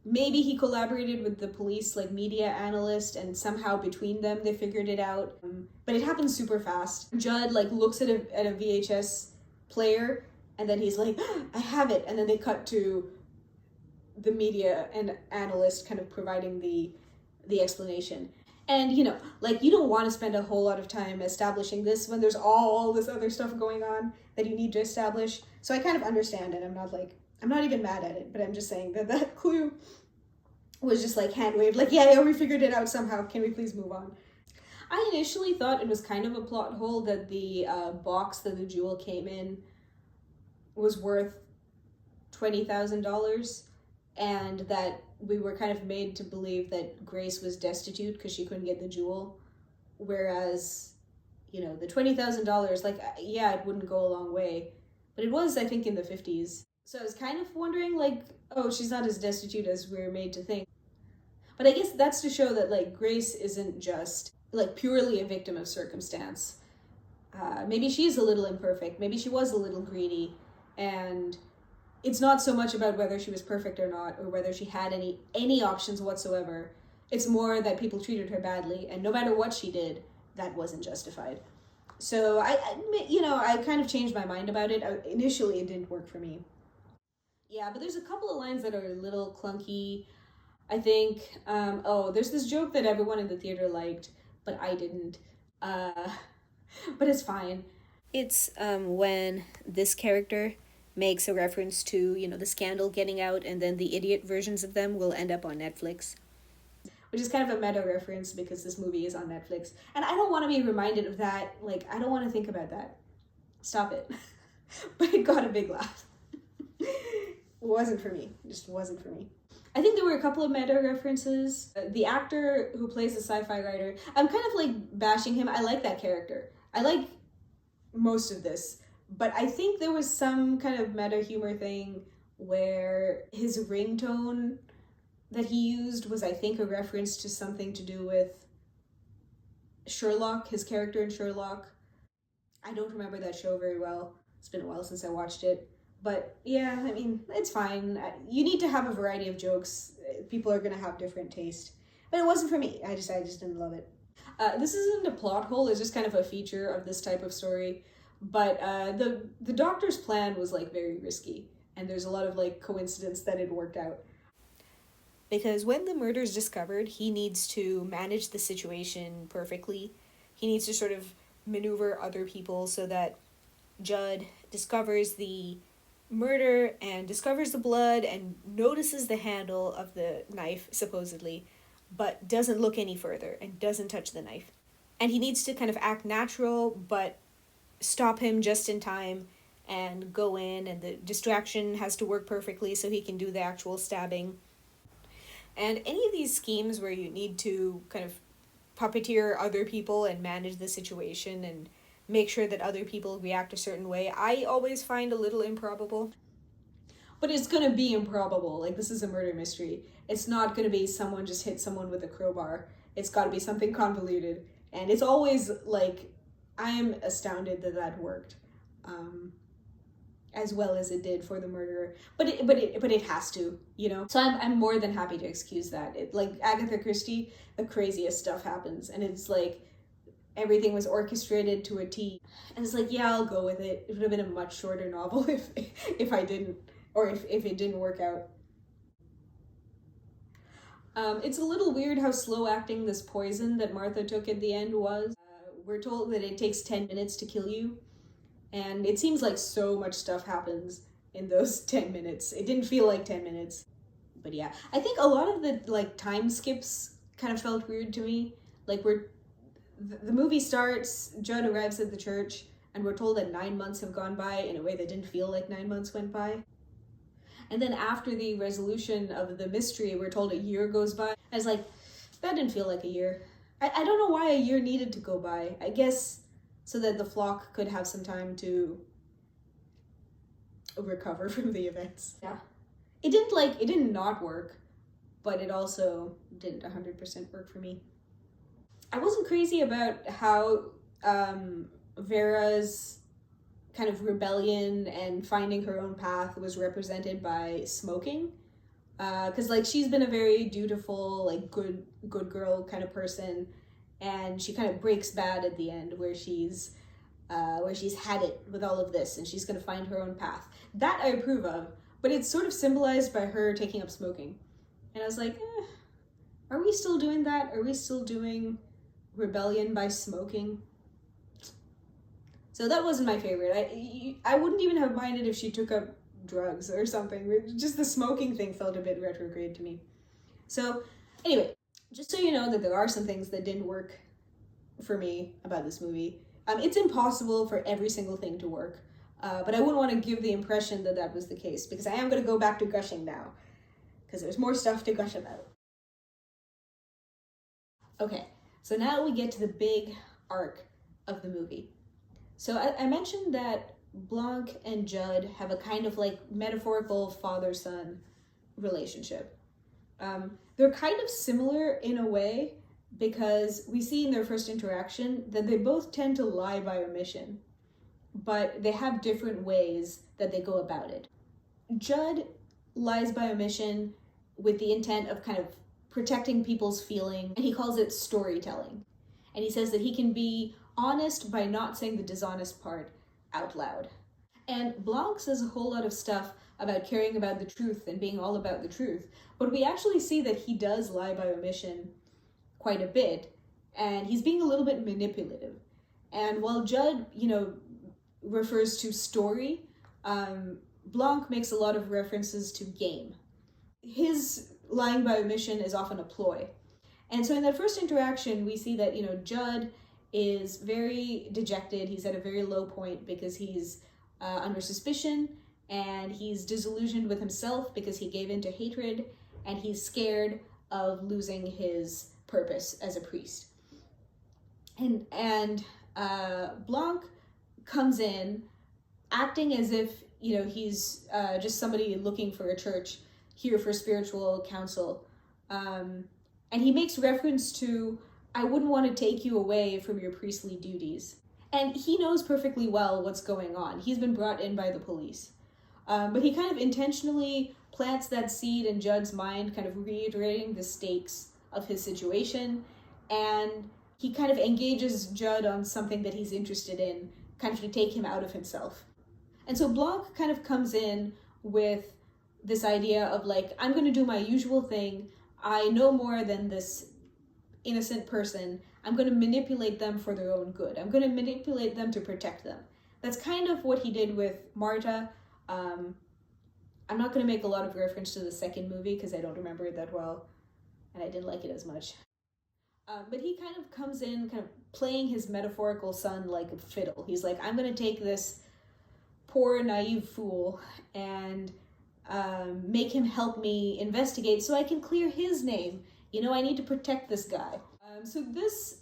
[SPEAKER 1] maybe he collaborated with the police, like, media analyst, and somehow between them they figured it out. But it happens super fast. Judd, like, looks at a VHS player, and then he's like, I have it. And then they cut to the media and analyst kind of providing the explanation. And, you know, like, you don't want to spend a whole lot of time establishing this when there's all this other stuff going on that you need to establish. So I kind of understand it. I'm not even mad at it, but I'm just saying that that clue was just, like, hand waved, like, yeah, we figured it out somehow. Can we please move on? I initially thought it was kind of a plot hole that the box that the jewel came in was worth $20,000, and that we were kind of made to believe that Grace was destitute because she couldn't get the jewel, whereas, you know, the $20,000, like, yeah, it wouldn't go a long way, but it was, I think, in the 50s. So I was kind of wondering, like, oh, she's not as destitute as we're made to think. But I guess that's to show that, like, Grace isn't just, like, purely a victim of circumstance. Maybe she's a little imperfect, maybe she was a little greedy, and it's not so much about whether she was perfect or not, or whether she had any options whatsoever. It's more that people treated her badly, and no matter what she did, that wasn't justified. So I kind of changed my mind about it. Initially, it didn't work for me. Yeah, but there's a couple of lines that are a little clunky. I think, there's this joke that everyone in the theater liked, but I didn't. But it's fine.
[SPEAKER 2] It's when this character makes a reference to, you know, the scandal getting out, and then the idiot versions of them will end up on Netflix.
[SPEAKER 1] Which is kind of a meta reference because this movie is on Netflix. And I don't want to be reminded of that. Like, I don't want to think about that. Stop it. But it got a big laugh. It wasn't for me. It just wasn't for me. I think there were a couple of meta references. The actor who plays the sci-fi writer, I'm kind of, like, bashing him. I like that character. I like most of this. But I think there was some kind of meta humor thing where his ringtone that he used was, I think, a reference to something to do with Sherlock, his character in Sherlock. I don't remember that show very well. It's been a while since I watched it. But yeah, I mean, it's fine. You need to have a variety of jokes. People are going to have different taste. But it wasn't for me. I just didn't love it. This isn't a plot hole. It's just kind of a feature of this type of story. But the doctor's plan was, like, very risky. And there's a lot of, like, coincidence that it worked out.
[SPEAKER 2] Because when the murder is discovered, he needs to manage the situation perfectly. He needs to sort of maneuver other people so that Judd discovers the murder and discovers the blood and notices the handle of the knife, supposedly, but doesn't look any further and doesn't touch the knife. And he needs to kind of act natural, but stop him just in time and go in, and the distraction has to work perfectly so he can do the actual stabbing. And any of these schemes where you need to kind of puppeteer other people and manage the situation and make sure that other people react a certain way, I always find a little improbable.
[SPEAKER 1] But it's going to be improbable. Like, this is a murder mystery. It's not going to be someone just hit someone with a crowbar. It's got to be something convoluted. And it's always, like, I am astounded that worked. as well as it did for the murderer, but it has to, you know. So I'm more than happy to excuse that. Like Agatha Christie, the craziest stuff happens, and it's like everything was orchestrated to a T. And it's like, yeah, I'll go with it. It would have been a much shorter novel if I didn't, or if it didn't work out. It's a little weird how slow acting this poison that Martha took at the end was. We're told that it takes 10 minutes to kill you. And it seems like so much stuff happens in those 10 minutes. It didn't feel like 10 minutes. But yeah, I think a lot of the like time skips kind of felt weird to me. Like the movie starts, Judd arrives at the church, and we're told that 9 months have gone by in a way that didn't feel like 9 months went by. And then after the resolution of the mystery, we're told a year goes by. I was like, that didn't feel like a year. I don't know why a year needed to go by. I guess so that the flock could have some time to recover from the events. Yeah. It didn't not work, but it also didn't 100% work for me. I wasn't crazy about how Vera's kind of rebellion and finding her own path was represented by smoking. Because like she's been a very dutiful, like good girl kind of person, and she kind of breaks bad at the end where she's had it with all of this and she's going to find her own path. That I approve of, but it's sort of symbolized by her taking up smoking. And I was like, are we still doing that? Are we still doing rebellion by smoking? So that wasn't my favorite. I wouldn't even have minded if she took up drugs or something. Just the smoking thing felt a bit retrograde to me. So anyway, just so you know that there are some things that didn't work for me about this movie. It's impossible for every single thing to work, but I wouldn't want to give the impression that that was the case, because I am going to go back to gushing now, because there's more stuff to gush about. Okay, so now we get to the big arc of the movie. So I mentioned that Blanc and Judd have a kind of like metaphorical father-son relationship. They're kind of similar in a way, because we see in their first interaction that they both tend to lie by omission, but they have different ways that they go about it. Judd lies by omission with the intent of kind of protecting people's feelings, and he calls it storytelling. And he says that he can be honest by not saying the dishonest part out loud. And Blanc says a whole lot of stuff about caring about the truth and being all about the truth, but we actually see that he does lie by omission quite a bit, and he's being a little bit manipulative. And while Judd, refers to story, Blanc makes a lot of references to game. His lying by omission is often a ploy. And so in that first interaction, we see that, Judd is very dejected. He's at a very low point because he's under suspicion, and he's disillusioned with himself because he gave in to hatred, and he's scared of losing his purpose as a priest. And Blanc comes in acting as if, he's just somebody looking for a church, here for spiritual counsel. And he makes reference to, I wouldn't want to take you away from your priestly duties. And he knows perfectly well what's going on. He's been brought in by the police. But he kind of intentionally plants that seed in Judd's mind, kind of reiterating the stakes of his situation. And he kind of engages Judd on something that he's interested in, kind of to take him out of himself. And so Blanc kind of comes in with this idea of like, I'm going to do my usual thing. I know more than this innocent person. I'm going to manipulate them for their own good. I'm going to manipulate them to protect them. That's kind of what he did with Marta. I'm not going to make a lot of reference to the second movie because I don't remember it that well, and I didn't like it as much. But he kind of comes in kind of playing his metaphorical son like a fiddle. He's like, I'm going to take this poor, naive fool and make him help me investigate so I can clear his name. I need to protect this guy. So this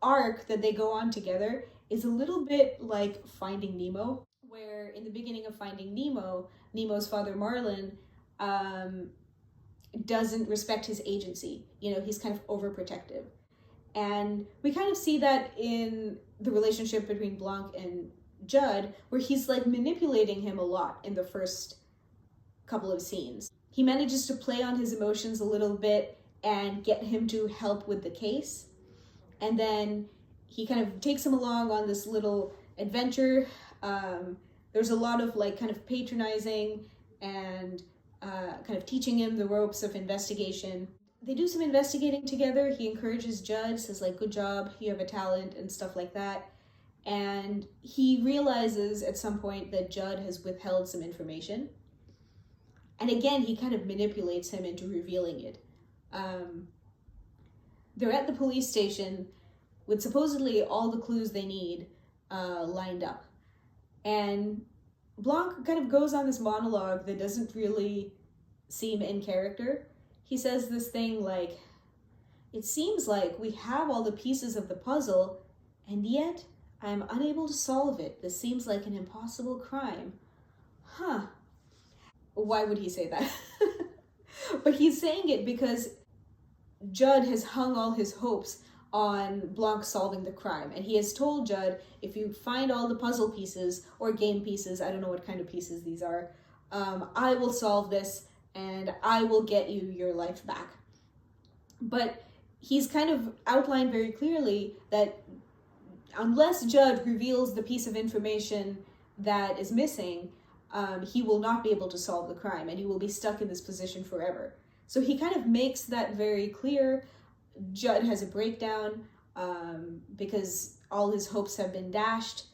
[SPEAKER 1] arc that they go on together is a little bit like Finding Nemo, where in the beginning of Finding Nemo, Nemo's father Marlin doesn't respect his agency. He's kind of overprotective. And we kind of see that in the relationship between Blanc and Judd, where he's like manipulating him a lot in the first couple of scenes. He manages to play on his emotions a little bit and get him to help with the case. And then he kind of takes him along on this little adventure. There's a lot of like kind of patronizing and kind of teaching him the ropes of investigation. They do some investigating together. He encourages Judd, says like, good job, you have a talent and stuff like that. And he realizes at some point that Judd has withheld some information. And again, he kind of manipulates him into revealing it. They're at the police station with supposedly all the clues they need lined up. And Blanc kind of goes on this monologue that doesn't really seem in character. He says this thing like, it seems like we have all the pieces of the puzzle, and yet I am unable to solve it. This seems like an impossible crime. Huh. Why would he say that? But he's saying it because Judd has hung all his hopes on Blanc solving the crime. And he has told Judd, if you find all the puzzle pieces or game pieces, I don't know what kind of pieces these are, I will solve this and I will get you your life back. But he's kind of outlined very clearly that unless Judd reveals the piece of information that is missing, he will not be able to solve the crime and he will be stuck in this position forever. So he kind of makes that very clear. Judd has a breakdown because all his hopes have been dashed.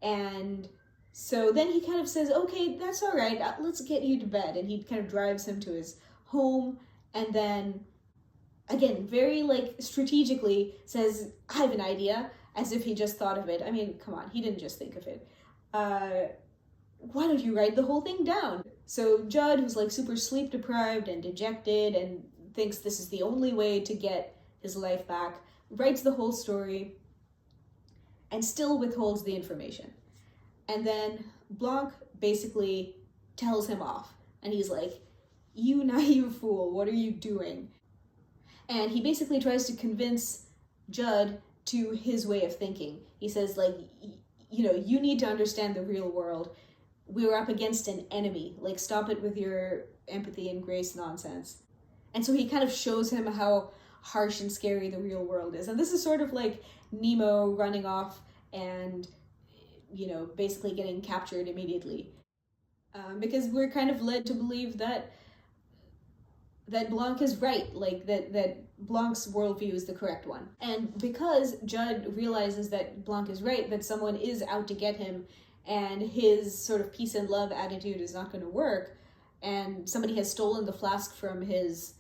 [SPEAKER 1] And so then he kind of says, okay, that's all right, let's get you to bed. And he kind of drives him to his home and then, again, very like strategically says, I have an idea, as if he just thought of it. I mean, come on, he didn't just think of it. Why don't you write the whole thing down? So Judd, who's like super sleep deprived and dejected and thinks this is the only way to get his life back, writes the whole story and still withholds the information. And then Blanc basically tells him off. And he's like, you naive fool, what are you doing? And he basically tries to convince Judd to his way of thinking. He says, like, you know, you need to understand the real world. We're up against an enemy. Like, stop it with your empathy and grace nonsense. And so he kind of shows him how harsh and scary the real world is. And this is sort of like Nemo running off and, you know, basically getting captured immediately. Because we're kind of led to believe that Blanc is right, like that Blanc's worldview is the correct one. And because Judd realizes that Blanc is right, that someone is out to get him, and his sort of peace and love attitude is not going to work, and somebody has stolen the flask from his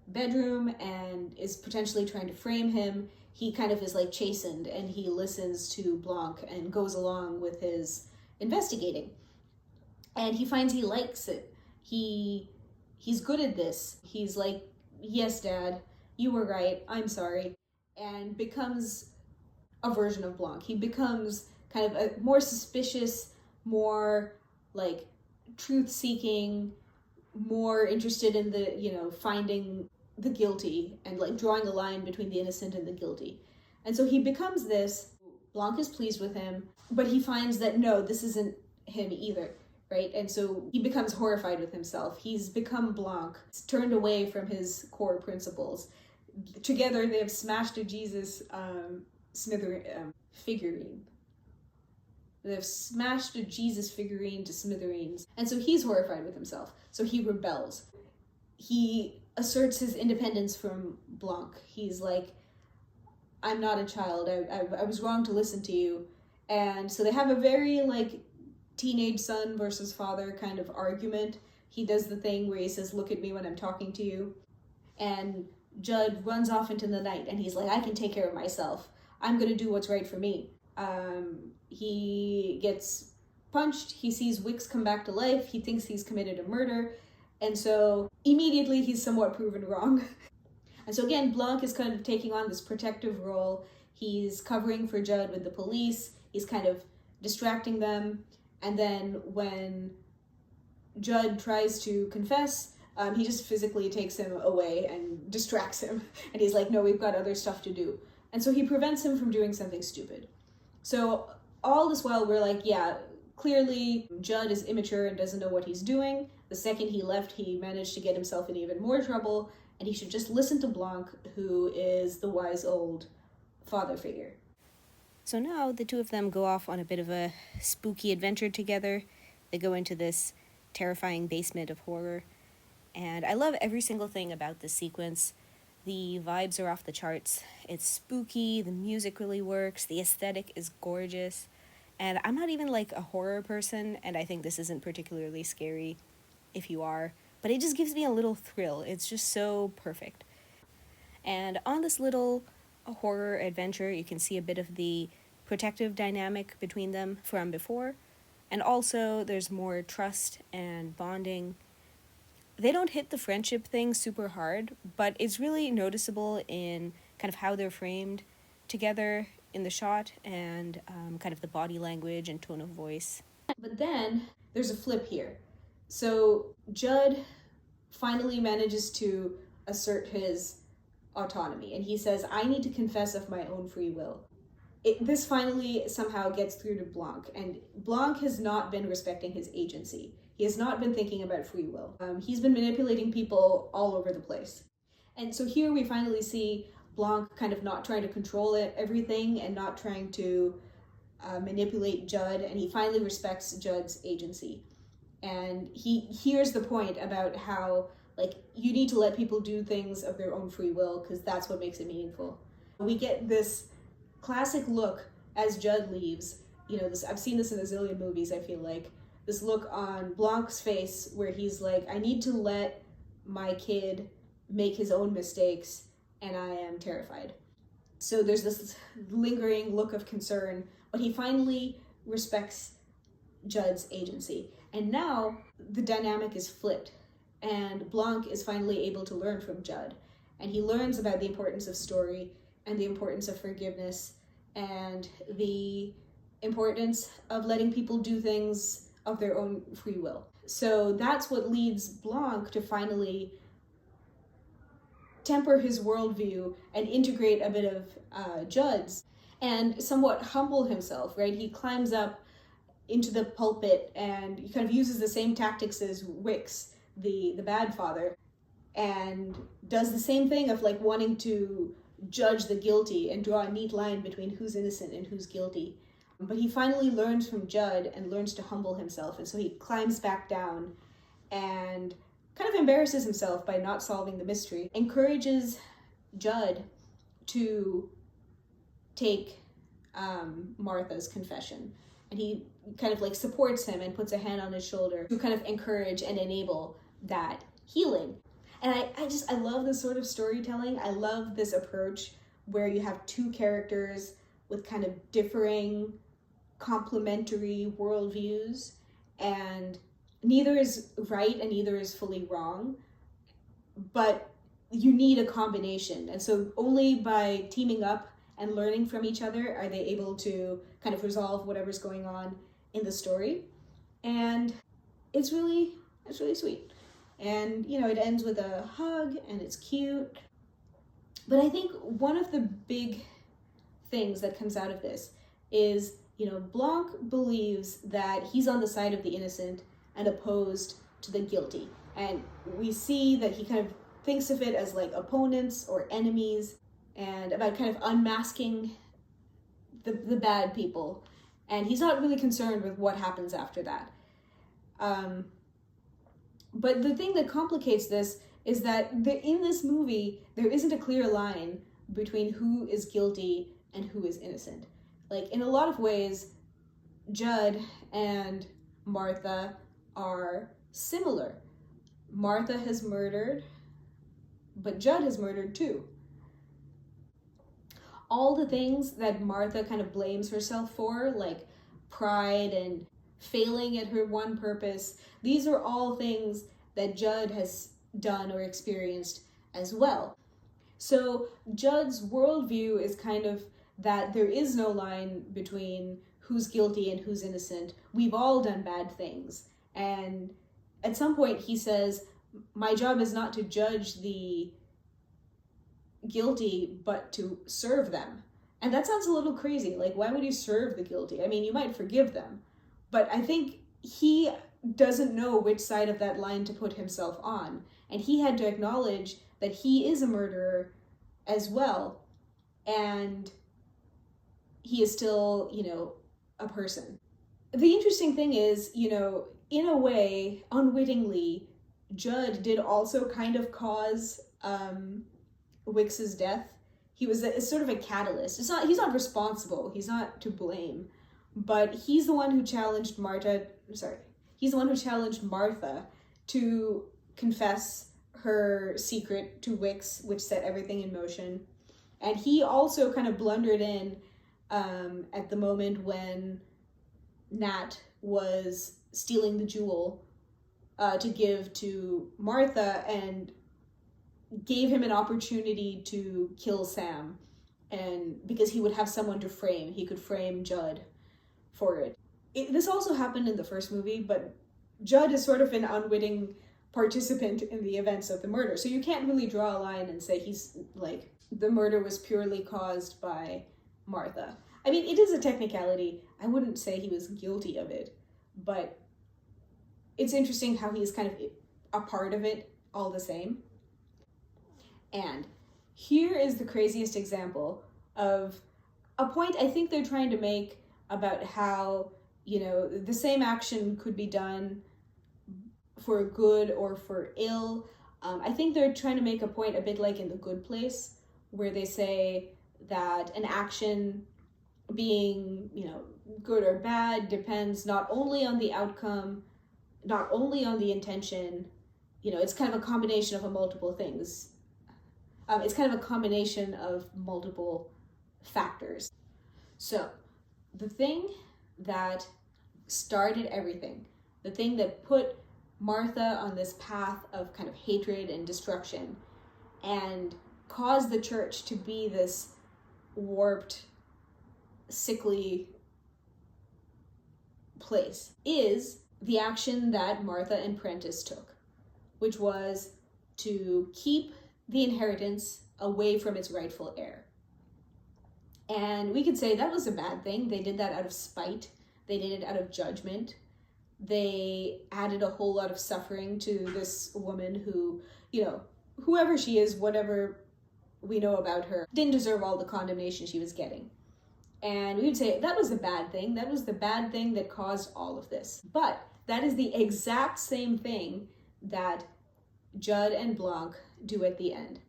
[SPEAKER 1] bedroom and is potentially trying to frame him, he kind of is like chastened, and he listens to Blanc and goes along with his investigating. And he finds he likes it. He's good at this. He's like, yes, Dad, you were right. I'm sorry. And becomes a version of Blanc. He becomes kind of a more suspicious, more like truth-seeking, more interested in the, you know, finding the guilty and like drawing a line between the innocent and the guilty. And so he becomes this. Blanc is pleased with him, but he finds that no, this isn't him either. Right? And so he becomes horrified with himself. He's become Blanc. He's turned away from his core principles. Together, they have smashed a Jesus figurine. They've smashed a Jesus figurine to smithereens. And so he's horrified with himself. So he rebels. He asserts his independence from Blanc. He's like, I'm not a child. I was wrong to listen to you. And so they have a very like teenage son versus father kind of argument. He does the thing where he says, look at me when I'm talking to you. And Judd runs off into the night and he's like, I can take care of myself. I'm going to do what's right for me. He gets punched. He sees Wicks come back to life. He thinks he's committed a murder. And so immediately he's somewhat proven wrong. And so again, Blanc is kind of taking on this protective role. He's covering for Judd with the police. He's kind of distracting them. And then when Judd tries to confess, he just physically takes him away and distracts him. And he's like, no, we've got other stuff to do. And so he prevents him from doing something stupid. So all this while we're like, yeah, clearly Judd is immature and doesn't know what he's doing. The second he left, he managed to get himself in even more trouble, and he should just listen to Blanc, who is the wise old father figure.
[SPEAKER 2] So now the two of them go off on a bit of a spooky adventure together. They go into this terrifying basement of horror. And I love every single thing about this sequence. The vibes are off the charts. It's spooky, the music really works, the aesthetic is gorgeous. And I'm not even like a horror person, and I think this isn't particularly scary if you are. But it just gives me a little thrill. It's just so perfect. And on this little horror adventure, you can see a bit of the protective dynamic between them from before. And also, there's more trust and bonding. They don't hit the friendship thing super hard, but it's really noticeable in kind of how they're framed together in the shot and kind of the body language and tone of voice.
[SPEAKER 1] But then there's a flip here. So Judd finally manages to assert his autonomy, and he says, I need to confess of my own free will. This finally somehow gets through to Blanc, and Blanc has not been respecting his agency. He has not been thinking about free will. He's been manipulating people all over the place. And so here we finally see Blanc kind of not trying to control everything and not trying to manipulate Judd, and he finally respects Judd's agency. And he hears the point about how, like, you need to let people do things of their own free will because that's what makes it meaningful. We get this classic look as Judd leaves. You know, I've seen this in a zillion movies, I feel like. This look on Blanc's face where he's like, I need to let my kid make his own mistakes, and I am terrified. So there's this lingering look of concern, but he finally respects Judd's agency. And now the dynamic is flipped, and Blanc is finally able to learn from Judd. And he learns about the importance of story and the importance of forgiveness and the importance of letting people do things of their own free will. So that's what leads Blanc to finally temper his worldview and integrate a bit of Judd's and somewhat humble himself, right? He climbs up into the pulpit and he kind of uses the same tactics as Wicks, the bad father, and does the same thing of like wanting to judge the guilty and draw a neat line between who's innocent and who's guilty. But he finally learns from Judd and learns to humble himself, and so he climbs back down and kind of embarrasses himself by not solving the mystery, encourages Judd to take Martha's confession, and he kind of like supports him and puts a hand on his shoulder to kind of encourage and enable that healing. And I love this sort of storytelling. I love this approach where you have two characters with kind of differing complementary worldviews, and neither is right and neither is fully wrong, but you need a combination. And so only by teaming up and learning from each other are they able to kind of resolve whatever's going on in the story. And it's really sweet. And, you know, it ends with a hug and it's cute. But I think one of the big things that comes out of this is, you know, Blanc believes that he's on the side of the innocent and opposed to the guilty. And we see that he kind of thinks of it as like opponents or enemies and about kind of unmasking the bad people. And he's not really concerned with what happens after that. But the thing that complicates this is that in this movie, there isn't a clear line between who is guilty and who is innocent. Like, in a lot of ways, Judd and Martha are similar. Martha has murdered, but Judd has murdered too. All the things that Martha kind of blames herself for, like pride and failing at her one purpose, these are all things that Judd has done or experienced as well. So Judd's worldview is kind of that there is no line between who's guilty and who's innocent. We've all done bad things. And at some point he says, my job is not to judge the guilty, but to serve them. And that sounds a little crazy. Like, why would you serve the guilty? I mean, you might forgive them, but I think he doesn't know which side of that line to put himself on. And he had to acknowledge that he is a murderer as well. And he is still, a person. The interesting thing is, in a way, unwittingly, Judd did also kind of cause Wicks's death. He was sort of a catalyst. He's not responsible. He's not to blame, but he's the one who challenged Martha to confess her secret to Wicks, which set everything in motion. And he also kind of blundered in at the moment when Nat was stealing the jewel to give to Martha, and gave him an opportunity to kill Sam, and because he would have someone to frame, he could frame Judd for it. This also happened in the first movie, but Judd is sort of an unwitting participant in the events of the murder, so you can't really draw a line and say he's like, the murder was purely caused by Martha. I mean, it is a technicality. I wouldn't say he was guilty of it, but it's interesting how he's kind of a part of it all the same. And here is the craziest example of a point I think they're trying to make about how, the same action could be done for good or for ill. I think they're trying to make a point a bit like in The Good Place, where they say that an action being, good or bad depends not only on the outcome, not only on the intention, it's kind of a combination of multiple things. It's kind of a combination of multiple factors. So, the thing that started everything, the thing that put Martha on this path of kind of hatred and destruction, and caused the church to be this warped, sickly place, is the action that Martha and Prentice took, which was to keep the inheritance away from its rightful heir. And we could say that was a bad thing. They did that out of spite. They did it out of judgment. They added a whole lot of suffering to this woman who, whoever she is, whatever we know about her, didn't deserve all the condemnation she was getting. And we would say that was a bad thing. That was the bad thing that caused all of this. But that is the exact same thing that Judd and Blanc do at the end.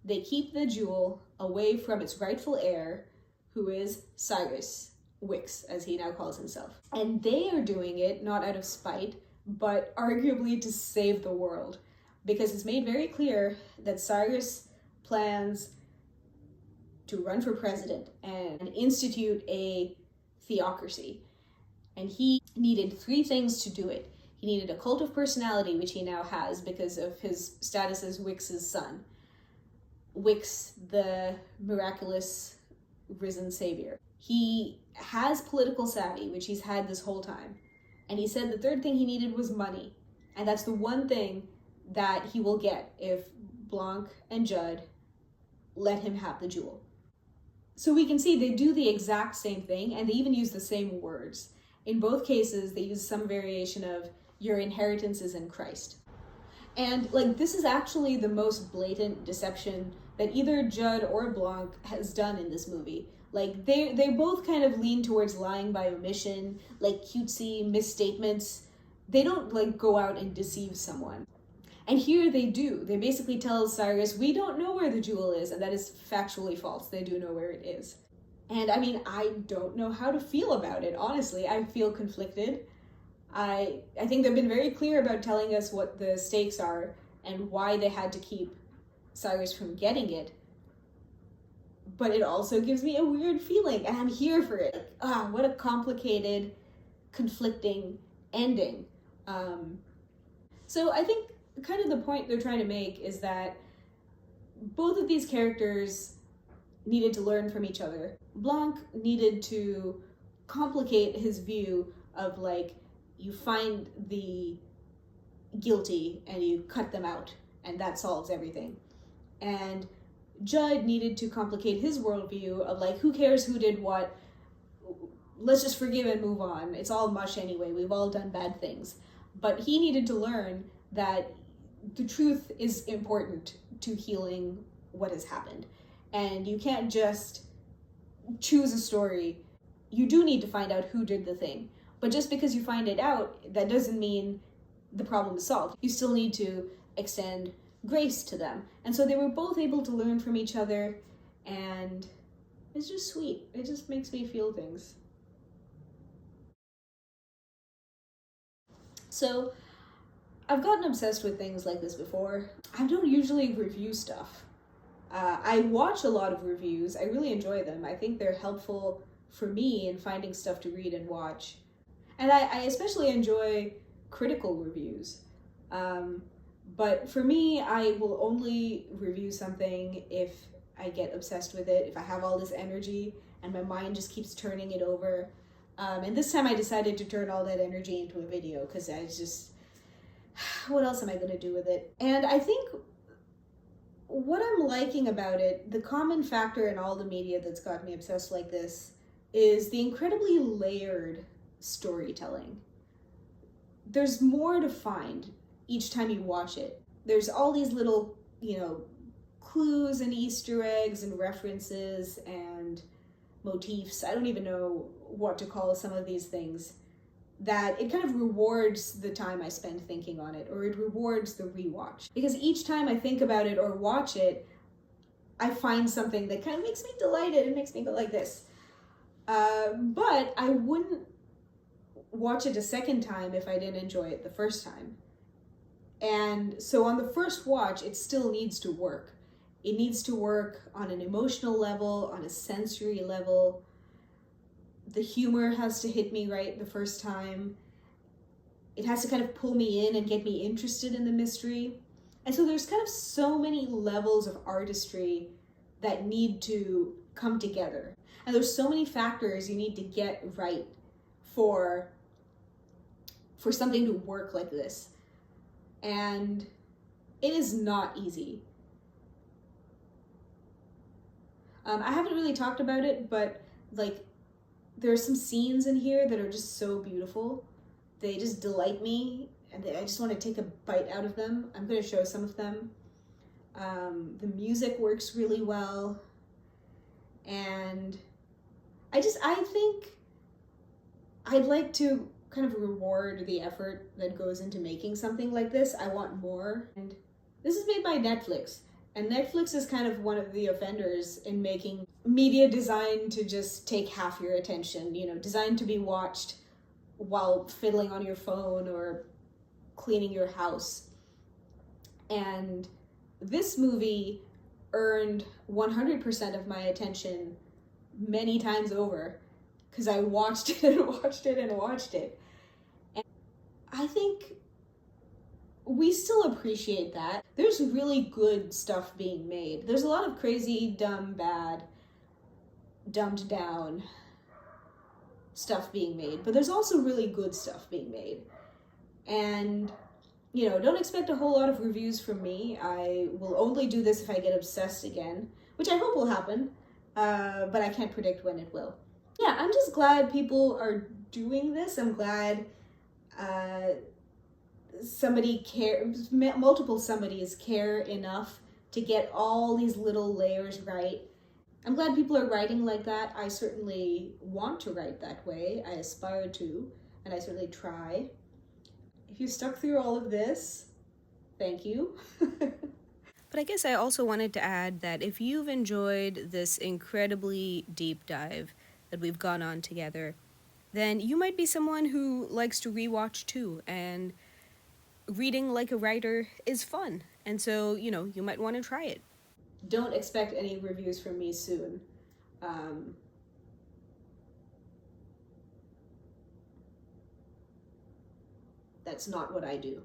[SPEAKER 1] They keep the jewel away from its rightful heir, who is Cyrus Wicks, as he now calls himself. And they are doing it not out of spite, but arguably to save the world, because it's made very clear that Cyrus plans to run for president and institute a theocracy. And he needed 3 things to do it. He needed a cult of personality, which he now has because of his status as Wicks's son. Wicks, the miraculous risen savior. He has political savvy, which he's had this whole time. And he said the 3rd thing he needed was money. And that's the one thing that he will get if Blanc and Judd let him have the jewel. So we can see they do the exact same thing, and they even use the same words. In both cases, they use some variation of, your inheritance is in Christ. And this is actually the most blatant deception that either Judd or Blanc has done in this movie. They both kind of lean towards lying by omission, cutesy misstatements. They don't go out and deceive someone. And here they do. They basically tell Cyrus, we don't know where the jewel is, and that is factually false. They do know where it is. And I mean, I don't know how to feel about it, honestly. I feel conflicted. I think they've been very clear about telling us what the stakes are and why they had to keep Cyrus from getting it. But it also gives me a weird feeling, and I'm here for it. What a complicated, conflicting ending. So I think kind of the point they're trying to make is that both of these characters needed to learn from each other. Blanc needed to complicate his view of you find the guilty and you cut them out and that solves everything. And Judd needed to complicate his worldview of like, who cares who did what? Let's just forgive and move on. It's all mush anyway. We've all done bad things. But he needed to learn that the truth is important to healing what has happened. And you can't just choose a story. You do need to find out who did the thing. But just because you find it out, that doesn't mean the problem is solved. You still need to extend grace to them. And so they were both able to learn from each other, and it's just sweet. It just makes me feel things. So I've gotten obsessed with things like this before. I don't usually review stuff. I watch a lot of reviews. I really enjoy them. I think they're helpful for me in finding stuff to read and watch. And I especially enjoy critical reviews. But for me, I will only review something if I get obsessed with it, if I have all this energy and my mind just keeps turning it over. And this time I decided to turn all that energy into a video because I was just, what else am I going to do with it? And I think what I'm liking about it, the common factor in all the media that's got me obsessed like this, is the incredibly layered storytelling. There's more to find each time you watch it. There's all these little, clues and Easter eggs and references and motifs. I don't even know what to call some of these things, that it kind of rewards the time I spend thinking on it, or it rewards the rewatch. Because each time I think about it or watch it, I find something that kind of makes me delighted. It makes me go like this. But I wouldn't watch it a second time if I didn't enjoy it the first time. And so on the first watch, it still needs to work. It needs to work on an emotional level, on a sensory level. The humor has to hit me right the first time. It has to kind of pull me in and get me interested in the mystery. And so there's kind of so many levels of artistry that need to come together. And there's so many factors you need to get right for something to work like this. And it is not easy. I haven't really talked about it, but there are some scenes in here that are just so beautiful. They just delight me, and I just want to take a bite out of them. I'm going to show some of them. The music works really well, and I think I'd like to kind of reward the effort that goes into making something like this. I want more. And this is made by Netflix. And Netflix is kind of one of the offenders in making media designed to just take half your attention, designed to be watched while fiddling on your phone or cleaning your house. And this movie earned 100% of my attention many times over because I watched it and watched it and watched it. And I think we still appreciate that. There's really good stuff being made. There's a lot of crazy, dumb, bad, dumbed down stuff being made, but there's also really good stuff being made. And, don't expect a whole lot of reviews from me. I will only do this if I get obsessed again, which I hope will happen, but I can't predict when it will. Yeah, I'm just glad people are doing this. I'm glad multiple somebodies care enough to get all these little layers right. I'm glad people are writing like that. I certainly want to write that way. I aspire to, and I certainly try. If you stuck through all of this, thank you.
[SPEAKER 2] But I guess I also wanted to add that if you've enjoyed this incredibly deep dive that we've gone on together, then you might be someone who likes to rewatch too, and reading like a writer is fun, and so, you might want to try it.
[SPEAKER 1] Don't expect any reviews from me soon. That's not what I do.